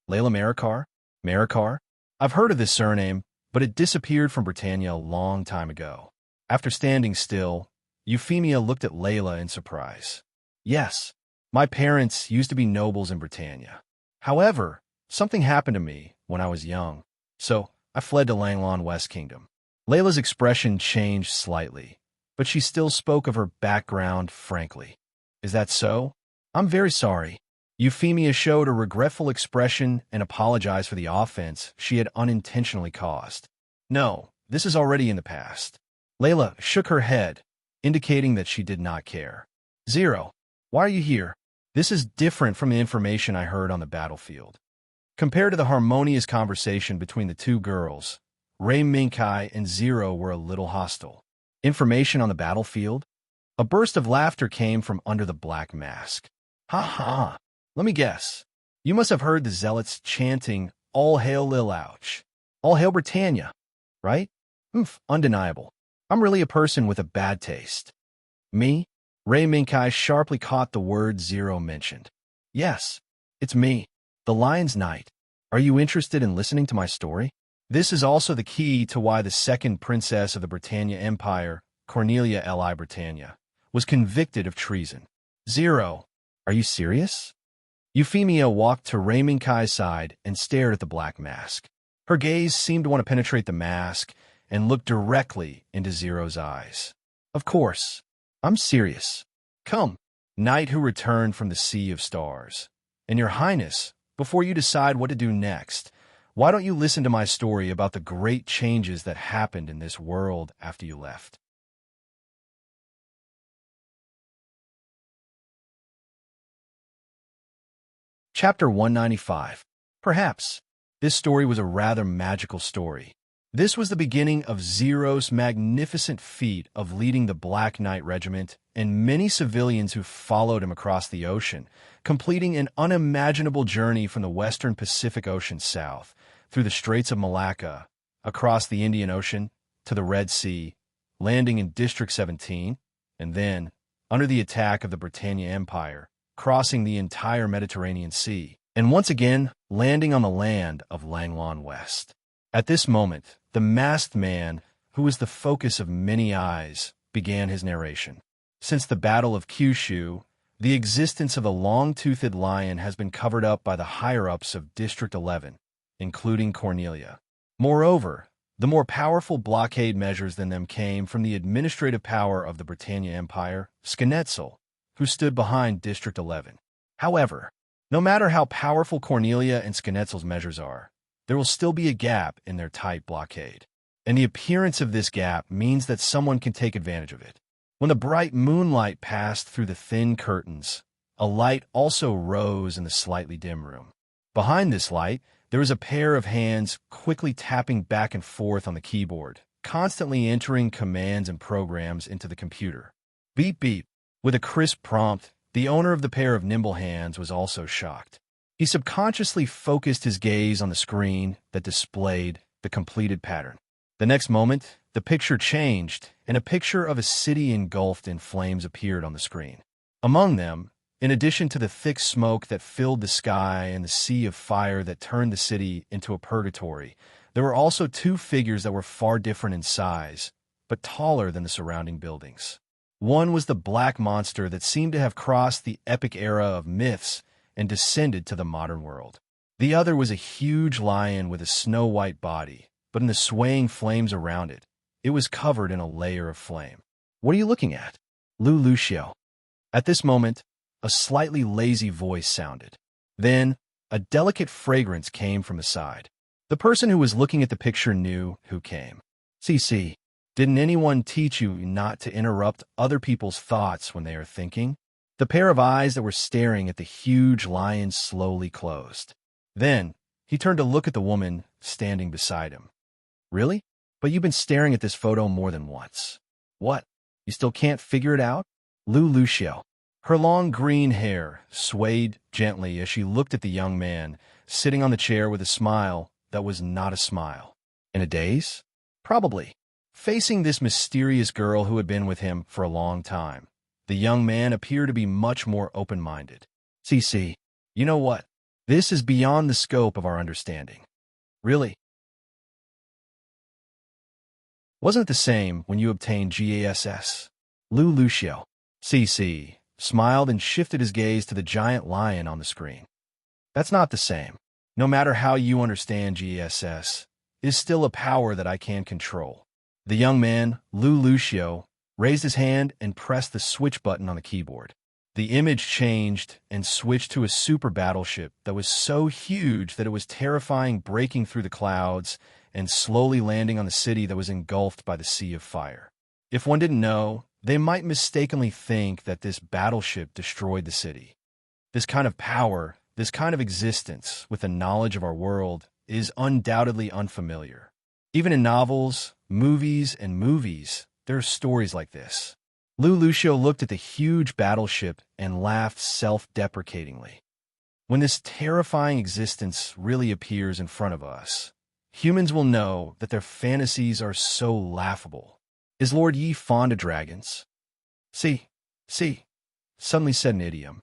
Layla Marikar? Marikar? I've heard of this surname, but it disappeared from Britannia a long time ago. After standing still, Euphemia looked at Layla in surprise. Yes, my parents used to be nobles in Britannia. However, something happened to me when I was young, so I fled to Langlon West Kingdom. Layla's expression changed slightly, but she still spoke of her background frankly. Is that so? I'm very sorry. Euphemia showed a regretful expression and apologized for the offense she had unintentionally caused. No, this is already in the past. Layla shook her head, indicating that she did not care. Zero, why are you here? This is different from the information I heard on the battlefield. Compared to the harmonious conversation between the two girls, Ray Minkai and Zero were a little hostile. Information on the battlefield? A burst of laughter came from under the black mask. Ha ha! Let me guess. You must have heard the zealots chanting, All hail Lilouch. All hail Britannia. Right? Undeniable. I'm really a person with a bad taste. Me? Ray Minkai sharply caught the word Zero mentioned. Yes, it's me, the Lion's Knight. Are you interested in listening to my story? This is also the key to why the second princess of the Britannia Empire, Cornelia Li Britannia, was convicted of treason. Zero, are you serious? Euphemia walked to Ray Minkai's side and stared at the black mask. Her gaze seemed to want to penetrate the mask and look directly into Zero's eyes. Of course, I'm serious. Come, knight who returned from the Sea of Stars. And Your Highness, before you decide what to do next, why don't you listen to my story about the great changes that happened in this world after you left? Chapter 195. Perhaps this story was a rather magical story. This was the beginning of Zero's magnificent feat of leading the Black Knight Regiment and many civilians who followed him across the ocean, completing an unimaginable journey from the western Pacific Ocean south, through the Straits of Malacca, across the Indian Ocean, to the Red Sea, landing in District 17, and then, under the attack of the Britannia Empire, crossing the entire Mediterranean Sea, and once again landing on the land of Langlon West. At this moment, the masked man, who was the focus of many eyes, began his narration. Since the Battle of Kyushu, the existence of the long-toothed lion has been covered up by the higher-ups of District 11, including Cornelia. Moreover, the more powerful blockade measures than them came from the administrative power of the Britannia Empire, Schnetzel, who stood behind District 11. However, no matter how powerful Cornelia and Schnetzel's measures are, there will still be a gap in their tight blockade. And the appearance of this gap means that someone can take advantage of it. When the bright moonlight passed through the thin curtains, a light also rose in the slightly dim room. Behind this light, there was a pair of hands quickly tapping back and forth on the keyboard, constantly entering commands and programs into the computer. Beep beep. With a crisp prompt, the owner of the pair of nimble hands was also shocked. He subconsciously focused his gaze on the screen that displayed the completed pattern. The next moment, the picture changed, and a picture of a city engulfed in flames appeared on the screen. Among them, in addition to the thick smoke that filled the sky and the sea of fire that turned the city into a purgatory, there were also two figures that were far different in size, but taller than the surrounding buildings. One was the black monster that seemed to have crossed the epic era of myths and descended to the modern world. The other was a huge lion with a snow-white body, but in the swaying flames around it, It was covered in a layer of flame. "What are you looking at?" "Lu Lucio." At this moment, a slightly lazy voice sounded. Then, a delicate fragrance came from the side. The person who was looking at the picture knew who came. "CC, didn't anyone teach you not to interrupt other people's thoughts when they are thinking?" The pair of eyes that were staring at the huge lion slowly closed. Then, he turned to look at the woman standing beside him. "Really? But you've been staring at this photo more than once. What? You still can't figure it out?" Lu Lucio. Her long green hair swayed gently as she looked at the young man, sitting on the chair with a smile that was not a smile. In a daze? Probably. Facing this mysterious girl who had been with him for a long time, the young man appeared to be much more open-minded. "CC, you know what? This is beyond the scope of our understanding." "Really? Wasn't it the same when you obtained GASS?" Lu Lucio. CC smiled and shifted his gaze to the giant lion on the screen. "That's not the same. No matter how you understand GASS, it is still a power that I can control." The young man, Lu Lucio, raised his hand and pressed the switch button on the keyboard. The image changed and switched to a super battleship that was so huge that it was terrifying, breaking through the clouds and slowly landing on the city that was engulfed by the sea of fire. If one didn't know, they might mistakenly think that this battleship destroyed the city. This kind of power, this kind of existence with the knowledge of our world is undoubtedly unfamiliar. Even in novels, movies, and movies, there are stories like this. Lu Lucio looked at the huge battleship and laughed self-deprecatingly. When this terrifying existence really appears in front of us, humans will know that their fantasies are so laughable. "Is Lord Yi fond of dragons?" See, suddenly said an idiom.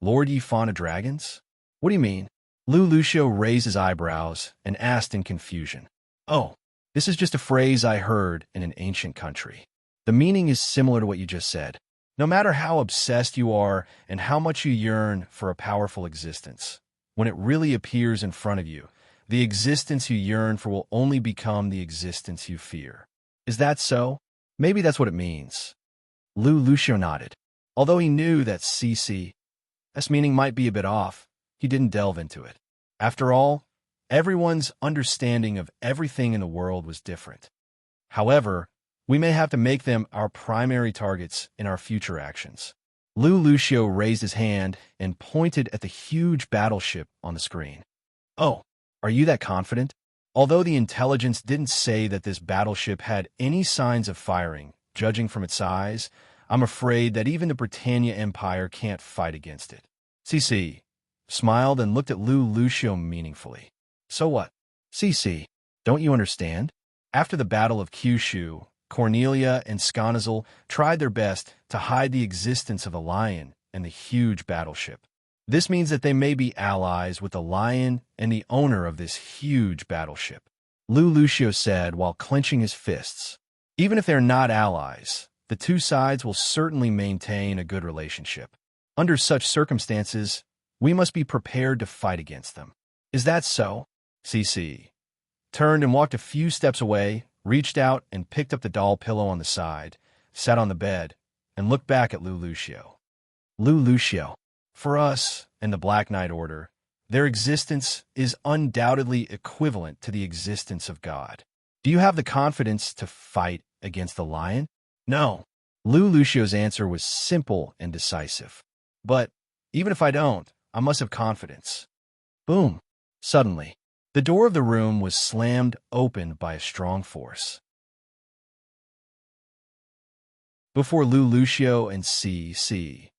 "Lord Yi fond of dragons? What do you mean?" Lu Lucio raised his eyebrows and asked in confusion. "Oh, this is just a phrase I heard in an ancient country. The meaning is similar to what you just said. No matter how obsessed you are and how much you yearn for a powerful existence, when it really appears in front of you, the existence you yearn for will only become the existence you fear." "Is that so? Maybe that's what it means." Lu Lucio nodded. Although he knew that CC's meaning might be a bit off, he didn't delve into it. After all, everyone's understanding of everything in the world was different. However, we may have to make them our primary targets in our future actions. Lu Lucio raised his hand and pointed at the huge battleship on the screen. "Oh, are you that confident?" Although the intelligence didn't say that this battleship had any signs of firing, judging from its size, I'm afraid that even the Britannia Empire can't fight against it. CC smiled and looked at Lu Lucio meaningfully. "So what?" "CC, don't you understand? After the Battle of Kyushu, Cornelia and Sconazel tried their best to hide the existence of the lion and the huge battleship. This means that they may be allies with the lion and the owner of this huge battleship," Lu Lucio said while clenching his fists. "Even if they're not allies, the two sides will certainly maintain a good relationship. Under such circumstances, we must be prepared to fight against them." "Is that so?" CC turned and walked a few steps away, reached out and picked up the doll pillow on the side, sat on the bed, and looked back at Lu Lucio. "Lu Lucio, for us and the Black Knight Order, their existence is undoubtedly equivalent to the existence of God. Do you have the confidence to fight against the lion?" "No." Lu Lucio's answer was simple and decisive. "But even if I don't, I must have confidence." Boom. Suddenly, the door of the room was slammed open by a strong force. Before Lu Lucio and CC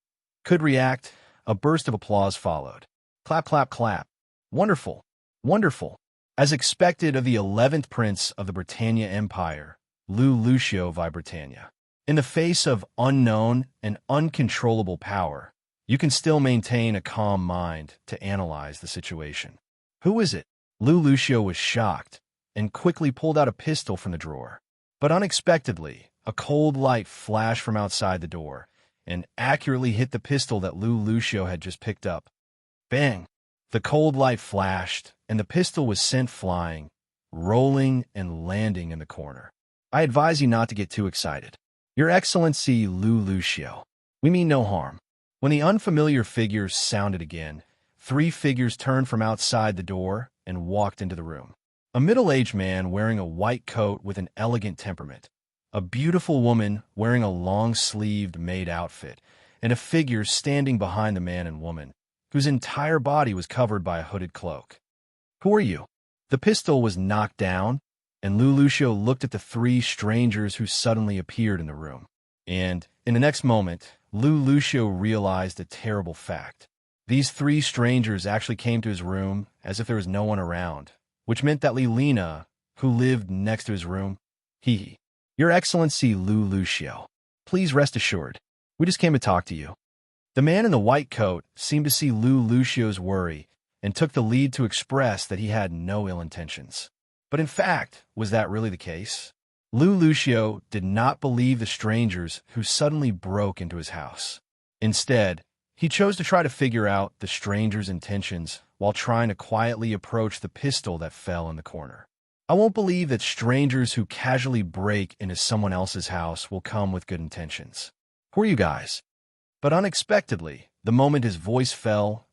could react, a burst of applause followed. Clap, clap, clap. Wonderful, wonderful. As expected of the 11th Prince of the Britannia Empire, Lu Lucio vi Britannia. In the face of unknown and uncontrollable power, you can still maintain a calm mind to analyze the situation. "Who is it?" Lu Lucio was shocked and quickly pulled out a pistol from the drawer. But unexpectedly, a cold light flashed from outside the door and accurately hit the pistol that Lu Lucio had just picked up. Bang! The cold light flashed, and the pistol was sent flying, rolling and landing in the corner. I advise you not to get too excited. Your Excellency Lu Lucio. We mean no harm. When the unfamiliar figures sounded again, 3 figures turned from outside the door and walked into the room. A middle-aged man wearing a white coat with an elegant temperament, a beautiful woman wearing a long-sleeved maid outfit, and a figure standing behind the man and woman, whose entire body was covered by a hooded cloak. Who are you? The pistol was knocked down, and Lu Lucio looked at the 3 strangers who suddenly appeared in the room. And, in the next moment, Lu Lucio realized a terrible fact. These 3 strangers actually came to his room as if there was no one around, which meant that Lilina, who lived next to his room, Your Excellency Lu Lucio, please rest assured, we just came to talk to you. The man in the white coat seemed to see Lu Lucio's worry and took the lead to express that he had no ill intentions. But in fact, was that really the case? Lu Lucio did not believe the strangers who suddenly broke into his house. Instead, he chose to try to figure out the strangers' intentions while trying to quietly approach the pistol that fell in the corner. I won't believe that strangers who casually break into someone else's house will come with good intentions. Who are you guys? But unexpectedly, the moment his voice fell,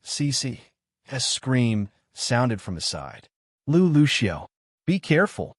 a scream sounded from the side. Lu Lucio, be careful.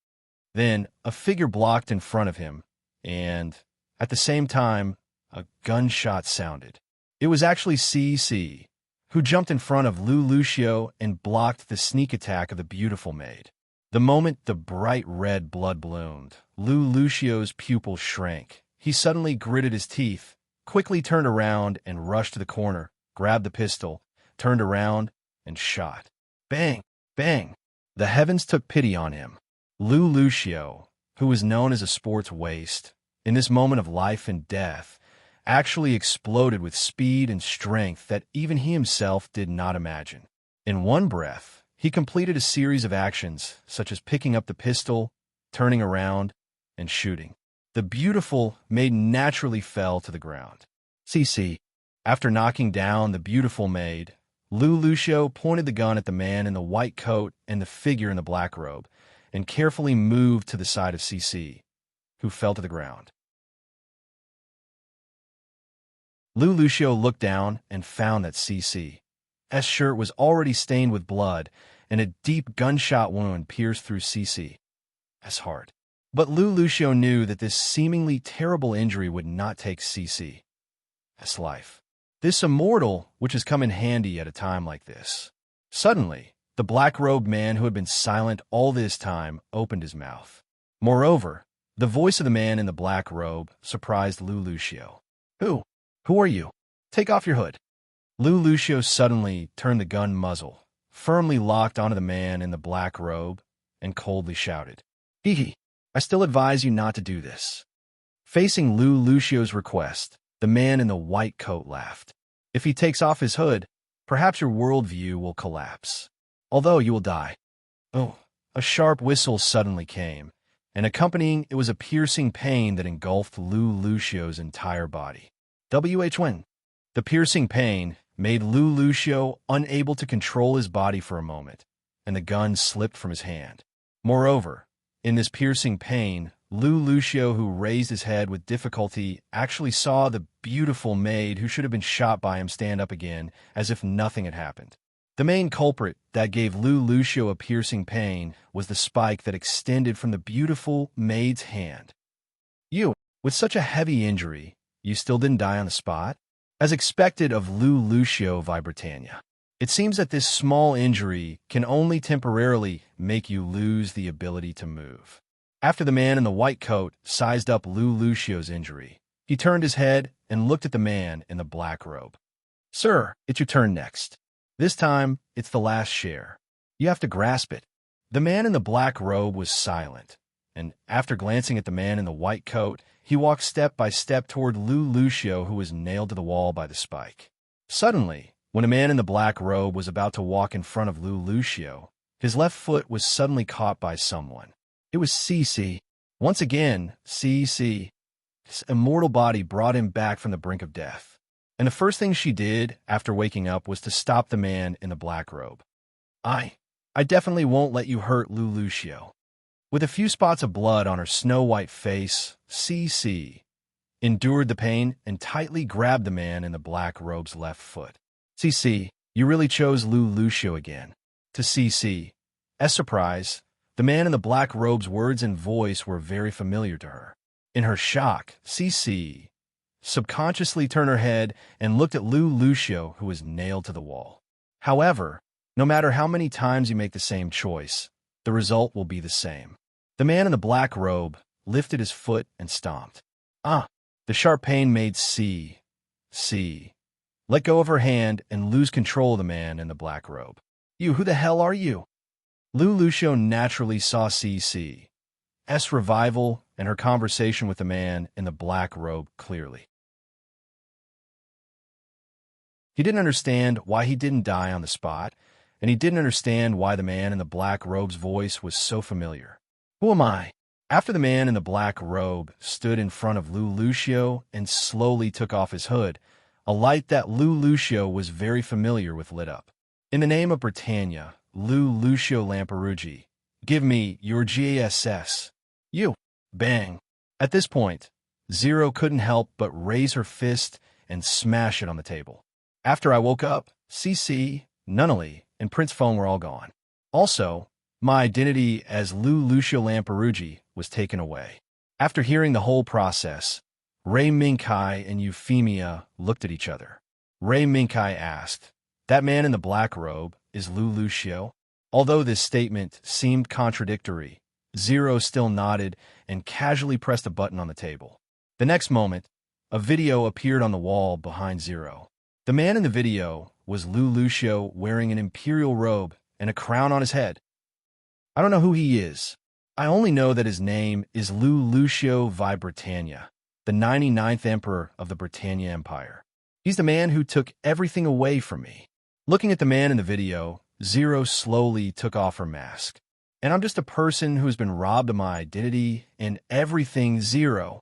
Then, a figure blocked in front of him, and, at the same time, a gunshot sounded. It was actually CC, who jumped in front of Lu Lucio and blocked the sneak attack of the beautiful maid. The moment the bright red blood bloomed, Lu Lucio's pupils shrank. He suddenly gritted his teeth, quickly turned around and rushed to the corner, grabbed the pistol, turned around, and shot. Bang! Bang! The heavens took pity on him. Lu Lucio, who was known as a sports waste, in this moment of life and death, actually exploded with speed and strength that even he himself did not imagine. In one breath, he completed a series of actions, such as picking up the pistol, turning around, and shooting. The beautiful maid naturally fell to the ground. After knocking down the beautiful maid, Lu Lucio pointed the gun at the man in the white coat and the figure in the black robe, and carefully moved to the side of CC, who fell to the ground. Lu Lucio looked down and found that CC's shirt was already stained with blood, and a deep gunshot wound pierced through CC's heart. But Lu Lucio knew that this seemingly terrible injury would not take CC's life. This immortal which has come in handy at a time like this. Suddenly, the black-robed man who had been silent all this time opened his mouth. Moreover, the voice of the man in the black robe surprised Lu Lucio. Who are you? Take off your hood. Lu Lucio suddenly turned the gun muzzle, firmly locked onto the man in the black robe, and coldly shouted, I still advise you not to do this. Facing Lu Lucio's request, the man in the white coat laughed. If he takes off his hood, perhaps your worldview will collapse. Although you will die. Oh, a sharp whistle suddenly came, and accompanying it was a piercing pain that engulfed Lu Lucio's entire body. When the piercing pain made Lu Lucio unable to control his body for a moment, and the gun slipped from his hand. Moreover, in this piercing pain, Lu Lucio, who raised his head with difficulty, actually saw the beautiful maid who should have been shot by him stand up again, as if nothing had happened. The main culprit that gave Lu Lucio a piercing pain was the spike that extended from the beautiful maid's hand. You, with such a heavy injury, you still didn't die on the spot? As expected of Lu Lucio Vibritania. It seems that this small injury can only temporarily make you lose the ability to move. After the man in the white coat sized up Lu Lucio's injury, he turned his head and looked at the man in the black robe. Sir, it's your turn next. This time, it's the last share. You have to grasp it. The man in the black robe was silent, and after glancing at the man in the white coat, he walked step by step toward Lu Lucio, who was nailed to the wall by the spike. Suddenly, when a man in the black robe was about to walk in front of Lu Lucio, his left foot was suddenly caught by someone. It was CC. Once again, CC. His immortal body brought him back from the brink of death. And the first thing she did after waking up was to stop the man in the black robe. I definitely won't let you hurt Lu Lucio. With a few spots of blood on her snow-white face, CC endured the pain and tightly grabbed the man in the black robe's left foot. CC, you really chose Lucio again. To CC's surprise, the man in the black robe's words and voice were very familiar to her. In her shock, CC subconsciously turned her head and looked at Lucio, who was nailed to the wall. However, no matter how many times you make the same choice, the result will be the same. The man in the black robe lifted his foot and stomped. The sharp pain made C let go of her hand and lose control of the man in the black robe. You, who the hell are you? Lucio naturally saw CC's revival and her conversation with the man in the black robe clearly. He didn't understand why he didn't die on the spot, and he didn't understand why the man in the black robe's voice was so familiar. Who am I? After the man in the black robe stood in front of Lucio and slowly took off his hood, a light that Lucio was very familiar with lit up. In the name of Britannia, Lucio Lamperugi, give me your GASS. You. Bang. At this point, Zero couldn't help but raise her fist and smash it on the table. After I woke up, CC, Nunnally, and Prince Phone were all gone. Also, my identity as Lucio Lamperugi was taken away. After hearing the whole process, Ray Minkai and Euphemia looked at each other. Ray Minkai asked, "That man in the black robe is Lucio?" Although this statement seemed contradictory, Zero still nodded and casually pressed a button on the table. The next moment, a video appeared on the wall behind Zero. The man in the video was Lucio wearing an imperial robe and a crown on his head. I don't know who he is. I only know that his name is Lucio vi Britannia, the 99th emperor of the Britannia Empire. He's the man who took everything away from me. Looking at the man in the video, Zero slowly took off her mask. And I'm just a person who's been robbed of my identity and everything. Zero.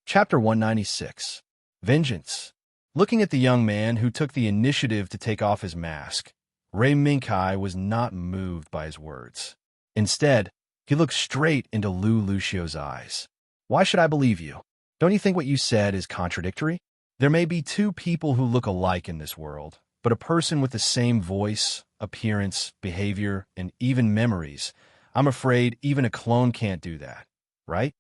Chapter 196. Vengeance. Looking at the young man who took the initiative to take off his mask, Ray Minkai was not moved by his words. Instead, he looked straight into Lucio's eyes. Why should I believe you? Don't you think what you said is contradictory? There may be two people who look alike in this world, but a person with the same voice, appearance, behavior, and even memories, I'm afraid even a clone can't do that, right?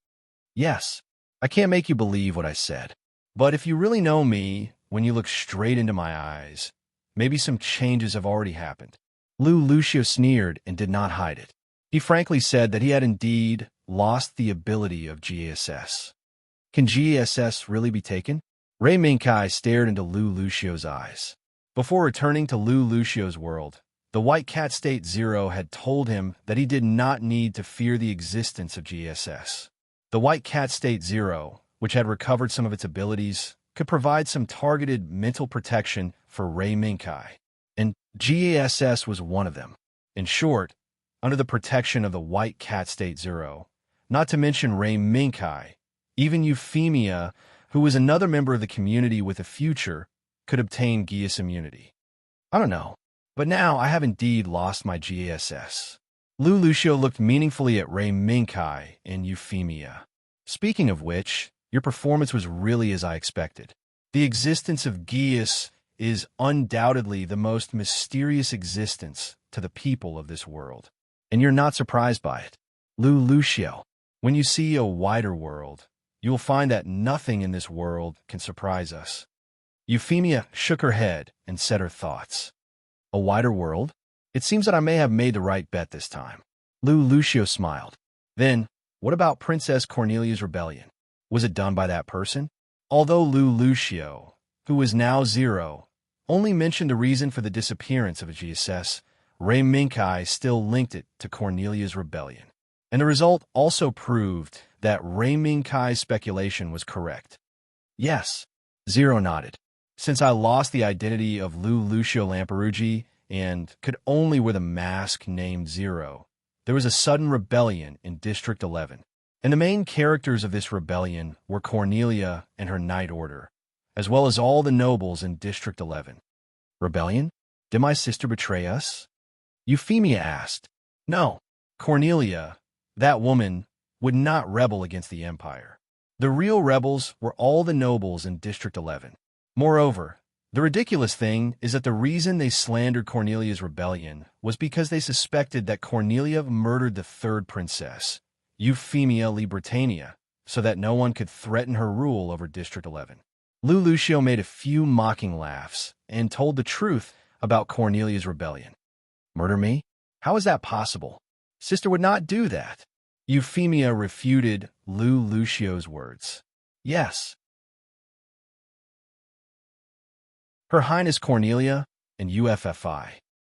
Yes, I can't make you believe what I said. But if you really know me, when you look straight into my eyes, maybe some changes have already happened. Lucio sneered and did not hide it. He frankly said that he had indeed lost the ability of GASS. Can GASS really be taken? Ray Minkai stared into Lucio's eyes. Before returning to Lucio's world, the White Cat State Zero had told him that he did not need to fear the existence of GASS. The White Cat State Zero, which had recovered some of its abilities, could provide some targeted mental protection for Ray Minkai, and GASS was one of them. In short, under the protection of the White Cat State Zero, not to mention Ray Minkai, even Euphemia, who was another member of the community with a future, could obtain GAS immunity. I don't know, but now I have indeed lost my GASS. Lucio looked meaningfully at Ray Minkai and Euphemia. Speaking of which, your performance was really as I expected. The existence of GAS is undoubtedly the most mysterious existence to the people of this world, and you're not surprised by it. Lucio, when you see a wider world, you will find that nothing in this world can surprise us. Euphemia shook her head and said her thoughts. A wider world? It seems that I may have made the right bet this time. Lucio smiled. Then, what about Princess Cornelia's rebellion? Was it done by that person? Although Lucio, who was now Zero, only mentioned the reason for the disappearance of a GSS, Ray Minkai still linked it to Cornelia's rebellion. And the result also proved that Ray Minkai's speculation was correct. Yes, Zero nodded. Since I lost the identity of Lucio Lamperugi and could only wear the mask named Zero, there was a sudden rebellion in District 11. And the main characters of this rebellion were Cornelia and her Knight Order, as well as all the nobles in District 11. Rebellion? Did my sister betray us? Euphemia asked. No, Cornelia, that woman, would not rebel against the Empire. The real rebels were all the nobles in District 11. Moreover, the ridiculous thing is that the reason they slandered Cornelia's rebellion was because they suspected that Cornelia murdered the third princess, Euphemia Britannia, so that no one could threaten her rule over District 11. Lucio made a few mocking laughs and told the truth about Cornelia's rebellion. Murder me? How is that possible? Sister would not do that. Euphemia refuted Lucio's words. Yes. Her Highness Cornelia and UFFI.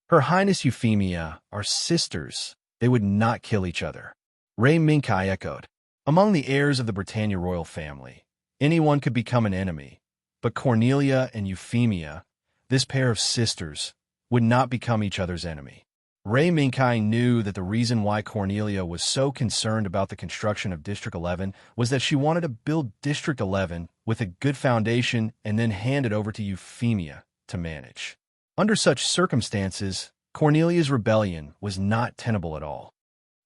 Her Highness Euphemia are sisters. They would not kill each other. Ray Minkai echoed. Among the heirs of the Britannia royal family, anyone could become an enemy, but Cornelia and Euphemia, this pair of sisters, would not become each other's enemy. Ray Minkai knew that the reason why Cornelia was so concerned about the construction of District 11 was that she wanted to build District 11 with a good foundation and then hand it over to Euphemia to manage. Under such circumstances, Cornelia's rebellion was not tenable at all.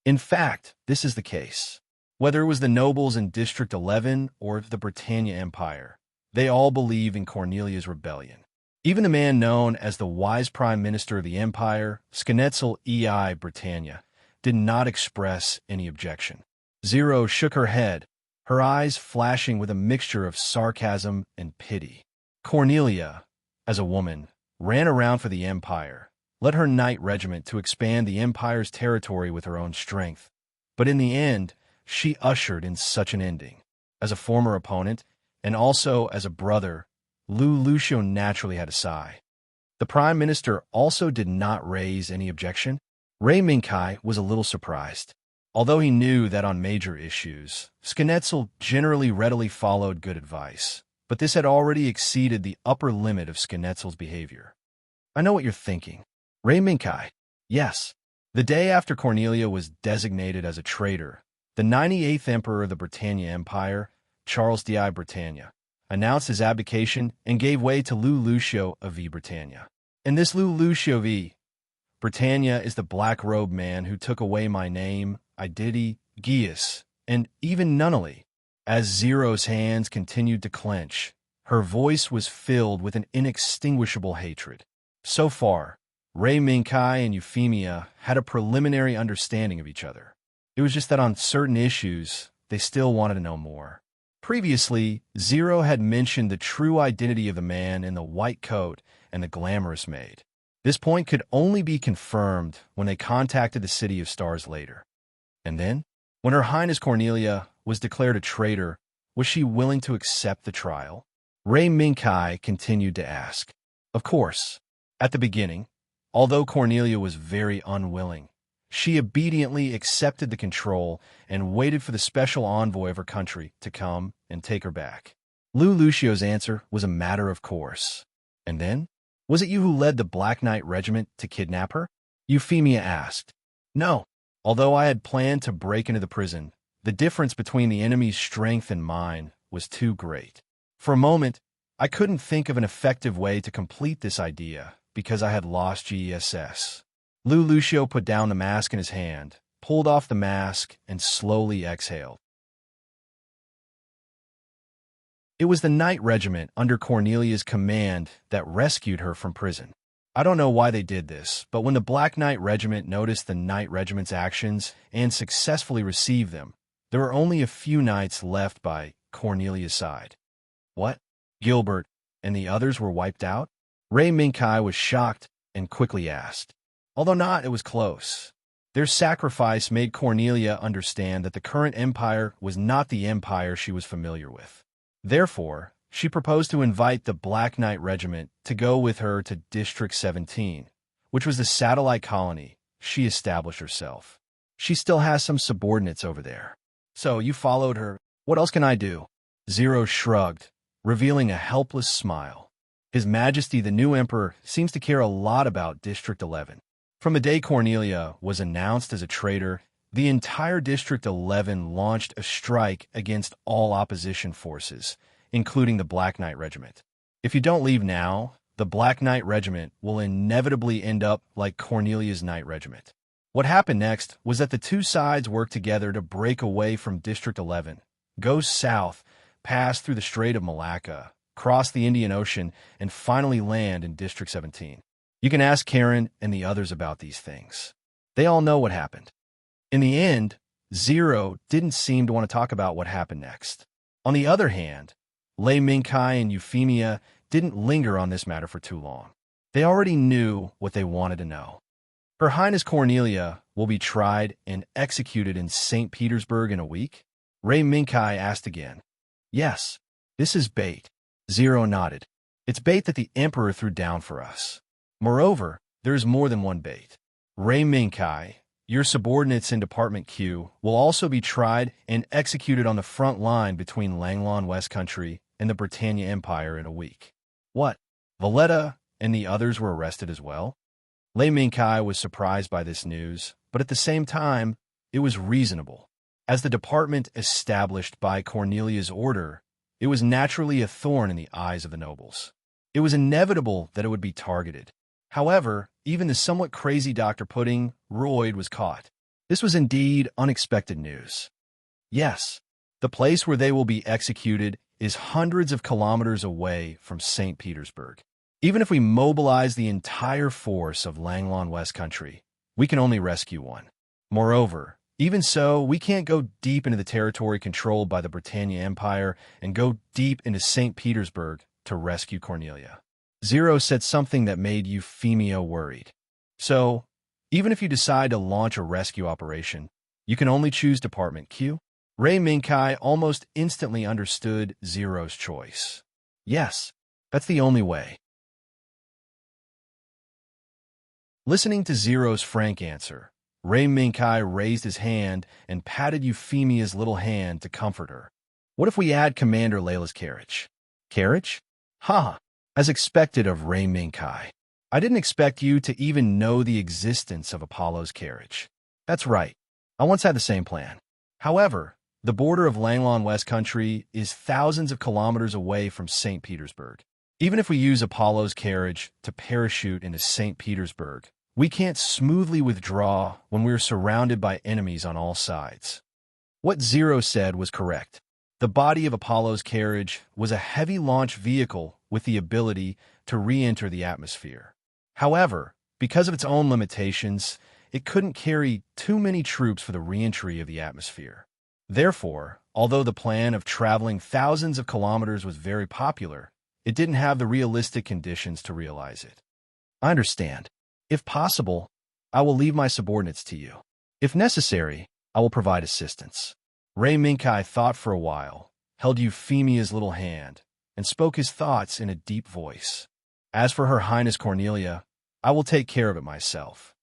In fact, this is the case. Whether it was the nobles in District 11 or the Britannia Empire, they all believe in Cornelia's rebellion. Even the man known as the wise prime minister of the empire, Schnetzel ei Britannia, did not express any objection. Zero shook her head, her eyes flashing with a mixture of sarcasm and pity. Cornelia, as a woman, ran around for the empire, led her knight regiment to expand the empire's territory with her own strength. But in the end, she ushered in such an ending. As a former opponent, and also as a brother, Lucio naturally had a sigh. The prime minister also did not raise any objection. Ray Minkai was a little surprised. Although he knew that on major issues, Schnetzel generally readily followed good advice, but this had already exceeded the upper limit of Schnetzel's behavior. I know what you're thinking. Ray Minkai. Yes. The day after Cornelia was designated as a traitor, the 98th Emperor of the Britannia Empire, Charles di Britannia, announced his abdication and gave way to Lucio of Britannia. And this Lucio v. Britannia is the black-robed man who took away my name, identity, geas, and even nunnery. As Zero's hands continued to clench, her voice was filled with an inextinguishable hatred. So far, Ray Minkai and Euphemia had a preliminary understanding of each other. It was just that on certain issues, they still wanted to know more. Previously, Zero had mentioned the true identity of the man in the white coat and the glamorous maid. This point could only be confirmed when they contacted the City of Stars later. And then, when Her Highness Cornelia was declared a traitor, was she willing to accept the trial? Ray Minkai continued to ask. Of course. At the beginning, although Cornelia was very unwilling, she obediently accepted the control and waited for the special envoy of her country to come and take her back. Lucio's answer was a matter of course. And then? Was it you who led the Black Knight Regiment to kidnap her? Euphemia asked. No. Although I had planned to break into the prison, the difference between the enemy's strength and mine was too great. For a moment, I couldn't think of an effective way to complete this idea because I had lost GESS. Lucio put down the mask in his hand, pulled off the mask, and slowly exhaled. It was the Knight Regiment under Cornelia's command that rescued her from prison. I don't know why they did this, but when the Black Knight Regiment noticed the Knight Regiment's actions and successfully received them, there were only a few knights left by Cornelia's side. What? Gilbert and the others were wiped out? Ray Minkai was shocked and quickly asked. Although not, it was close. Their sacrifice made Cornelia understand that the current empire was not the empire she was familiar with. Therefore, she proposed to invite the Black Knight Regiment to go with her to District 17, which was the satellite colony she established herself. She still has some subordinates over there. So you followed her. What else can I do? Zero shrugged, revealing a helpless smile. His Majesty the new Emperor seems to care a lot about District 11. From the day Cornelia was announced as a traitor, the entire District 11 launched a strike against all opposition forces, including the Black Knight Regiment. If you don't leave now, the Black Knight Regiment will inevitably end up like Cornelia's Knight Regiment. What happened next was that the two sides worked together to break away from District 11, go south, pass through the Strait of Malacca, cross the Indian Ocean, and finally land in District 17. You can ask Karen and the others about these things. They all know what happened. In the end, Zero didn't seem to want to talk about what happened next. On the other hand, Lei Mingkai and Euphemia didn't linger on this matter for too long. They already knew what they wanted to know. Her Highness Cornelia will be tried and executed in St. Petersburg in a week? Lei Mingkai asked again. Yes, this is bait. Zero nodded. It's bait that the Emperor threw down for us. Moreover, there is more than one bait. Lei Mingkai, your subordinates in Department Q will also be tried and executed on the front line between Langlon West Country and the Britannia Empire in a week. What? Valletta and the others were arrested as well? Lei Mingkai was surprised by this news, but at the same time, it was reasonable. As the department established by Cornelia's order, it was naturally a thorn in the eyes of the nobles. It was inevitable that it would be targeted. However, even the somewhat crazy Dr. Pudding, Royd, was caught. This was indeed unexpected news. Yes, the place where they will be executed is hundreds of kilometers away from St. Petersburg. Even if we mobilize the entire force of Langlon West Country, we can only rescue one. Moreover, even so, we can't go deep into the territory controlled by the Britannia Empire and go deep into St. Petersburg to rescue Cornelia. Zero said something that made Euphemia worried. So, even if you decide to launch a rescue operation, you can only choose Department Q? Lei Mingkai almost instantly understood Zero's choice. Yes, that's the only way. Listening to Zero's frank answer, Lei Mingkai raised his hand and patted Euphemia's little hand to comfort her. What if we add Commander Layla's carriage? Carriage? Ha! As expected of Lei Mingkai. I didn't expect you to even know the existence of Apollo's carriage. That's right. I once had the same plan. However, the border of Langlon West Country is thousands of kilometers away from St. Petersburg. Even if we use Apollo's carriage to parachute into St. Petersburg, we can't smoothly withdraw when we're surrounded by enemies on all sides. What Zero said was correct. The body of Apollo's carriage was a heavy launch vehicle with the ability to re-enter the atmosphere. However, because of its own limitations, it couldn't carry too many troops for the re-entry of the atmosphere. Therefore, although the plan of traveling thousands of kilometers was very popular, it didn't have the realistic conditions to realize it. I understand. If possible, I will leave my subordinates to you. If necessary, I will provide assistance. Lei Mingkai thought for a while, held Euphemia's little hand, and spoke his thoughts in a deep voice. As for Her Highness Cornelia, I will take care of it myself.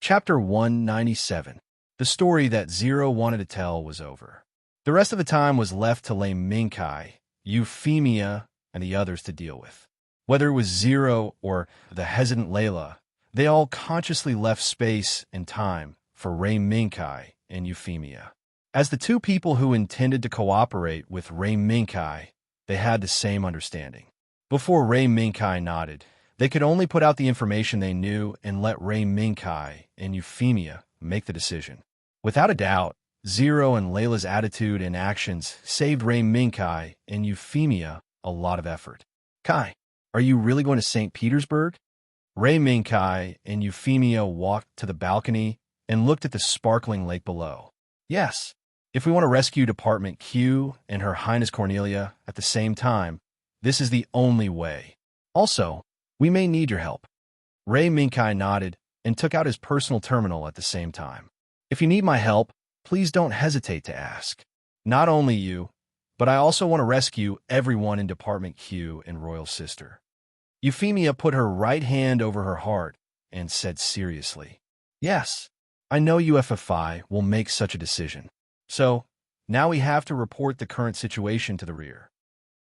Chapter 197. The story that Zero wanted to tell was over. The rest of the time was left to Lei Mingkai, Euphemia, and the others to deal with. Whether it was Zero or the hesitant Layla, they all consciously left space and time for Lei Mingkai and Euphemia. As the two people who intended to cooperate with Lei Mingkai, they had the same understanding. Before Lei Mingkai nodded, they could only put out the information they knew and let Lei Mingkai and Euphemia make the decision. Without a doubt, Zero and Layla's attitude and actions saved Lei Mingkai and Euphemia a lot of effort. Kai, are you really going to St. Petersburg? Lei Mingkai and Euphemia walked to the balcony and looked at the sparkling lake below. Yes, if we want to rescue Department Q and Her Highness Cornelia at the same time, this is the only way. Also, we may need your help. Lei Mingkai nodded and took out his personal terminal at the same time. If you need my help, please don't hesitate to ask. Not only you, but I also want to rescue everyone in Department Q and Royal Sister. Euphemia put her right hand over her heart and said seriously, Yes, I know UFFI will make such a decision. So, now we have to report the current situation to the rear.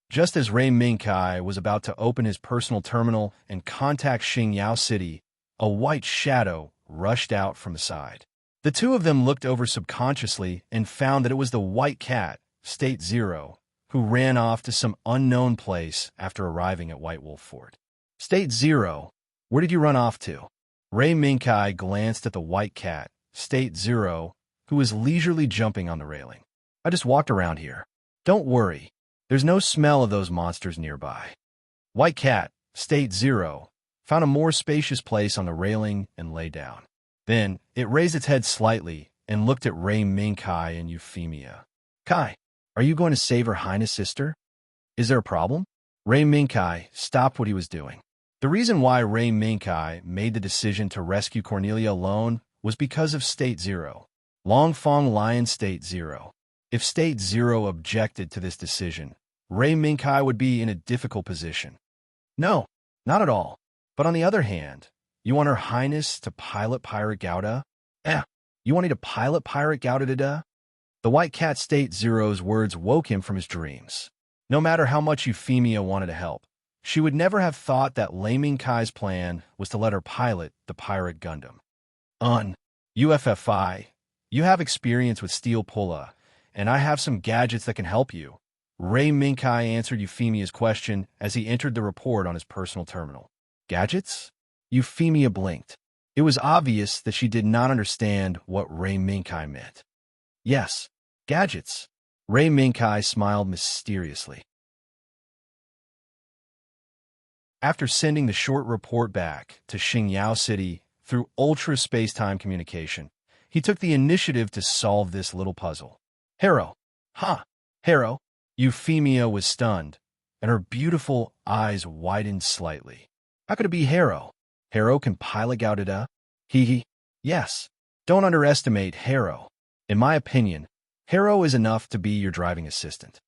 Just as Lei Mingkai was about to open his personal terminal and contact Xingyao City, a white shadow rushed out from the side. The two of them looked over subconsciously and found that it was the white cat, State Zero, who ran off to some unknown place after arriving at White Wolf Fort. State Zero, where did you run off to? Ray Minkai glanced at the white cat, State Zero, who was leisurely jumping on the railing. I just walked around here. Don't worry, there's no smell of those monsters nearby. White cat, State Zero, found a more spacious place on the railing and lay down. Then it raised its head slightly and looked at Ray Minkai and Euphemia. Kai, are you going to save Her Highness sister? Is there a problem? Ray Minkai stopped what he was doing. The reason why Ray Minkai made the decision to rescue Cornelia alone was because of State Zero. Longfong Lion State Zero. If State Zero objected to this decision, Ray Minkai would be in a difficult position. No, not at all. But on the other hand, you want Her Highness to pilot Pirate Gouda? You want me to pilot Pirate Gouda? The white cat State Zero's words woke him from his dreams. No matter how much Euphemia wanted to help, she would never have thought that Lei Minkai's plan was to let her pilot the pirate Gundam. UFFI, you have experience with Steel Pulla, and I have some gadgets that can help you. Ray Minkai answered Euphemia's question as he entered the report on his personal terminal. Gadgets? Euphemia blinked. It was obvious that she did not understand what Ray Minkai meant. Yes, gadgets. Ray Minkai smiled mysteriously. After sending the short report back to Xingyao City through ultra-space-time communication, he took the initiative to solve this little puzzle. Harrow. Harrow. Euphemia was stunned, and her beautiful eyes widened slightly. How could it be Harrow? Harrow can pilot Gouda? Yes. Don't underestimate Harrow. In my opinion, Harrow is enough to be your driving assistant.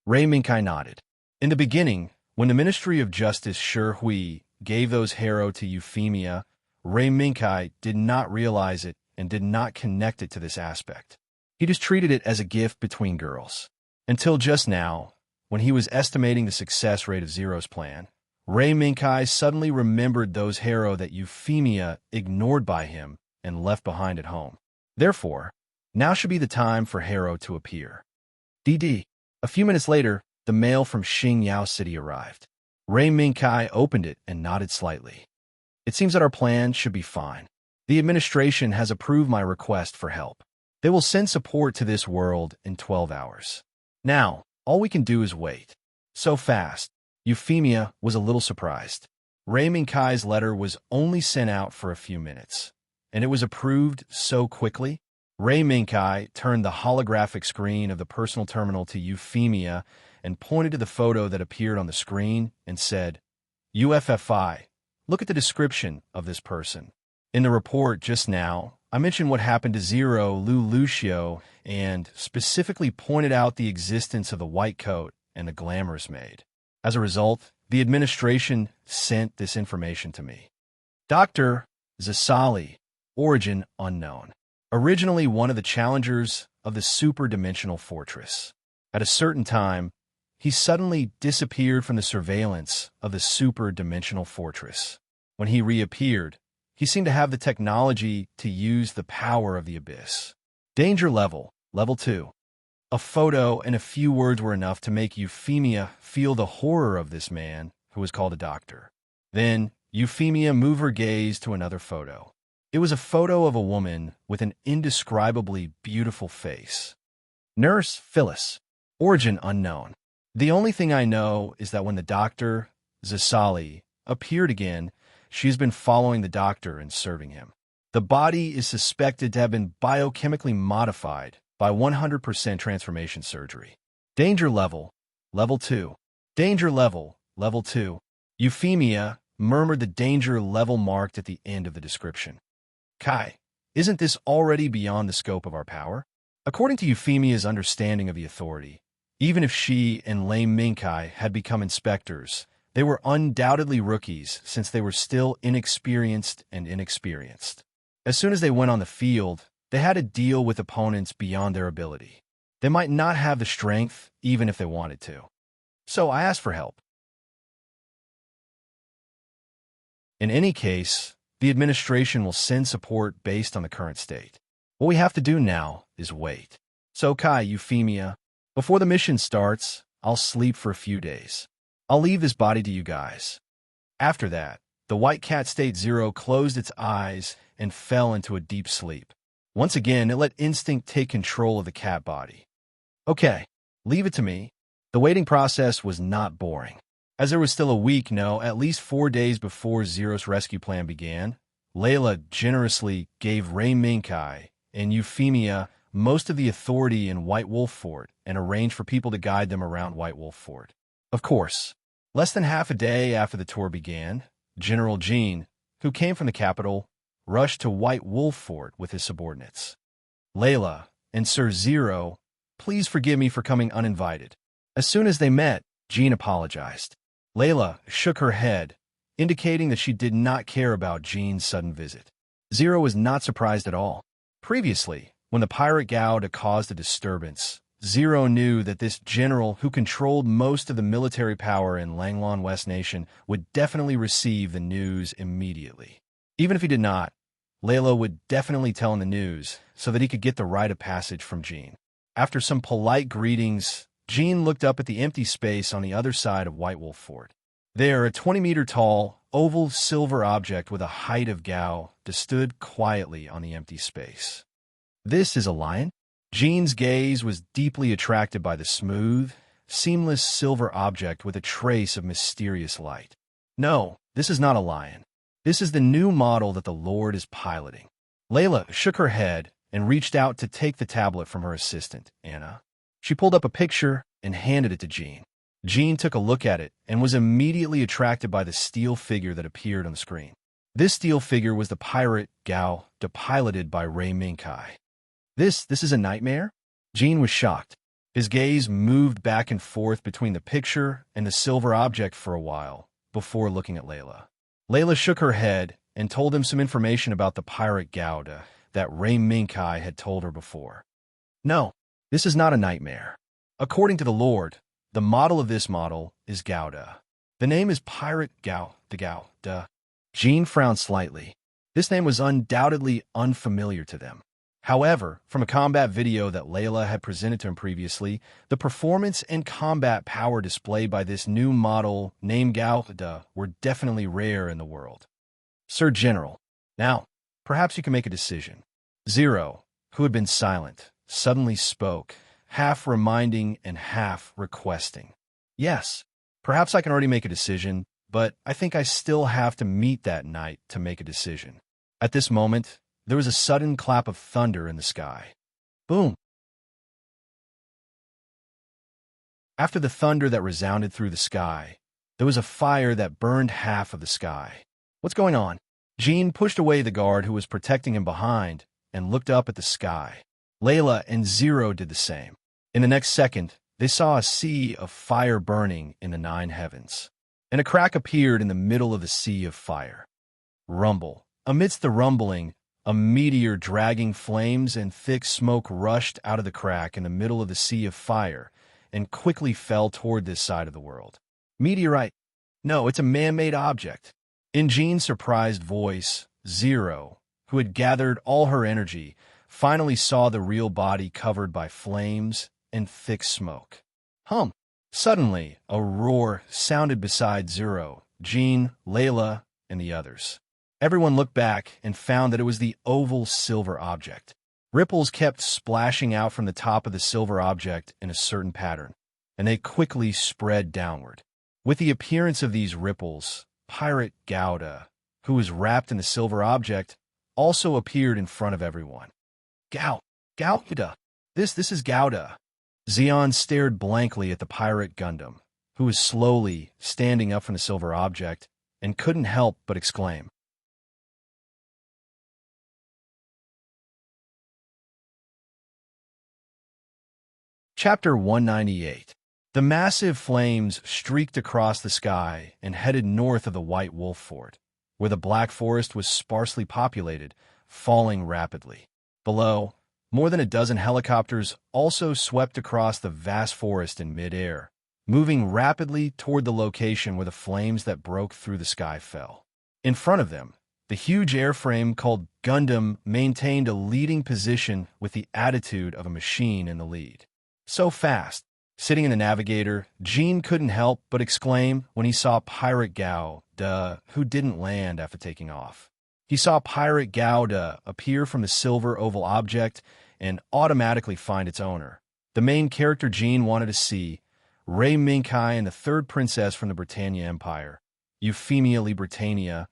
Ray Minkai nodded. In the beginning, when the Ministry of Justice Shi Hui gave those Harrow to Euphemia, Ray Minkai did not realize it and did not connect it to this aspect. He just treated it as a gift between girls. Until just now, when he was estimating the success rate of Zero's plan, Ray Minkai suddenly remembered those Harrow that Euphemia ignored by him and left behind at home. Therefore, now should be the time for Harrow to appear. DD. A few minutes later, the mail from Xingyao City arrived. Ray Minkai opened it and nodded slightly. It seems that our plan should be fine. The administration has approved my request for help. They will send support to this world in 12 hours. Now, all we can do is wait. So fast. Euphemia was a little surprised. Ray Minkai's letter was only sent out for a few minutes, and it was approved so quickly. Ray Minkai turned the holographic screen of the personal terminal to Euphemia and pointed to the photo that appeared on the screen and said, UFFI, look at the description of this person. In the report just now, I mentioned what happened to Zero Lu Lucio and specifically pointed out the existence of the white coat and the glamorous maid. As a result, the administration sent this information to me. Dr. Zasali, origin unknown. Originally one of the challengers of the super-dimensional fortress. At a certain time, he suddenly disappeared from the surveillance of the super-dimensional fortress. When he reappeared, he seemed to have the technology to use the power of the abyss. Danger level, level 2. A photo and a few words were enough to make Euphemia feel the horror of this man, who was called a doctor. Then, Euphemia moved her gaze to another photo. It was a photo of a woman with an indescribably beautiful face. Nurse Phyllis, origin unknown. The only thing I know is that when the doctor, Zasali, appeared again, she has been following the doctor and serving him. The body is suspected to have been biochemically modified by 100% transformation surgery. Danger level, level 2. Danger level, level 2. Euphemia murmured the danger level marked at the end of the description. Kai, isn't this already beyond the scope of our power? According to Euphemia's understanding of the authority, even if she and Lei Minkai had become inspectors, they were undoubtedly rookies since they were still inexperienced. As soon as they went on the field, they had to deal with opponents beyond their ability. They might not have the strength even if they wanted to. So I asked for help. In any case, the administration will send support based on the current state. What we have to do now is wait. So Kai, Euphemia, before the mission starts, I'll sleep for a few days. I'll leave this body to you guys. After that, the white cat state Zero closed its eyes and fell into a deep sleep. Once again, it let instinct take control of the cat body. Okay, leave it to me. The waiting process was not boring. As there was still a week, no, at least 4 days before Zero's rescue plan began, Layla generously gave Ray Minkai and Euphemia most of the authority in White Wolf Fort and arranged for people to guide them around White Wolf Fort. Of course, less than half a day after the tour began, General Jean, who came from the capital, rushed to White Wolf Fort with his subordinates. Layla and Sir Zero, please forgive me for coming uninvited. As soon as they met, Jean apologized. Layla shook her head, indicating that she did not care about Jean's sudden visit. Zero was not surprised at all. Previously, when the pirate Gauda caused a disturbance, Zero knew that this general who controlled most of the military power in Langlon West Nation would definitely receive the news immediately. Even if he did not, Layla would definitely tell him the news so that he could get the rite of passage from Jean. After some polite greetings, Jean looked up at the empty space on the other side of White Wolf Fort. There, a 20-meter-tall, oval silver object with a height of Gao stood quietly on the empty space. This is a lion? Jean's gaze was deeply attracted by the smooth, seamless silver object with a trace of mysterious light. No, this is not a lion. This is the new model that the Lord is piloting. Layla shook her head and reached out to take the tablet from her assistant, Anna. She pulled up a picture and handed it to Jean. Jean took a look at it and was immediately attracted by the steel figure that appeared on the screen. This steel figure was the pirate Gao, piloted by Ray Minkai. This is a nightmare? Jean was shocked. His gaze moved back and forth between the picture and the silver object for a while, before looking at Layla. Layla shook her head and told him some information about the pirate Gauda that Ray Minkai had told her before. No, this is not a nightmare. According to the Lord, the model of this model is Gauda. The name is Pirate Gao, the Gauda. Jean frowned slightly. This name was undoubtedly unfamiliar to them. However, from a combat video that Layla had presented to him previously, the performance and combat power displayed by this new model named Gauda were definitely rare in the world. Sir General, now, perhaps you can make a decision. Zero, who had been silent, suddenly spoke, half reminding and half requesting. Yes, perhaps I can already make a decision, but I think I still have to meet that night to make a decision. At this moment, there was a sudden clap of thunder in the sky. Boom! After the thunder that resounded through the sky, there was a fire that burned half of the sky. What's going on? Jean pushed away the guard who was protecting him behind and looked up at the sky. Layla and Zero did the same. In the next second, they saw a sea of fire burning in the 9 heavens, and a crack appeared in the middle of the sea of fire. Rumble. Amidst the rumbling, a meteor dragging flames and thick smoke rushed out of the crack in the middle of the sea of fire and quickly fell toward this side of the world. Meteorite? No, it's a man-made object. In Jean's surprised voice, Zero, who had gathered all her energy, finally saw the real body covered by flames and thick smoke. Hum! Suddenly, a roar sounded beside Zero, Jean, Layla, and the others. Everyone looked back and found that it was the oval silver object. Ripples kept splashing out from the top of the silver object in a certain pattern, and they quickly spread downward. With the appearance of these ripples, Pirate Gauda, who was wrapped in the silver object, also appeared in front of everyone. Gauda! This is Gauda. Zeon stared blankly at the pirate Gundam, who was slowly standing up from the silver object, and couldn't help but exclaim. Chapter 198. The massive flames streaked across the sky and headed north of the White Wolf Fort, where the Black Forest was sparsely populated, falling rapidly. Below, more than a dozen helicopters also swept across the vast forest in mid-air, moving rapidly toward the location where the flames that broke through the sky fell. In front of them, The huge airframe called Gundam maintained a leading position with the attitude of a machine in the lead. So fast. Sitting in the navigator, Jean couldn't help but exclaim when he saw Pirate Gouda, who didn't land after taking off. He saw Pirate Gouda appear from the silver oval object and automatically find its owner. The main character Jean wanted to see, Rey Minkai and the third princess from the Britannia Empire, Euphemia Britannia,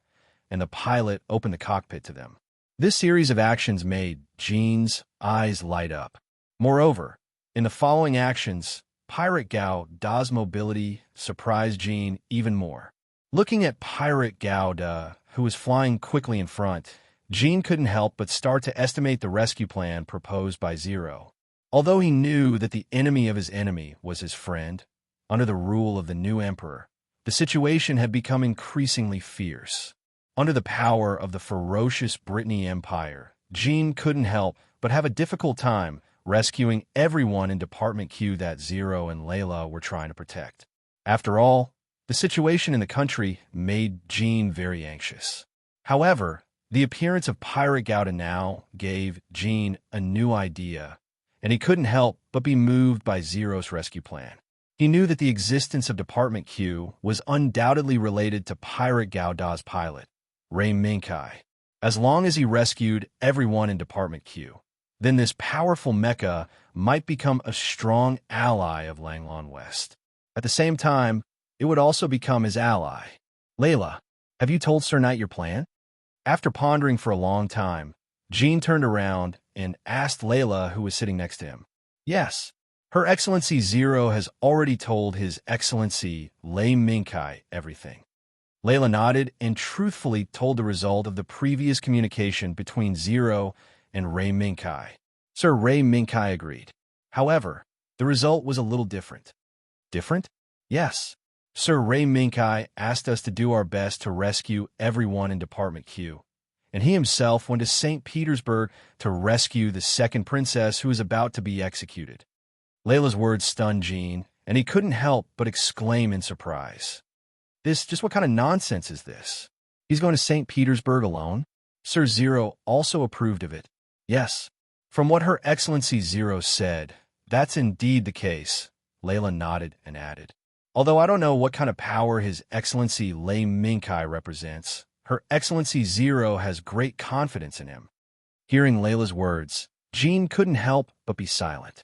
and the pilot opened the cockpit to them. This series of actions made Jean's eyes light up. Moreover, in the following actions, Pirate Gouda's mobility surprised Jean even more. Looking at Pirate Gouda, who was flying quickly in front, Jean couldn't help but start to estimate the rescue plan proposed by Zero. Although he knew that the enemy of his enemy was his friend, under the rule of the new emperor, the situation had become increasingly fierce. Under the power of the ferocious Brittany Empire, Jean couldn't help but have a difficult time rescuing everyone in Department Q that Zero and Layla were trying to protect. After all, the situation in the country made Jean very anxious. However, the appearance of Pirate Gouda now gave Jean a new idea, and he couldn't help but be moved by Zero's rescue plan. He knew that the existence of Department Q was undoubtedly related to Pirate Gouda's pilot, Rey Minkai. As long as he rescued everyone in Department Q, then this powerful mecha might become a strong ally of Langlon West. At the same time, it would also become his ally. Layla, have you told Sir Knight your plan? After pondering for a long time, Jean turned around and asked Layla, who was sitting next to him. Yes, Her Excellency Zero has already told His Excellency Lei Minkai everything. Layla nodded and truthfully told the result of the previous communication between Zero and Rey Minkai. Sir Rey Minkai agreed. However, the result was a little different. Different? Yes. Sir Rey Minkai asked us to do our best to rescue everyone in Department Q, and he himself went to St. Petersburg to rescue the second princess who was about to be executed. Layla's words stunned Jean, and he couldn't help but exclaim in surprise. Just what kind of nonsense is this? He's going to St. Petersburg alone? Sir Zero also approved of it. Yes. From what Her Excellency Zero said, that's indeed the case. Layla nodded and added. Although I don't know what kind of power His Excellency Lei Minkai represents, Her Excellency Zero has great confidence in him. Hearing Layla's words, Jean couldn't help but be silent.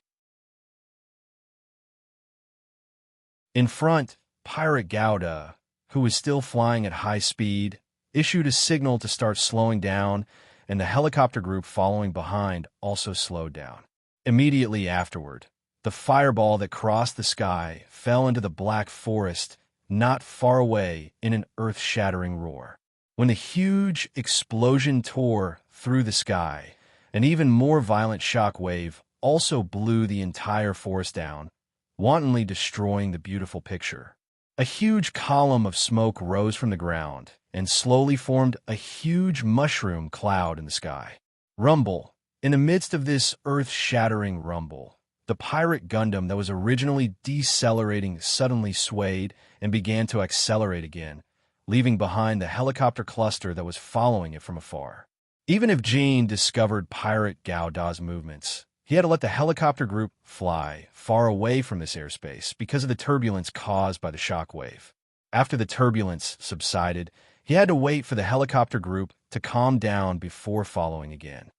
In front, Pirate Gouda, who was still flying at high speed, issued a signal to start slowing down, and the helicopter group following behind also slowed down. Immediately afterward, the fireball that crossed the sky fell into the black forest not far away in an earth-shattering roar. When the huge explosion tore through the sky, an even more violent shock wave also blew the entire forest down, wantonly destroying the beautiful picture. A huge column of smoke rose from the ground and slowly formed a huge mushroom cloud in the sky. Rumble. In the midst of this earth-shattering rumble, the pirate Gundam that was originally decelerating suddenly swayed and began to accelerate again, leaving behind the helicopter cluster that was following it from afar. Even if Jean discovered Pirate Gouda's movements, he had to let the helicopter group fly far away from this airspace because of the turbulence caused by the shock wave. After the turbulence subsided, he had to wait for the helicopter group to calm down before following again.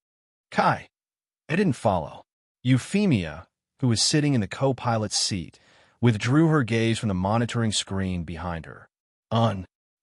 Kai. I didn't follow. Euphemia, who was sitting in the co-pilot's seat, withdrew her gaze from the monitoring screen behind her.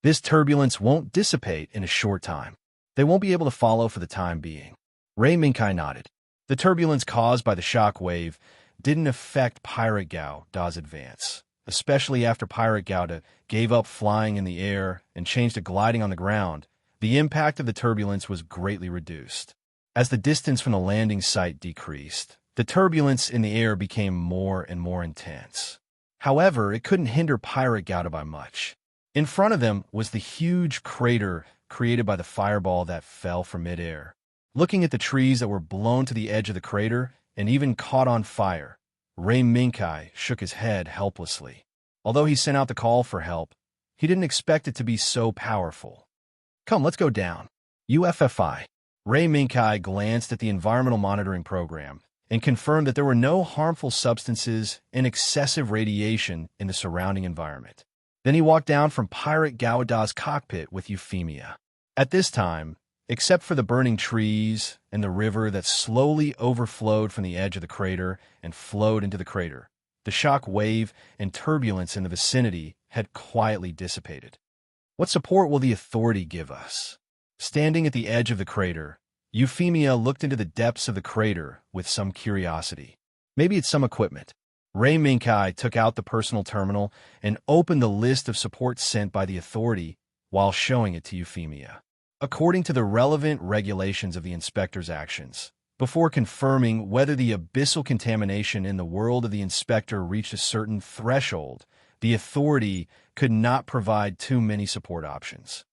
This turbulence won't dissipate in a short time. They won't be able to follow for the time being. Rey Minkai nodded. The turbulence caused by the shock wave didn't affect Pirate Gouda's advance, especially after Pirate Gouda gave up flying in the air and changed to gliding on the ground. The impact of the turbulence was greatly reduced. As the distance from the landing site decreased, the turbulence in the air became more and more intense. However, it couldn't hinder Pirate Gouda by much. In front of them was the huge crater created by the fireball that fell from midair. Looking at the trees that were blown to the edge of the crater and even caught on fire, Rey Minkai shook his head helplessly. Although he sent out the call for help, he didn't expect it to be so powerful. Come, let's go down. UFFI. Ray Minkai glanced at the environmental monitoring program and confirmed that there were no harmful substances and excessive radiation in the surrounding environment. Then he walked down from Pirate Gowada's cockpit with Euphemia. At this time, except for the burning trees and the river that slowly overflowed from the edge of the crater and flowed into the crater, the shock wave and turbulence in the vicinity had quietly dissipated. What support will the Authority give us? Standing at the edge of the crater, Euphemia looked into the depths of the crater with some curiosity. Maybe it's some equipment. Ray Minkai took out the personal terminal and opened the list of support sent by the Authority while showing it to Euphemia. According to the relevant regulations of the inspector's actions, before confirming whether the abyssal contamination in the world of the inspector reached a certain threshold, the Authority could not provide too many support options.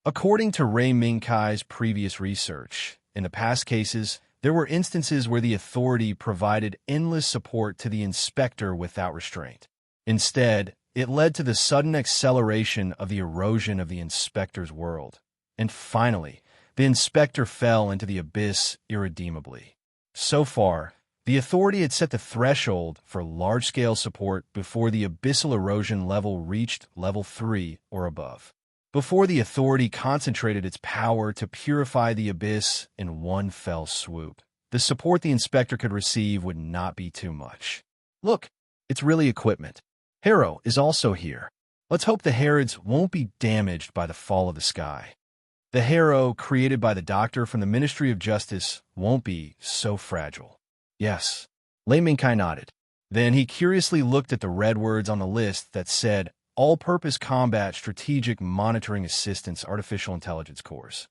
According to Ray Minkai's previous research, in the past cases, there were instances where the Authority provided endless support to the inspector without restraint. Instead, it led to the sudden acceleration of the erosion of the inspector's world. And finally, the inspector fell into the abyss irredeemably. So far, the Authority had set the threshold for large-scale support before the abyssal erosion level reached level 3 or above. Before the Authority concentrated its power to purify the abyss in one fell swoop, the support the inspector could receive would not be too much. Look, it's really equipment. Harrow is also here. Let's hope the Herods won't be damaged by the fall of the sky. The Harrow created by the doctor from the Ministry of Justice won't be so fragile. Yes. Lei Minkai nodded. Then he curiously looked at the red words on the list that said All-Purpose Combat Strategic Monitoring Assistance Artificial Intelligence Cores.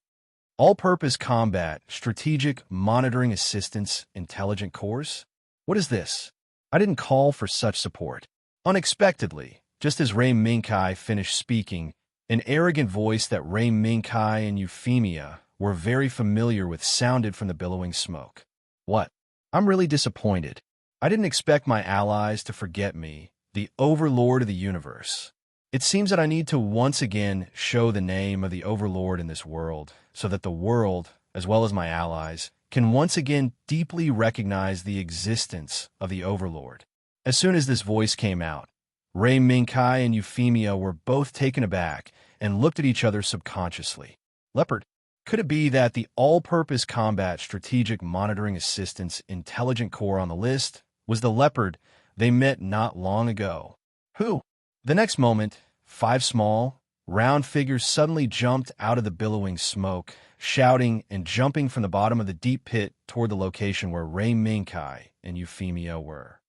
All-Purpose Combat Strategic Monitoring Assistance Intelligent Cores? What is this? I didn't call for such support. Unexpectedly, just as Ray Minkai finished speaking, an arrogant voice that Ray Minkai and Euphemia were very familiar with sounded from the billowing smoke. What? I'm really disappointed. I didn't expect my allies to forget me, the Overlord of the universe. It seems that I need to once again show the name of the Overlord in this world, so that the world, as well as my allies, can once again deeply recognize the existence of the Overlord. As soon as this voice came out, Ray Minkai and Euphemia were both taken aback and looked at each other subconsciously. Leopard, could it be that the All-Purpose Combat Strategic Monitoring Assistance Intelligent Core on the list was the Leopard they met not long ago? Who? The next moment, 5 small, round figures suddenly jumped out of the billowing smoke, shouting and jumping from the bottom of the deep pit toward the location where Ray Minkai and Euphemia were.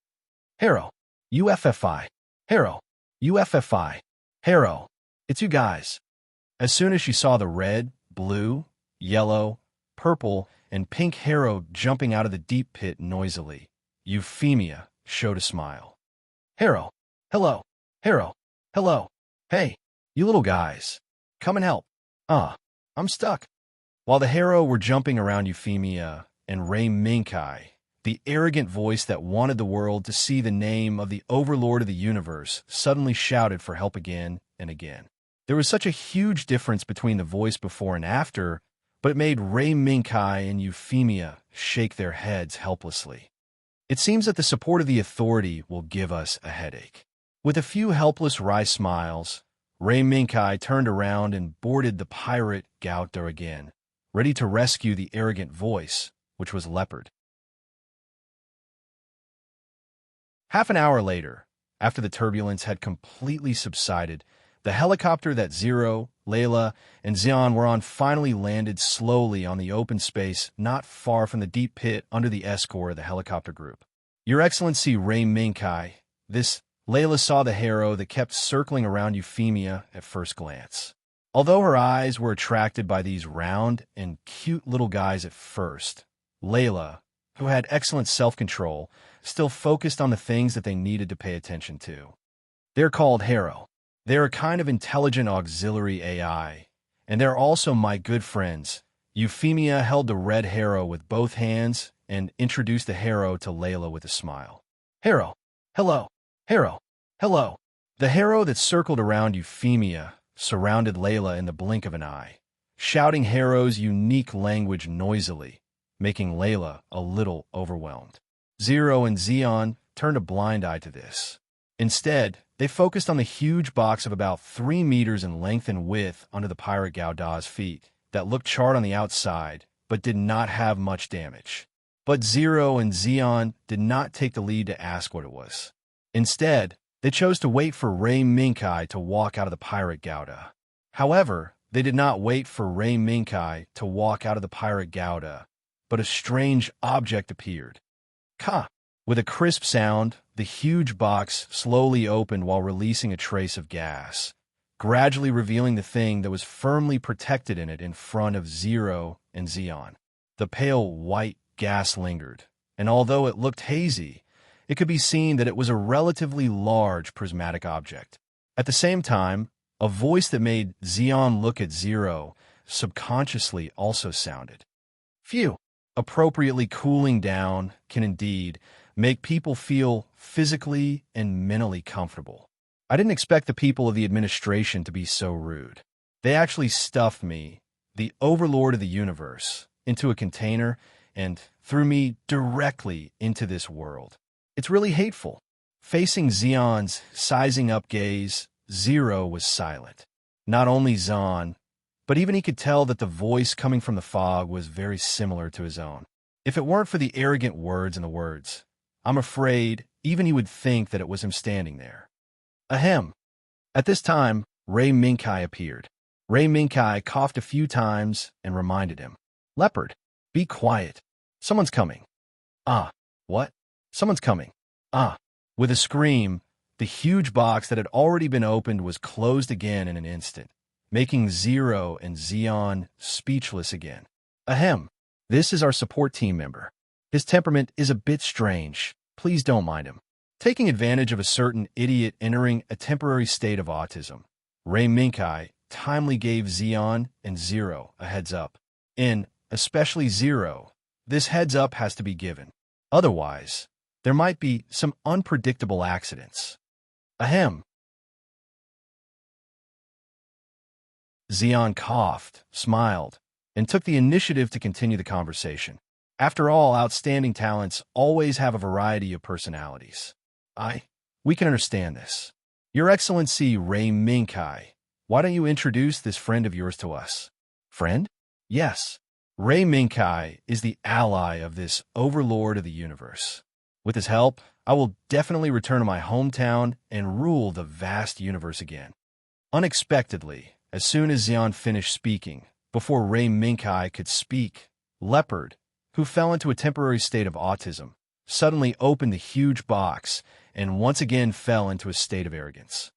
Harrow, UFFI. Harrow, UFFI. Harrow, it's you guys. As soon as she saw the red, blue, yellow, purple, and pink Harrow jumping out of the deep pit noisily, Euphemia showed a smile. Harrow, hello. Harrow, hello. Hey, you little guys. Come and help. I'm stuck. While the Harrow were jumping around Euphemia and Ray Minkai, the arrogant voice that wanted the world to see the name of the Overlord of the universe suddenly shouted for help again and again. There was such a huge difference between the voice before and after, but it made Ray Minkai and Euphemia shake their heads helplessly. It seems that the support of the Authority will give us a headache. With a few helpless wry smiles, Ray Minkai turned around and boarded the pirate Gauta again, ready to rescue the arrogant voice, which was Leopard. Half an hour later, after the turbulence had completely subsided, the helicopter that Zero, Layla, and Xian were on finally landed slowly on the open space not far from the deep pit under the S-core of the helicopter group. Your Excellency Ray Minkai, this Layla saw the Harrow that kept circling around Euphemia at first glance. Although her eyes were attracted by these round and cute little guys at first, Layla, who had excellent self-control, still focused on the things that they needed to pay attention to. They're called Harrow. They're a kind of intelligent auxiliary AI, and they're also my good friends. Euphemia held the red Harrow with both hands and introduced the Harrow to Layla with a smile. Harrow, hello. Harrow, hello. The Harrow that circled around Euphemia surrounded Layla in the blink of an eye, shouting Harrow's unique language noisily, making Layla a little overwhelmed. Zero and Xeon turned a blind eye to this. Instead, they focused on the huge box of about 3 meters in length and width under the pirate Gauda's feet that looked charred on the outside, but did not have much damage. But Zero and Xeon did not take the lead to ask what it was. Instead, they chose to wait for Ray Minkai to walk out of the pirate Gauda. However, they did not wait for Ray Minkai to walk out of the pirate Gauda, but a strange object appeared. Ka! With a crisp sound, the huge box slowly opened while releasing a trace of gas, gradually revealing the thing that was firmly protected in it in front of Zero and Xeon. The pale white gas lingered, and although it looked hazy, it could be seen that it was a relatively large prismatic object. At the same time, a voice that made Xeon look at Zero subconsciously also sounded. Phew! Appropriately cooling down can indeed make people feel physically and mentally comfortable. I didn't expect the people of the administration to be so rude. They actually stuffed me, the overlord of the universe, into a container and threw me directly into this world. It's really hateful. Facing Xeon's sizing up gaze, Zero was silent. Not only Zon, but even he could tell that the voice coming from the fog was very similar to his own. If it weren't for the arrogant words in the words, I'm afraid even he would think that it was him standing there. Ahem. At this time, Ray Minkai appeared. Ray Minkai coughed a few times and reminded him, Leopard, be quiet. Someone's coming. Ah, what? Someone's coming. Ah. With a scream, the huge box that had already been opened was closed again in an instant, making Zero and Xeon speechless again. Ahem. This is our support team member. His temperament is a bit strange. Please don't mind him. Taking advantage of a certain idiot entering a temporary state of autism, Ray Minkai timely gave Xeon and Zero a heads up. Especially Zero, this heads up has to be given. Otherwise, there might be some unpredictable accidents. Ahem. Xeon coughed, smiled, and took the initiative to continue the conversation. After all, outstanding talents always have a variety of personalities. We can understand this. Your Excellency Ray Minkai, why don't you introduce this friend of yours to us? Friend? Yes. Ray Minkai is the ally of this overlord of the universe. With his help, I will definitely return to my hometown and rule the vast universe again. Unexpectedly, as soon as Xeon finished speaking, before Ray Minkai could speak, Leopard, who fell into a temporary state of autism, suddenly opened the huge box and once again fell into a state of arrogance.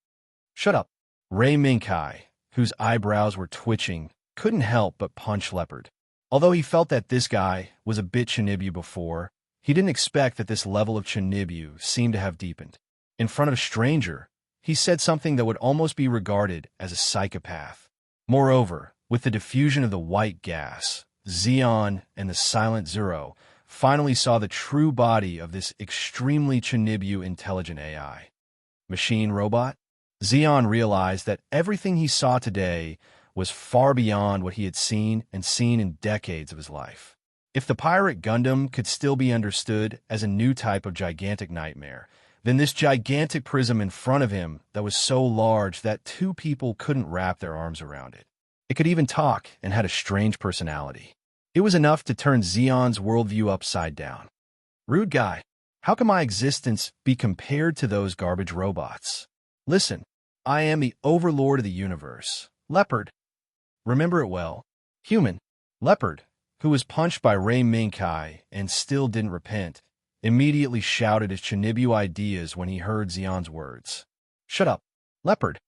Shut up. Ray Minkai, whose eyebrows were twitching, couldn't help but punch Leopard. Although he felt that this guy was a bit Chinibu before, he didn't expect that this level of Chinibu seemed to have deepened. In front of a stranger, he said something that would almost be regarded as a psychopath. Moreover, with the diffusion of the white gas, Xeon and the silent Zero finally saw the true body of this extremely Chinibu intelligent AI. Machine robot? Xeon realized that everything he saw today was far beyond what he had seen in decades of his life. If the pirate Gundam could still be understood as a new type of gigantic nightmare, then this gigantic prism in front of him that was so large that 2 people couldn't wrap their arms around it. It could even talk and had a strange personality. It was enough to turn Xeon's worldview upside down. Rude guy, how can my existence be compared to those garbage robots? Listen, I am the overlord of the universe. Leopard. Remember it well. Human. Leopard, who was punched by Ray Minkai and still didn't repent, immediately shouted his Chinibu ideas when he heard Xeon's words. Shut up, Leopard.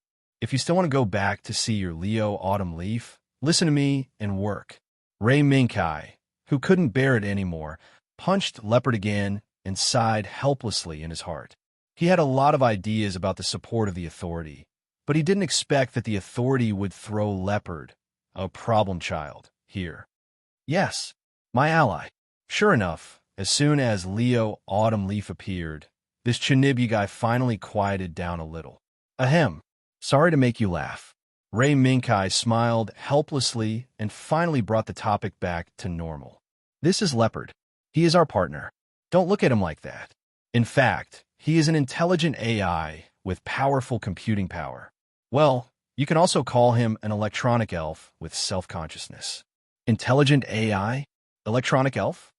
If you still want to go back to see your Leo Autumn Leaf, listen to me and work. Ray Minkai, who couldn't bear it anymore, punched Leopard again and sighed helplessly in his heart. He had a lot of ideas about the support of the authority, but he didn't expect that the authority would throw Leopard, a problem child, here. Yes, my ally. Sure enough, as soon as Leo Autumn Leaf appeared, this Chinibu guy finally quieted down a little. Ahem. Sorry to make you laugh. Ray Minkai smiled helplessly and finally brought the topic back to normal. This is Leopard. He is our partner. Don't look at him like that. In fact, he is an intelligent AI with powerful computing power. Well, you can also call him an electronic elf with self-consciousness. Intelligent AI? Electronic elf?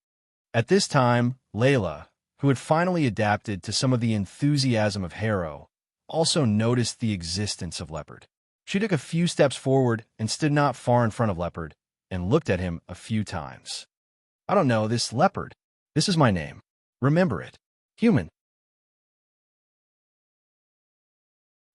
At this time, Layla, who had finally adapted to some of the enthusiasm of Harrow, also noticed the existence of Leopard. She took a few steps forward and stood not far in front of Leopard and looked at him a few times. I don't know, this Leopard. This is my name. Remember it. Human.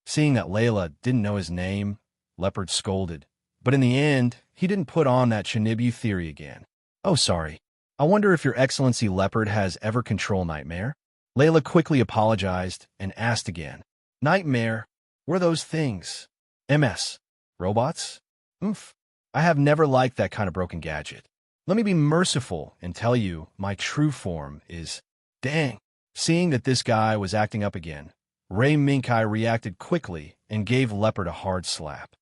Seeing that Layla didn't know his name, Leopard scolded. But in the end, he didn't put on that Shinibu theory again. Oh, sorry. I wonder if Your Excellency Leopard has ever control nightmare? Layla quickly apologized and asked again. Nightmare? What are those things? MS. Robots? Oof. I have never liked that kind of broken gadget. Let me be merciful and tell you my true form is... Dang. Seeing that this guy was acting up again, Ray Minkai reacted quickly and gave Leopard a hard slap.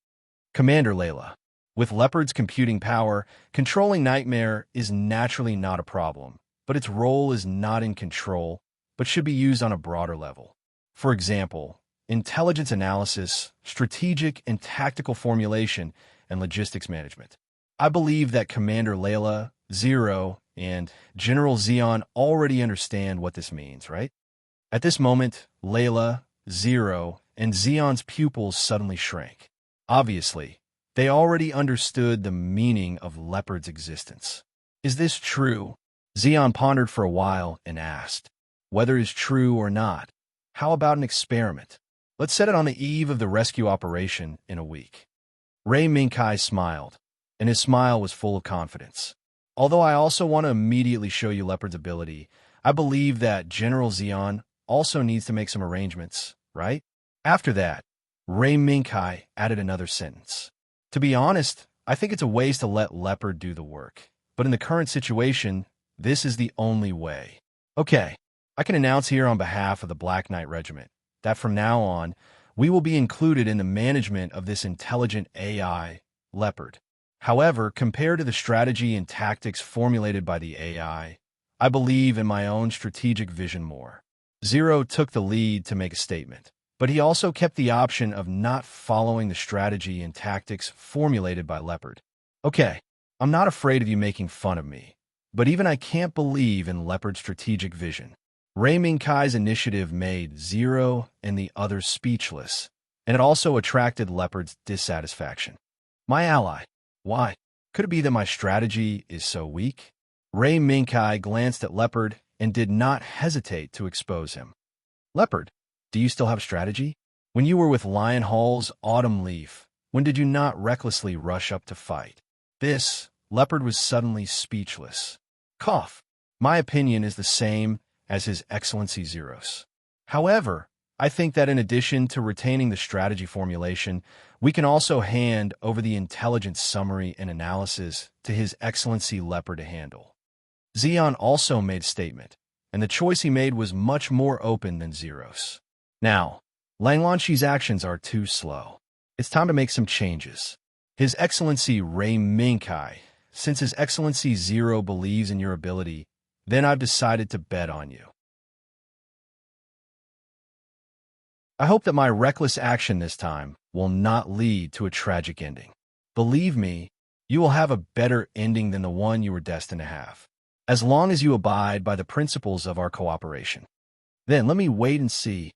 Commander Layla, with Leopard's computing power, controlling Nightmare is naturally not a problem, but its role is not in control, but should be used on a broader level. For example, intelligence analysis, strategic and tactical formulation, and logistics management. I believe that Commander Layla, Zero, and General Zeon already understand what this means, right? At this moment, Layla, Zero, and Zeon's pupils suddenly shrank. Obviously, they already understood the meaning of Leopard's existence. Is this true? Zeon pondered for a while and asked, whether it's true or not, how about an experiment? Let's set it on the eve of the rescue operation in a week. Ray Minkai smiled, and his smile was full of confidence. Although I also want to immediately show you Leopard's ability, I believe that General Zeon also needs to make some arrangements, right? After that, Ray Minkai added another sentence. To be honest, I think it's a waste to let Leopard do the work. But in the current situation, this is the only way. Okay, I can announce here on behalf of the Black Knight Regiment that from now on, we will be included in the management of this intelligent AI, Leopard. However, compared to the strategy and tactics formulated by the AI, I believe in my own strategic vision more. Zero took the lead to make a statement, but he also kept the option of not following the strategy and tactics formulated by Leopard. Okay, I'm not afraid of you making fun of me, but even I can't believe in Leopard's strategic vision. Ray Minkai's initiative made Zero and the others speechless, and it also attracted Leopard's dissatisfaction. My ally. Why? Could it be that my strategy is so weak? Ray Minkai glanced at Leopard and did not hesitate to expose him. Leopard, do you still have strategy? When you were with Lion Hall's Autumn Leaf, when did you not recklessly rush up to fight? Leopard was suddenly speechless. Cough. My opinion is the same as His Excellency Zero's. However, I think that in addition to retaining the strategy formulation, we can also hand over the intelligence summary and analysis to His Excellency Leopard to handle. Zeon also made a statement, and the choice he made was much more open than Zero's. Now, Langlanshi's actions are too slow. It's time to make some changes. His Excellency Ray Minkai, since His Excellency Zero believes in your ability, then I've decided to bet on you. I hope that my reckless action this time will not lead to a tragic ending. Believe me, you will have a better ending than the one you were destined to have, as long as you abide by the principles of our cooperation. Then let me wait and see.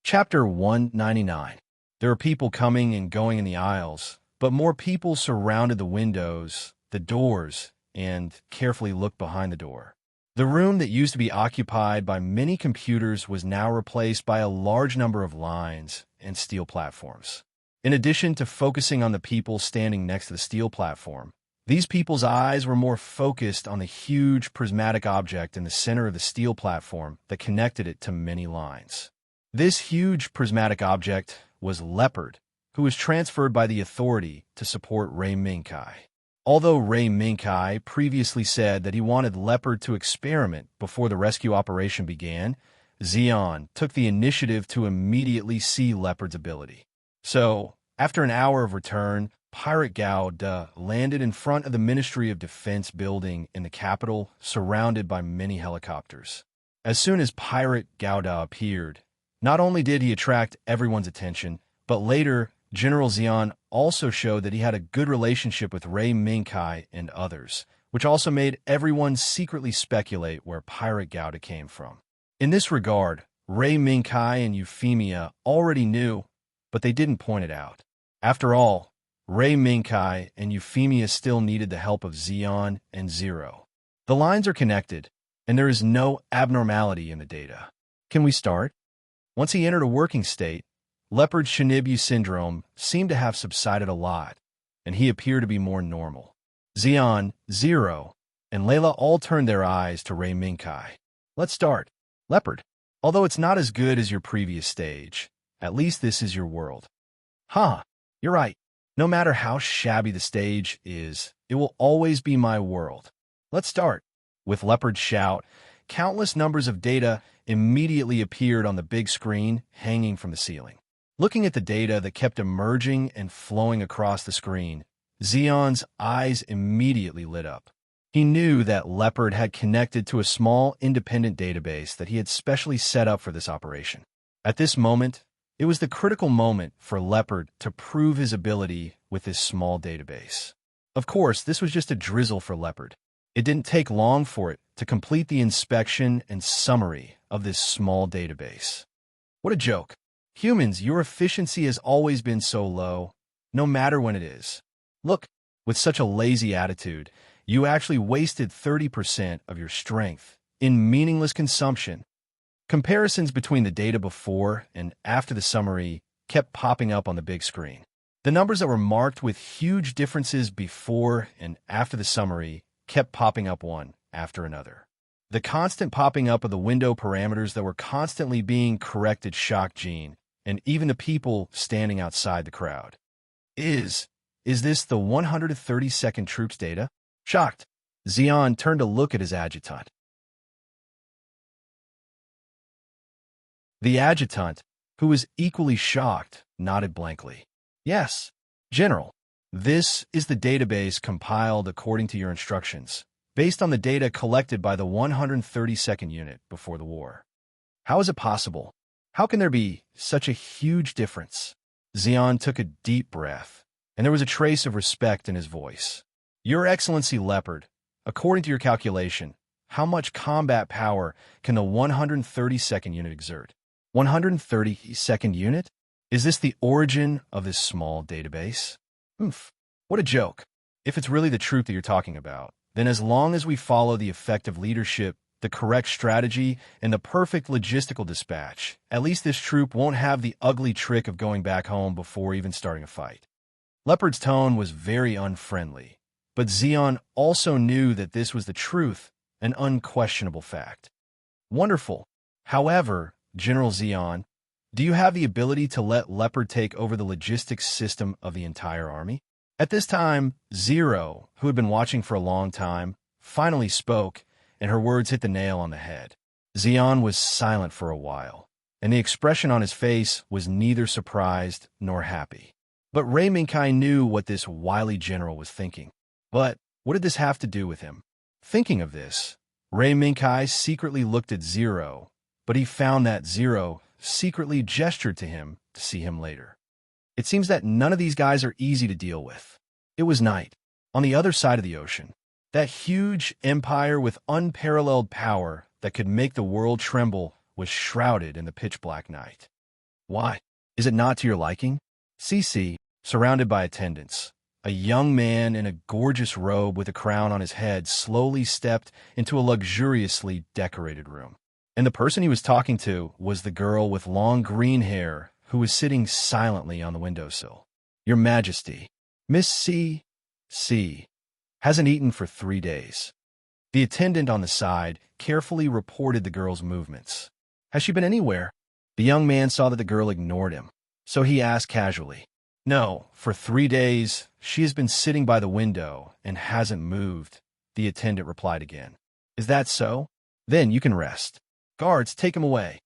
Chapter 199. There are people coming and going in the aisles, but more people surrounded the windows, the doors, and carefully looked behind the door. The room that used to be occupied by many computers was now replaced by a large number of lines and steel platforms. In addition to focusing on the people standing next to the steel platform, these people's eyes were more focused on the huge prismatic object in the center of the steel platform that connected it to many lines. This huge prismatic object was Leopard, who was transferred by the authority to support Ray Minkai. Although Ray Minkai previously said that he wanted Leopard to experiment before the rescue operation began, Xian took the initiative to immediately see Leopard's ability. So, after an hour of return, Pirate Gao Da landed in front of the Ministry of Defense building in the capital, surrounded by many helicopters. As soon as Pirate Gao Da appeared, not only did he attract everyone's attention, but later, General Xian also showed that he had a good relationship with Ray Minkai and others, which also made everyone secretly speculate where Pirate Gao Da came from. In this regard, Ray Minkai and Euphemia already knew, but they didn't point it out. After all, Ray Minkai and Euphemia still needed the help of Xian and Zero. The lines are connected, and there is no abnormality in the data. Can we start? Once he entered a working state, Leopard's Shinibu syndrome seemed to have subsided a lot, and he appeared to be more normal. Xian, Zero, and Layla all turned their eyes to Ray Minkai. Let's start. Leopard, although it's not as good as your previous stage, at least this is your world. You're right. No matter how shabby the stage is, it will always be my world. Let's start. With Leopard's shout, countless numbers of data immediately appeared on the big screen hanging from the ceiling. Looking at the data that kept emerging and flowing across the screen, Xian's eyes immediately lit up. He knew that Leopard had connected to a small independent database that he had specially set up for this operation. At this moment, it was the critical moment for Leopard to prove his ability with this small database. Of course, this was just a drizzle for Leopard. It didn't take long for it to complete the inspection and summary of this small database. What a joke. Humans, your efficiency has always been so low, no matter when it is. Look, with such a lazy attitude, you actually wasted 30% of your strength in meaningless consumption. Comparisons between the data before and after the summary kept popping up on the big screen. The numbers that were marked with huge differences before and after the summary kept popping up one after another. The constant popping up of the window parameters that were constantly being corrected shocked Jean, and even the people standing outside the crowd. Is this the 132nd troops data? Shocked, Xian turned to look at his adjutant. The adjutant, who was equally shocked, nodded blankly. Yes, General. This is the database compiled according to your instructions, based on the data collected by the 132nd Unit before the war. How is it possible? How can there be such a huge difference? Xian took a deep breath, and there was a trace of respect in his voice. Your Excellency Leopard, according to your calculation, how much combat power can the 132nd Unit exert? 132nd Unit? Is this the origin of this small database? What a joke. If it's really the truth that you're talking about, then as long as we follow the effective leadership, the correct strategy, and the perfect logistical dispatch, at least this troop won't have the ugly trick of going back home before even starting a fight. Leopard's tone was very unfriendly, but Xian also knew that this was the truth, an unquestionable fact. Wonderful. However, General Xian, do you have the ability to let Leopard take over the logistics system of the entire army? At this time, Zero, who had been watching for a long time, finally spoke, and her words hit the nail on the head. Xian was silent for a while, and the expression on his face was neither surprised nor happy. But Ray Minkai knew what this wily general was thinking. But what did this have to do with him? Thinking of this, Ray Minkai secretly looked at Zero, but he found that Zero secretly gestured to him to see him later. It seems that none of these guys are easy to deal with. It was night, on the other side of the ocean. That huge empire with unparalleled power that could make the world tremble was shrouded in the pitch-black night. Why? Is it not to your liking? CC, surrounded by attendants, a young man in a gorgeous robe with a crown on his head slowly stepped into a luxuriously decorated room. And the person he was talking to was the girl with long green hair who was sitting silently on the windowsill. Your Majesty, Miss C. hasn't eaten for 3 days. The attendant on the side carefully reported the girl's movements. Has she been anywhere? The young man saw that the girl ignored him, so he asked casually, No, for 3 days, she has been sitting by the window and hasn't moved, the attendant replied again. Is that so? Then you can rest. Guards, take him away.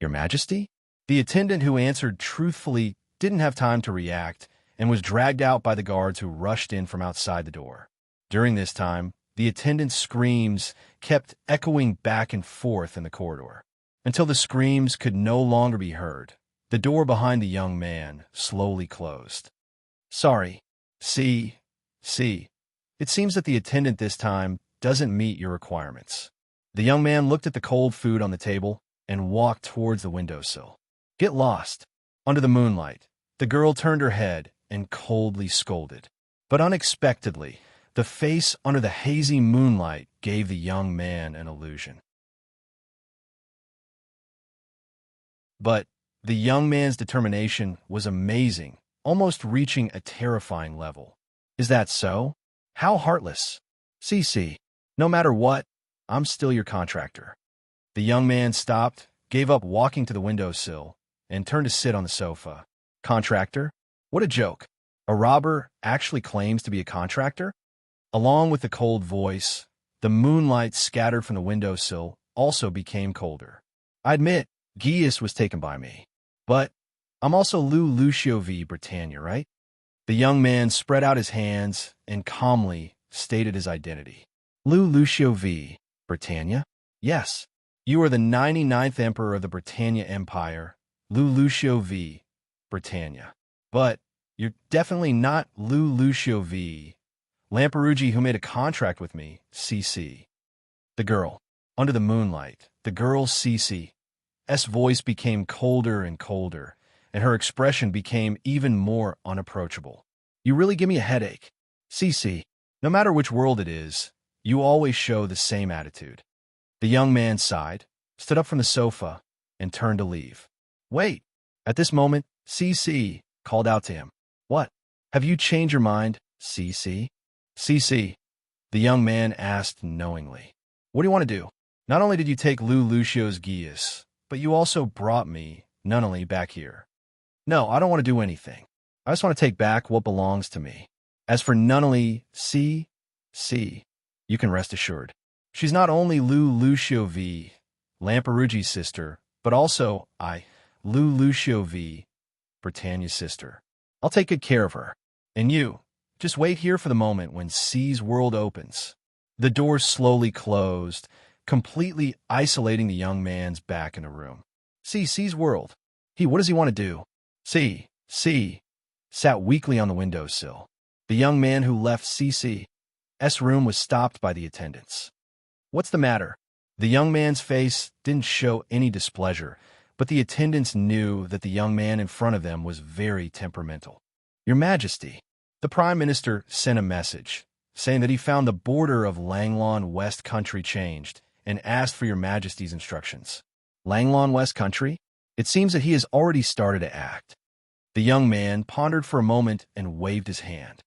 Your Majesty? The attendant who answered truthfully didn't have time to react and was dragged out by the guards who rushed in from outside the door. During this time, the attendant's screams kept echoing back and forth in the corridor. Until the screams could no longer be heard, the door behind the young man slowly closed. Sorry. See. It seems that the attendant this time doesn't meet your requirements. The young man looked at the cold food on the table and walked towards the windowsill. Get lost. Under the moonlight, the girl turned her head and coldly scolded. But unexpectedly, the face under the hazy moonlight gave the young man an illusion. But the young man's determination was amazing, almost reaching a terrifying level. Is that so? How heartless. CC, no matter what, I'm still your contractor. The young man stopped, gave up walking to the windowsill, and turned to sit on the sofa. Contractor? What a joke. A robber actually claims to be a contractor? Along with the cold voice, the moonlight scattered from the windowsill also became colder. I admit, Gius was taken by me. But I'm also Lucio V. Britannia, right? The young man spread out his hands and calmly stated his identity. Lucio V. Britannia? Yes. You are the 99th Emperor of the Britannia Empire, Lucio V. Britannia. But you're definitely not Lucio V. Lamperugi, who made a contract with me, CC. The girl. Under the moonlight, the girl CC's voice became colder and colder, and her expression became even more unapproachable. You really give me a headache. CC, no matter which world it is, you always show the same attitude. The young man sighed, stood up from the sofa, and turned to leave. Wait. At this moment, CC called out to him. What? Have you changed your mind, CC? CC, the young man asked knowingly. What do you want to do? Not only did you take Lucio's Gius, but you also brought me, Nunnally, back here. No, I don't want to do anything. I just want to take back what belongs to me. As for Nunnally, CC, you can rest assured. She's not only Lucio V, Lamperugi's sister, but also Lucio V, Britannia's sister. I'll take good care of her. And you, just wait here for the moment when C's world opens. The door slowly closed, completely isolating the young man's back in the room. C's world. What does he want to do? C sat weakly on the windowsill. The young man who left CC's room was stopped by the attendants. What's the matter? The young man's face didn't show any displeasure, but the attendants knew that the young man in front of them was very temperamental. Your Majesty, the Prime Minister sent a message, saying that he found the border of Langlon West Country changed and asked for your Majesty's instructions. Langlon West Country? It seems that he has already started to act. The young man pondered for a moment and waved his hand.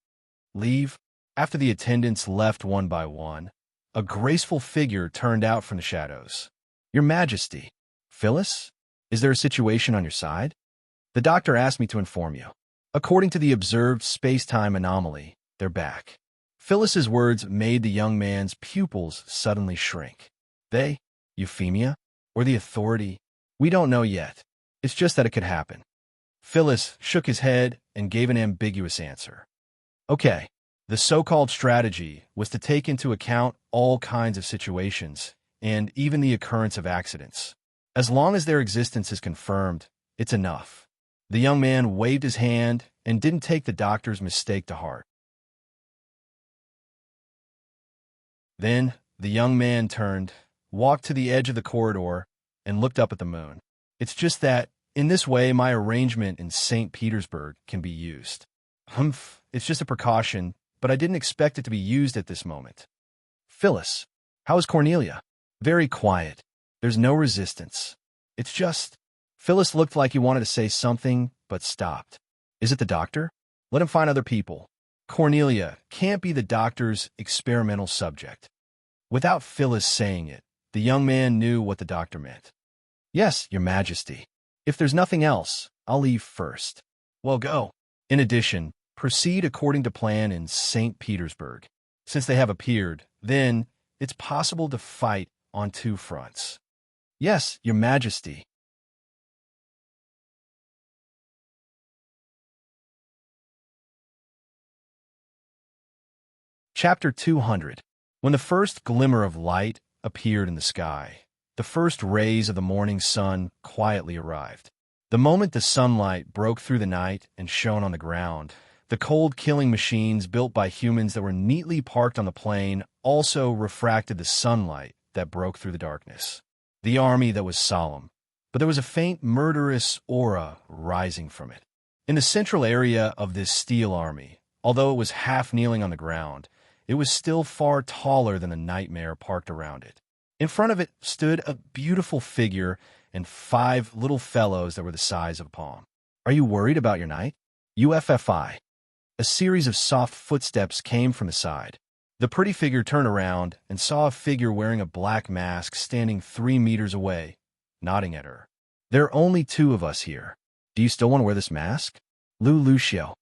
Leave. After the attendants left one by one, a graceful figure turned out from the shadows. Your Majesty, Phyllis? Is there a situation on your side? The doctor asked me to inform you. According to the observed space-time anomaly, they're back. Phyllis's words made the young man's pupils suddenly shrink. They? Euphemia? Or the authority? We don't know yet. It's just that it could happen. Phyllis shook his head and gave an ambiguous answer. Okay, the so-called strategy was to take into account all kinds of situations, and even the occurrence of accidents. As long as their existence is confirmed, it's enough. The young man waved his hand and didn't take the doctor's mistake to heart. Then the young man turned, walked to the edge of the corridor, and looked up at the moon. It's just that, in this way, my arrangement in St. Petersburg can be used. It's just a precaution, but I didn't expect it to be used at this moment. Phyllis, how is Cornelia? Very quiet. There's no resistance. It's just... Phyllis looked like he wanted to say something, but stopped. Is it the doctor? Let him find other people. Cornelia can't be the doctor's experimental subject. Without Phyllis saying it, the young man knew what the doctor meant. Yes, Your Majesty. If there's nothing else, I'll leave first. Well, go. In addition, proceed according to plan in St. Petersburg. Since they have appeared, then it's possible to fight on two fronts. Yes, Your Majesty. Chapter 200. When the first glimmer of light appeared in the sky, the first rays of the morning sun quietly arrived. The moment the sunlight broke through the night and shone on the ground, the cold killing machines built by humans that were neatly parked on the plain also refracted the sunlight that broke through the darkness. The army that was solemn, but there was a faint murderous aura rising from it. In the central area of this steel army, although it was half kneeling on the ground, it was still far taller than the nightmare parked around it. In front of it stood a beautiful figure and 5 little fellows that were the size of a palm. Are you worried about your knight? UFFI. A series of soft footsteps came from the side. The pretty figure turned around and saw a figure wearing a black mask standing 3 meters away, nodding at her. There are only 2 of us here. Do you still want to wear this mask? Lucio.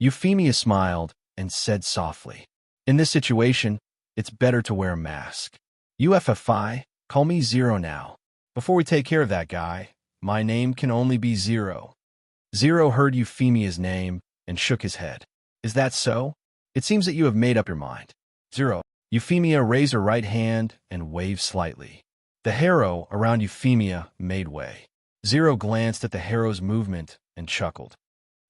Euphemia smiled and said softly, in this situation, it's better to wear a mask. UFFI, call me Zero now. Before we take care of that guy, my name can only be Zero. Zero heard Euphemia's name and shook his head. Is that so? It seems that you have made up your mind. Zero. Euphemia raised her right hand and waved slightly. The harrow around Euphemia made way. Zero glanced at the harrow's movement and chuckled.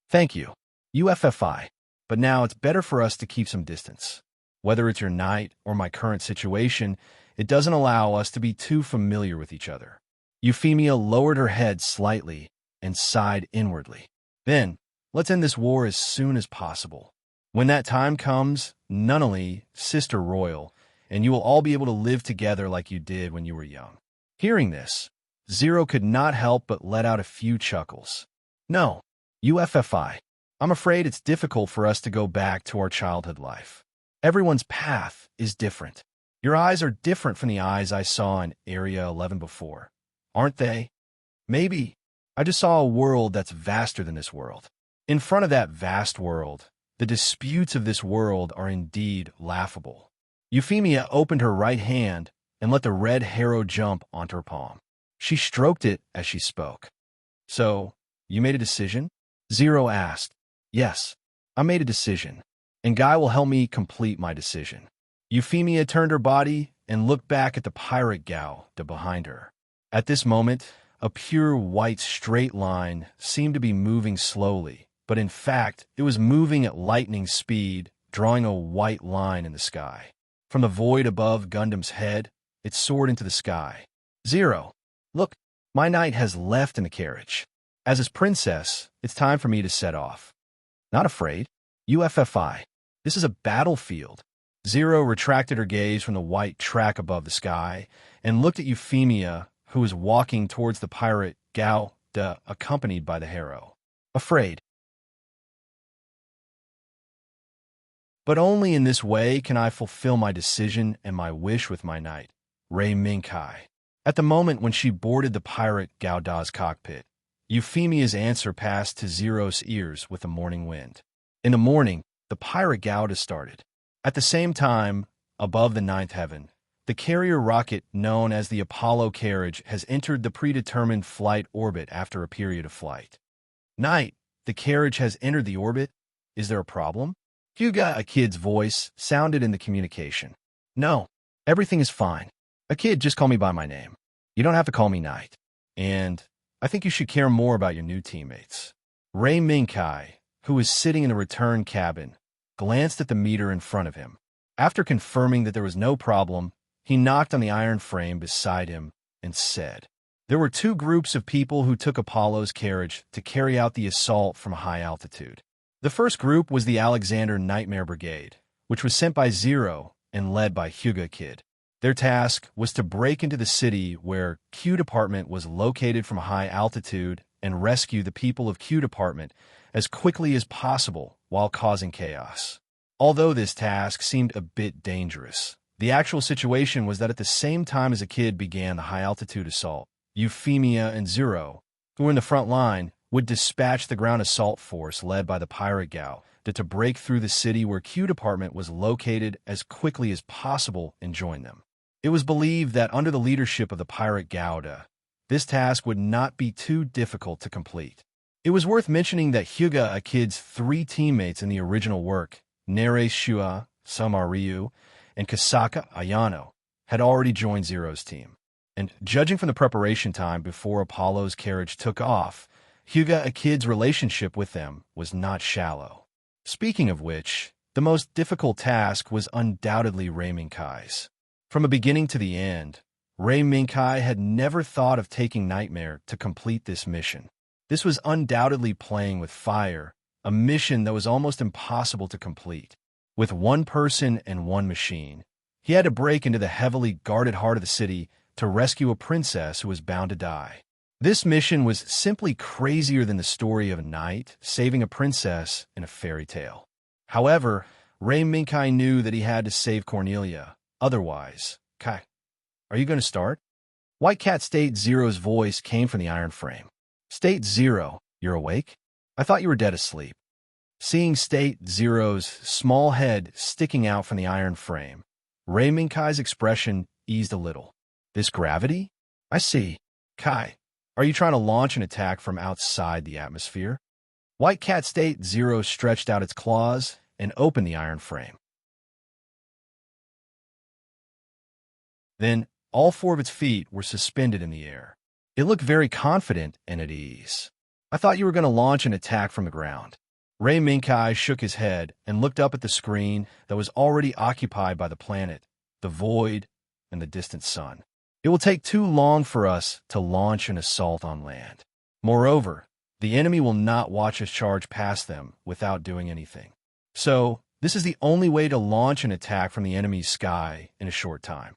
Thank you, UFFI, but now it's better for us to keep some distance. Whether it's your knight or my current situation, it doesn't allow us to be too familiar with each other. Euphemia lowered her head slightly and sighed inwardly. Then, let's end this war as soon as possible. When that time comes, Nunnally, Sister Royal, and you will all be able to live together like you did when you were young. Hearing this, Zero could not help but let out a few chuckles. No, UFFI, I'm afraid it's difficult for us to go back to our childhood life. Everyone's path is different. Your eyes are different from the eyes I saw in Area 11 before, aren't they? Maybe. I just saw a world that's vaster than this world. In front of that vast world, the disputes of this world are indeed laughable. Euphemia opened her right hand and let the red harrow jump onto her palm. She stroked it as she spoke. So, you made a decision? Zero asked. Yes, I made a decision, and Guy will help me complete my decision. Euphemia turned her body and looked back at the pirate Gauda behind her. At this moment, a pure white straight line seemed to be moving slowly, but in fact, it was moving at lightning speed, drawing a white line in the sky. From the void above Gundam's head, it soared into the sky. Zero. Look, my knight has left in the carriage. As his princess, it's time for me to set off. Not afraid. UFFI. This is a battlefield. Zero retracted her gaze from the white track above the sky and looked at Euphemia, who was walking towards the pirate Gauda, accompanied by the harrow. Afraid. But only in this way can I fulfill my decision and my wish with my knight, Rei Minkai. At the moment when she boarded the pirate Gauda's cockpit, Euphemia's answer passed to Zero's ears with the morning wind. In the morning, the pirate Gauda started. At the same time, above the ninth heaven, the carrier rocket known as the Apollo carriage has entered the predetermined flight orbit after a period of flight. Knight, the carriage has entered the orbit. Is there a problem? Huga, a kid's voice, sounded in the communication. No, everything is fine. A kid, just call me by my name. You don't have to call me Knight. And I think you should care more about your new teammates. Rei Minkai, who was sitting in the return cabin, glanced at the meter in front of him. After confirming that there was no problem, he knocked on the iron frame beside him and said, there were 2 groups of people who took Apollo's carriage to carry out the assault from high altitude. The first group was the Alexander Nightmare Brigade, which was sent by Zero and led by Huga Kid. Their task was to break into the city where Q Department was located from high altitude and rescue the people of Q Department as quickly as possible while causing chaos. Although this task seemed a bit dangerous, the actual situation was that at the same time as a kid began the high-altitude assault, Euphemia and Zero, who were in the front line, would dispatch the ground assault force led by the pirate Gao to break through the city where Q Department was located as quickly as possible and join them. It was believed that under the leadership of the pirate Gauda, this task would not be too difficult to complete. It was worth mentioning that Hyuga Akid's 3 teammates in the original work, Nere Shua, Samaryu, and Kasaka Ayano, had already joined Zero's team. And judging from the preparation time before Apollo's carriage took off, Hyuga Akid's relationship with them was not shallow. Speaking of which, the most difficult task was undoubtedly Rei Minkai's. From the beginning to the end, Rei Minkai had never thought of taking Nightmare to complete this mission. This was undoubtedly playing with fire, a mission that was almost impossible to complete. With 1 person and 1 machine, he had to break into the heavily guarded heart of the city to rescue a princess who was bound to die. This mission was simply crazier than the story of a knight saving a princess in a fairy tale. However, Rei Minkai knew that he had to save Cornelia. Otherwise, Kai, are you going to start? White Cat State Zero's voice came from the iron frame. State Zero, you're awake? I thought you were dead asleep. Seeing State Zero's small head sticking out from the iron frame, Rei Minkai's expression eased a little. This gravity? I see. Kai, are you trying to launch an attack from outside the atmosphere? White Cat State Zero stretched out its claws and opened the iron frame. Then, all 4 of its feet were suspended in the air. It looked very confident and at ease. I thought you were going to launch an attack from the ground. Rei Minkai shook his head and looked up at the screen that was already occupied by the planet, the void, and the distant sun. It will take too long for us to launch an assault on land. Moreover, the enemy will not watch us charge past them without doing anything. So, this is the only way to launch an attack from the enemy's sky in a short time.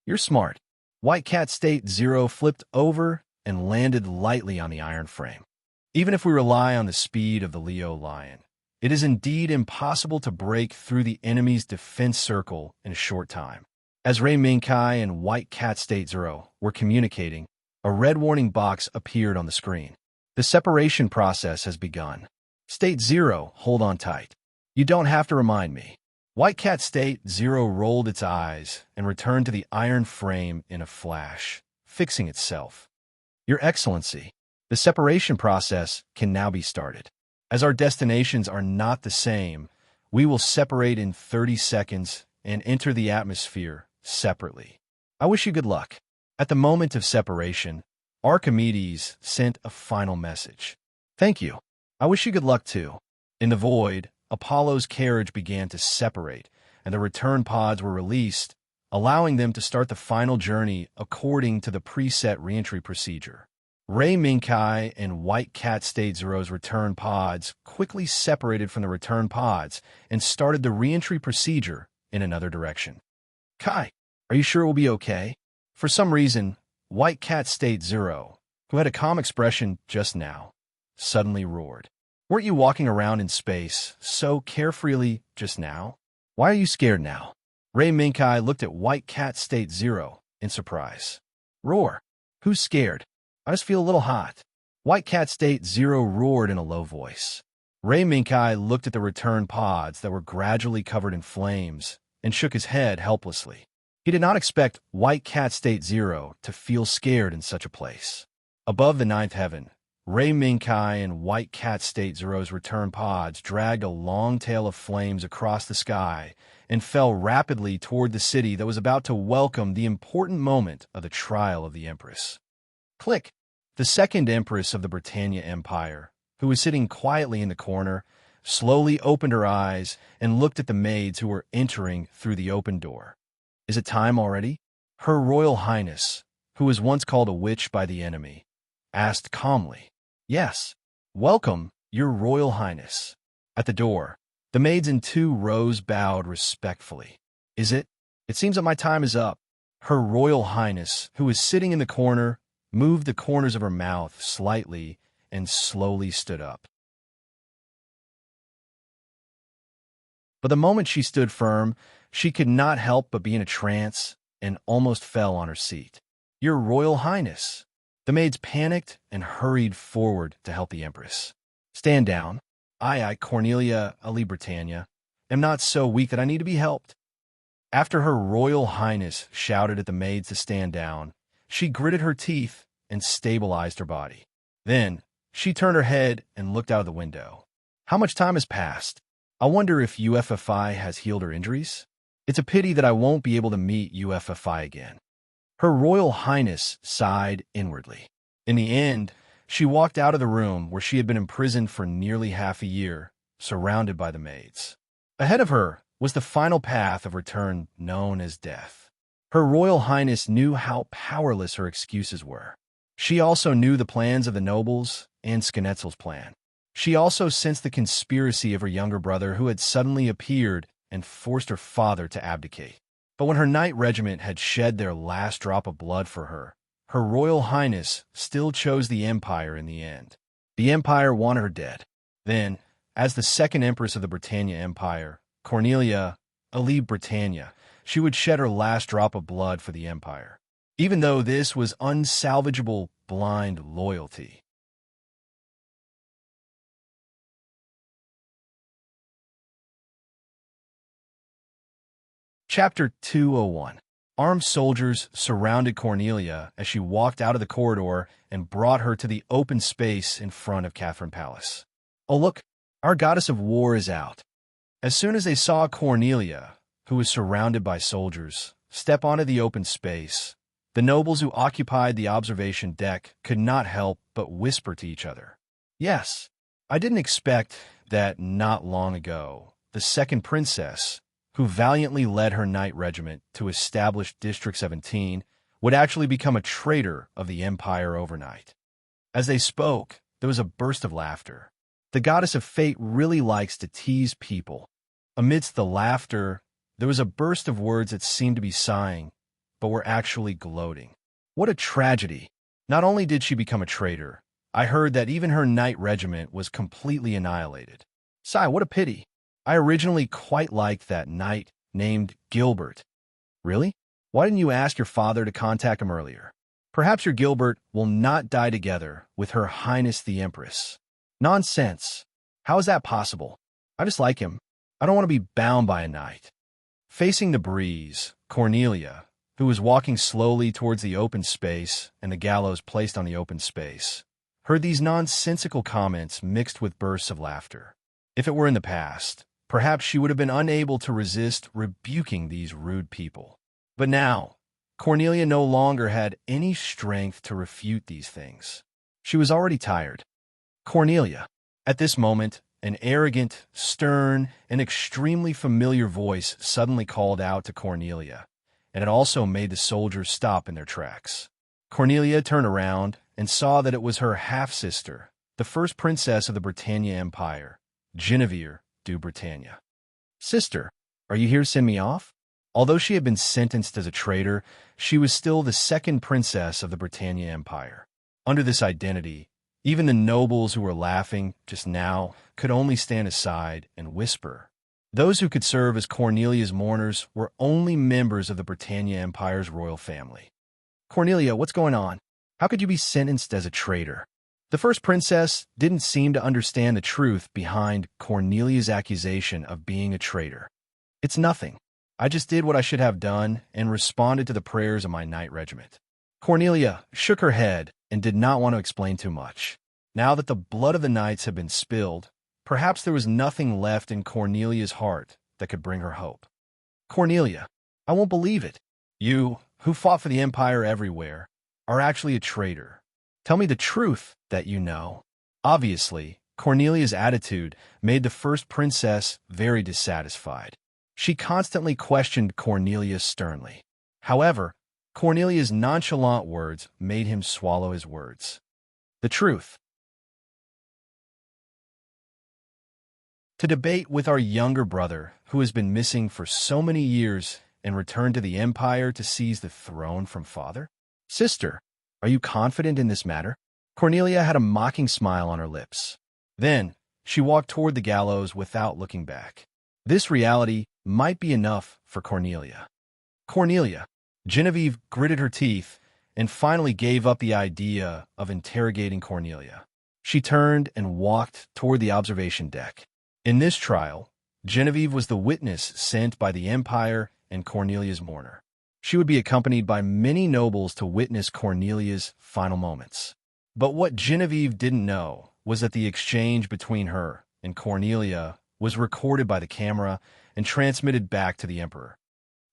You're smart. White Cat State Zero flipped over and landed lightly on the iron frame. Even if we rely on the speed of the Leo Lion, it is indeed impossible to break through the enemy's defense circle in a short time. As Rei Minkai and White Cat State Zero were communicating, a red warning box appeared on the screen. The separation process has begun. State Zero, hold on tight. You don't have to remind me. White Cat State Zero rolled its eyes and returned to the iron frame in a flash, fixing itself. Your Excellency, the separation process can now be started. As our destinations are not the same, we will separate in 30 seconds and enter the atmosphere separately. I wish you good luck. At the moment of separation, Archimedes sent a final message. Thank you. I wish you good luck too. In the void, Apollo's carriage began to separate, and the return pods were released, allowing them to start the final journey according to the preset reentry procedure. Rei Minkai and White Cat State Zero's return pods quickly separated from the return pods and started the reentry procedure in another direction. Kai, are you sure we'll be okay? For some reason, White Cat State Zero, who had a calm expression just now, suddenly roared. Weren't you walking around in space so carefreely just now? Why are you scared now? Rei Minkai looked at White Cat State Zero in surprise. Roar. Who's scared? I just feel a little hot. White Cat State Zero roared in a low voice. Rei Minkai looked at the return pods that were gradually covered in flames and shook his head helplessly. He did not expect White Cat State Zero to feel scared in such a place. Above the ninth heaven, Rei Minkai and White Cat State Zero's return pods dragged a long tail of flames across the sky and fell rapidly toward the city that was about to welcome the important moment of the trial of the Empress. Click! The second Empress of the Britannia Empire, who was sitting quietly in the corner, slowly opened her eyes and looked at the maids who were entering through the open door. Is it time already? Her Royal Highness, who was once called a witch by the enemy, asked calmly. Yes. Welcome, Your Royal Highness. At the door, the maids in 2 rows bowed respectfully. Is it? It seems that my time is up. Her Royal Highness, who was sitting in the corner, moved the corners of her mouth slightly and slowly stood up. But the moment she stood firm, she could not help but be in a trance and almost fell on her seat. Your Royal Highness. The maids panicked and hurried forward to help the empress. "Stand down. I, Cornelia Ali Britannia, am not so weak that I need to be helped." After her royal highness shouted at the maids to stand down, she gritted her teeth and stabilized her body. Then, she turned her head and looked out of the window. How much time has passed? I wonder if UFFI has healed her injuries? It's a pity that I won't be able to meet UFFI again. Her Royal Highness sighed inwardly. In the end, she walked out of the room where she had been imprisoned for nearly half a year, surrounded by the maids. Ahead of her was the final path of return known as death. Her Royal Highness knew how powerless her excuses were. She also knew the plans of the nobles and Schnetzel's plan. She also sensed the conspiracy of her younger brother who had suddenly appeared and forced her father to abdicate. But when her knight regiment had shed their last drop of blood for her, Her Royal Highness still chose the Empire in the end. The Empire wanted her dead. Then, as the second Empress of the Britannia Empire, Cornelia Ali Britannia, she would shed her last drop of blood for the Empire, even though this was unsalvageable blind loyalty. Chapter 201. Armed soldiers surrounded Cornelia as she walked out of the corridor and brought her to the open space in front of Catherine Palace. "Oh, look, our goddess of war is out." As soon as they saw Cornelia, who was surrounded by soldiers, step onto the open space, the nobles who occupied the observation deck could not help but whisper to each other. "Yes, I didn't expect that not long ago, the second princess, who valiantly led her knight regiment to establish District 17, would actually become a traitor of the Empire overnight." As they spoke, there was a burst of laughter. The goddess of fate really likes to tease people. Amidst the laughter, there was a burst of words that seemed to be sighing, but were actually gloating. "What a tragedy! Not only did she become a traitor, I heard that even her knight regiment was completely annihilated. Sigh, what a pity! I originally quite liked that knight named Gilbert." "Really? Why didn't you ask your father to contact him earlier? Perhaps your Gilbert will not die together with Her Highness the Empress." "Nonsense! How is that possible? I just like him. I don't want to be bound by a knight." Facing the breeze, Cornelia, who was walking slowly towards the open space and the gallows placed on the open space, heard these nonsensical comments mixed with bursts of laughter. If it were in the past, perhaps she would have been unable to resist rebuking these rude people. But now, Cornelia no longer had any strength to refute these things. She was already tired. "Cornelia." At this moment, an arrogant, stern, and extremely familiar voice suddenly called out to Cornelia, and it also made the soldiers stop in their tracks. Cornelia turned around and saw that it was her half-sister, the first princess of the Britannia Empire, Genevieve de Britannia. "Sister, are you here to send me off?" Although she had been sentenced as a traitor, she was still the second princess of the Britannia Empire. Under this identity, even the nobles who were laughing just now could only stand aside and whisper. Those who could serve as Cornelia's mourners were only members of the Britannia Empire's royal family. "Cornelia, what's going on? How could you be sentenced as a traitor?" The first princess didn't seem to understand the truth behind Cornelia's accusation of being a traitor. "It's nothing. I just did what I should have done and responded to the prayers of my knight regiment." Cornelia shook her head and did not want to explain too much. Now that the blood of the knights had been spilled, perhaps there was nothing left in Cornelia's heart that could bring her hope. "Cornelia, I won't believe it. You, who fought for the Empire everywhere, are actually a traitor. Tell me the truth that you know." Obviously, Cornelia's attitude made the first princess very dissatisfied. She constantly questioned Cornelia sternly. However, Cornelia's nonchalant words made him swallow his words. "The truth." To debate with our younger brother, who has been missing for so many years and returned to the Empire to seize the throne from father? "Sister, are you confident in this matter?" Cornelia had a mocking smile on her lips. Then, she walked toward the gallows without looking back. This reality might be enough for Cornelia. "Cornelia." Genevieve gritted her teeth and finally gave up the idea of interrogating Cornelia. She turned and walked toward the observation deck. In this trial, Genevieve was the witness sent by the Empire and Cornelia's mourner. She would be accompanied by many nobles to witness Cornelia's final moments. But what Genevieve didn't know was that the exchange between her and Cornelia was recorded by the camera and transmitted back to the Emperor.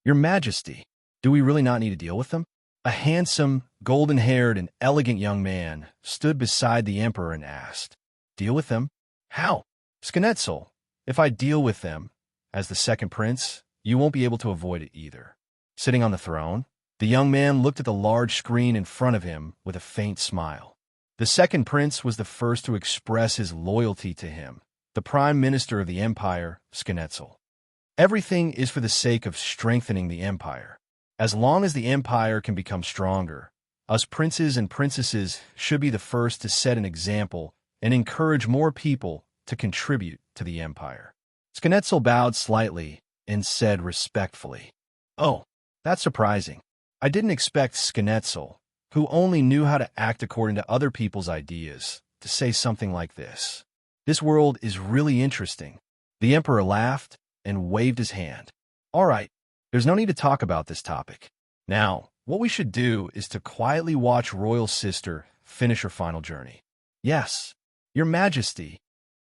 "Your Majesty, do we really not need to deal with them?" A handsome, golden-haired, and elegant young man stood beside the Emperor and asked. "Deal with them? How?" "Schnetzel, if I deal with them, as the second prince, you won't be able to avoid it either." Sitting on the throne, the young man looked at the large screen in front of him with a faint smile. The second prince was the first to express his loyalty to him, the Prime Minister of the Empire, Schnetzel. Everything is for the sake of strengthening the Empire. As long as the Empire can become stronger, us princes and princesses should be the first to set an example and encourage more people to contribute to the Empire. Schnetzel bowed slightly and said respectfully, "Oh, that's surprising. I didn't expect Schnetzel, who only knew how to act according to other people's ideas, to say something like this. This world is really interesting." The Emperor laughed and waved his hand. "All right, there's no need to talk about this topic. Now, what we should do is to quietly watch Royal Sister finish her final journey." "Yes, Your Majesty."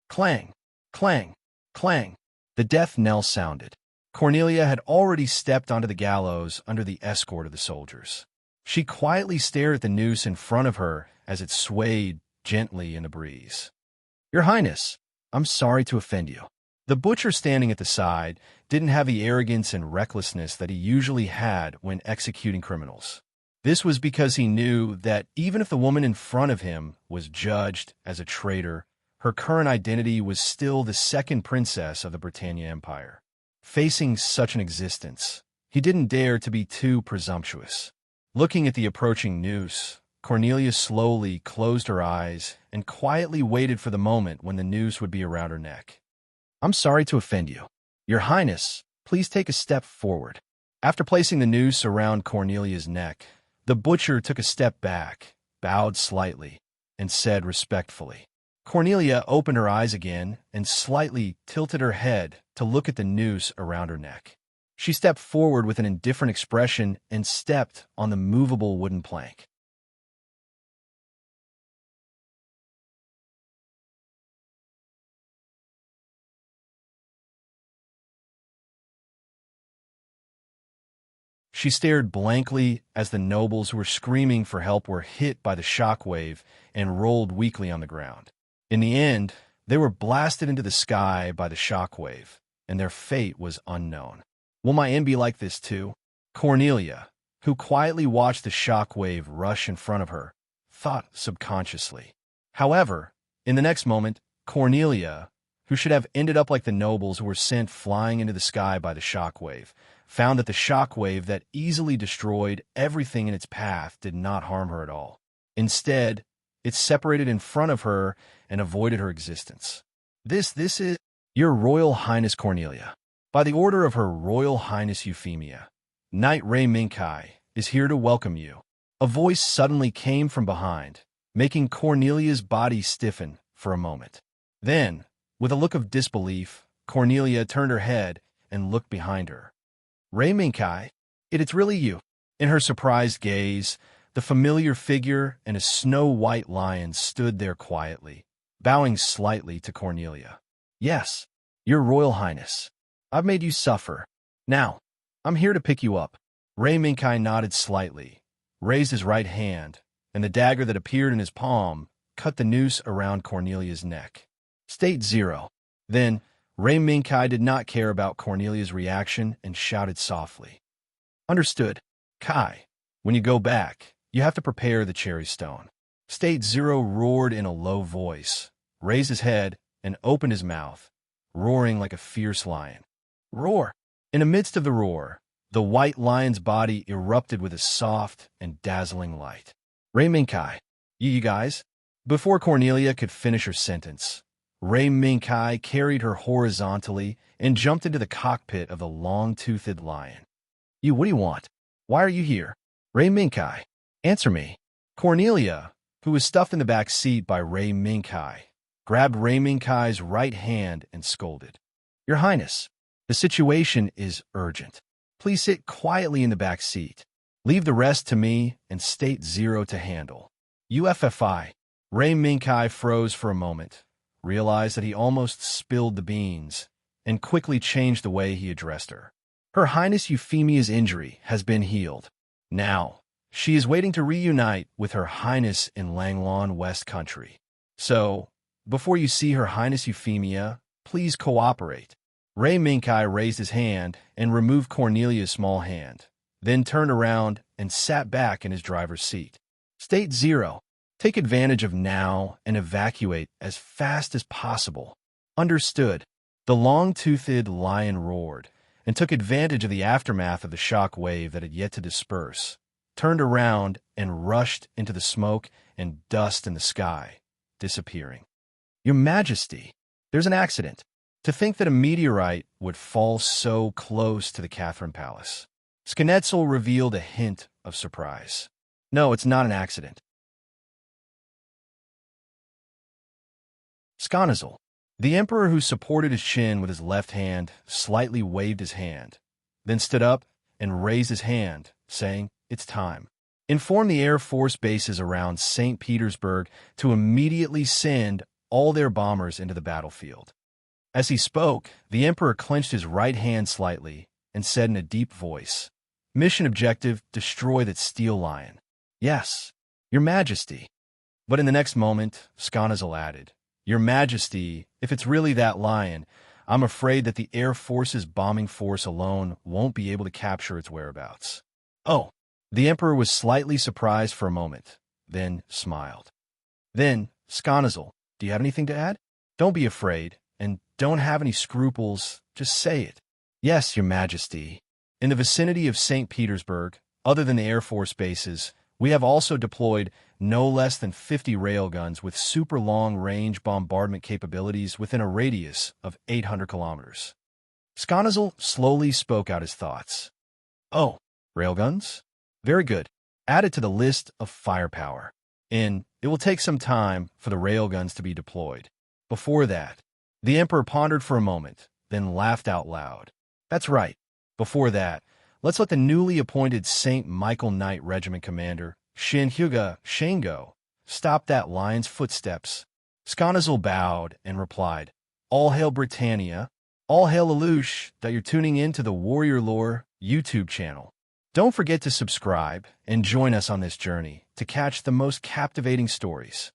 Clang, clang, clang. The death knell sounded. Cornelia had already stepped onto the gallows under the escort of the soldiers. She quietly stared at the noose in front of her as it swayed gently in the breeze. "Your Highness, I'm sorry to offend you." The butcher standing at the side didn't have the arrogance and recklessness that he usually had when executing criminals. This was because he knew that even if the woman in front of him was judged as a traitor, her current identity was still the second princess of the Britannia Empire. Facing such an existence, he didn't dare to be too presumptuous. Looking at the approaching noose, Cornelia slowly closed her eyes and quietly waited for the moment when the noose would be around her neck. "I'm sorry to offend you. Your Highness, please take a step forward." After placing the noose around Cornelia's neck, the butcher took a step back, bowed slightly, and said respectfully. Cornelia opened her eyes again and slightly tilted her head to look at the noose around her neck. She stepped forward with an indifferent expression and stepped on the movable wooden plank. She stared blankly as the nobles who were screaming for help were hit by the shockwave and rolled weakly on the ground. In the end, they were blasted into the sky by the shockwave, and their fate was unknown. Will my end be like this too? Cornelia, who quietly watched the shockwave rush in front of her, thought subconsciously. However, in the next moment, Cornelia, who should have ended up like the nobles who were sent flying into the sky by the shockwave, found that the shockwave that easily destroyed everything in its path did not harm her at all. Instead, it separated in front of her and avoided her existence. This is Your Royal Highness Cornelia. By the order of Her Royal Highness Euphemia, Knight Ray Minkai is here to welcome you. A voice suddenly came from behind, making Cornelia's body stiffen for a moment. Then, with a look of disbelief, Cornelia turned her head and looked behind her. "Ray Minkai, it's really you." In her surprised gaze, the familiar figure and a snow-white lion stood there quietly, bowing slightly to Cornelia. "Yes, Your Royal Highness. I've made you suffer. Now, I'm here to pick you up." Ray Minkai nodded slightly, raised his right hand, and the dagger that appeared in his palm cut the noose around Cornelia's neck. State 0. Then, Ray Minkai did not care about Cornelia's reaction and shouted softly. "Understood. Kai, when you go back, you have to prepare the cherry stone." State 0 roared in a low voice, raised his head, and opened his mouth, roaring like a fierce lion. Roar! In the midst of the roar, the white lion's body erupted with a soft and dazzling light. "Ray Minkai, you guys?" Before Cornelia could finish her sentence, Ray Minkai carried her horizontally and jumped into the cockpit of the long-toothed lion. What do you want? Why are you here?" "Ray Minkai, Answer me. Cornelia, who was stuffed in the back seat by Ray Minkai, grabbed Ray Minkai's right hand and scolded. Your Highness, the situation is urgent. Please sit quietly in the back seat. Leave the rest to me and State Zero to handle. UFFI. Ray Minkai froze for a moment, realized that he almost spilled the beans, and quickly changed the way he addressed her. Her Highness Euphemia's injury has been healed. Now, she is waiting to reunite with Her Highness in Langlon West Country. So, before you see Her Highness Euphemia, please cooperate. Ray Minkai raised his hand and removed Cornelia's small hand, then turned around and sat back in his driver's seat. State Zero, take advantage of now and evacuate as fast as possible. Understood. The long-toothed lion roared and took advantage of the aftermath of the shock wave that had yet to disperse, turned around and rushed into the smoke and dust in the sky, disappearing. Your Majesty, there's an accident. To think that a meteorite would fall so close to the Catherine Palace. Schnetzel revealed a hint of surprise. No, it's not an accident. Schnetzel, the emperor who supported his chin with his left hand, slightly waved his hand, then stood up and raised his hand, saying, "It's time. Inform the Air Force bases around St. Petersburg to immediately send all their bombers into the battlefield." As he spoke, the emperor clenched his right hand slightly and said in a deep voice, "Mission objective, destroy that steel lion." "Yes, Your Majesty." But in the next moment, Schnetzel added, "Your Majesty, if it's really that lion, I'm afraid that the Air Force's bombing force alone won't be able to capture its whereabouts." "Oh." The emperor was slightly surprised for a moment, then smiled. "Then, Schnetzel, do you have anything to add? Don't be afraid, and don't have any scruples, just say it." "Yes, Your Majesty. In the vicinity of St. Petersburg, other than the Air Force bases, we have also deployed no less than 50 railguns with super long-range bombardment capabilities within a radius of 800 kilometers. Schnetzel slowly spoke out his thoughts. "Oh, railguns? Very good. Add it to the list of firepower. And it will take some time for the railguns to be deployed. Before that," the emperor pondered for a moment, then laughed out loud. "That's right. Before that, let's let the newly appointed St. Michael Knight Regiment commander, Shinhyuga Shango, stop that lion's footsteps." Schnetzel bowed and replied, "All hail Britannia. All hail Lelouch that you're tuning in to the Warrior Lore YouTube channel. Don't forget to subscribe and join us on this journey to catch the most captivating stories.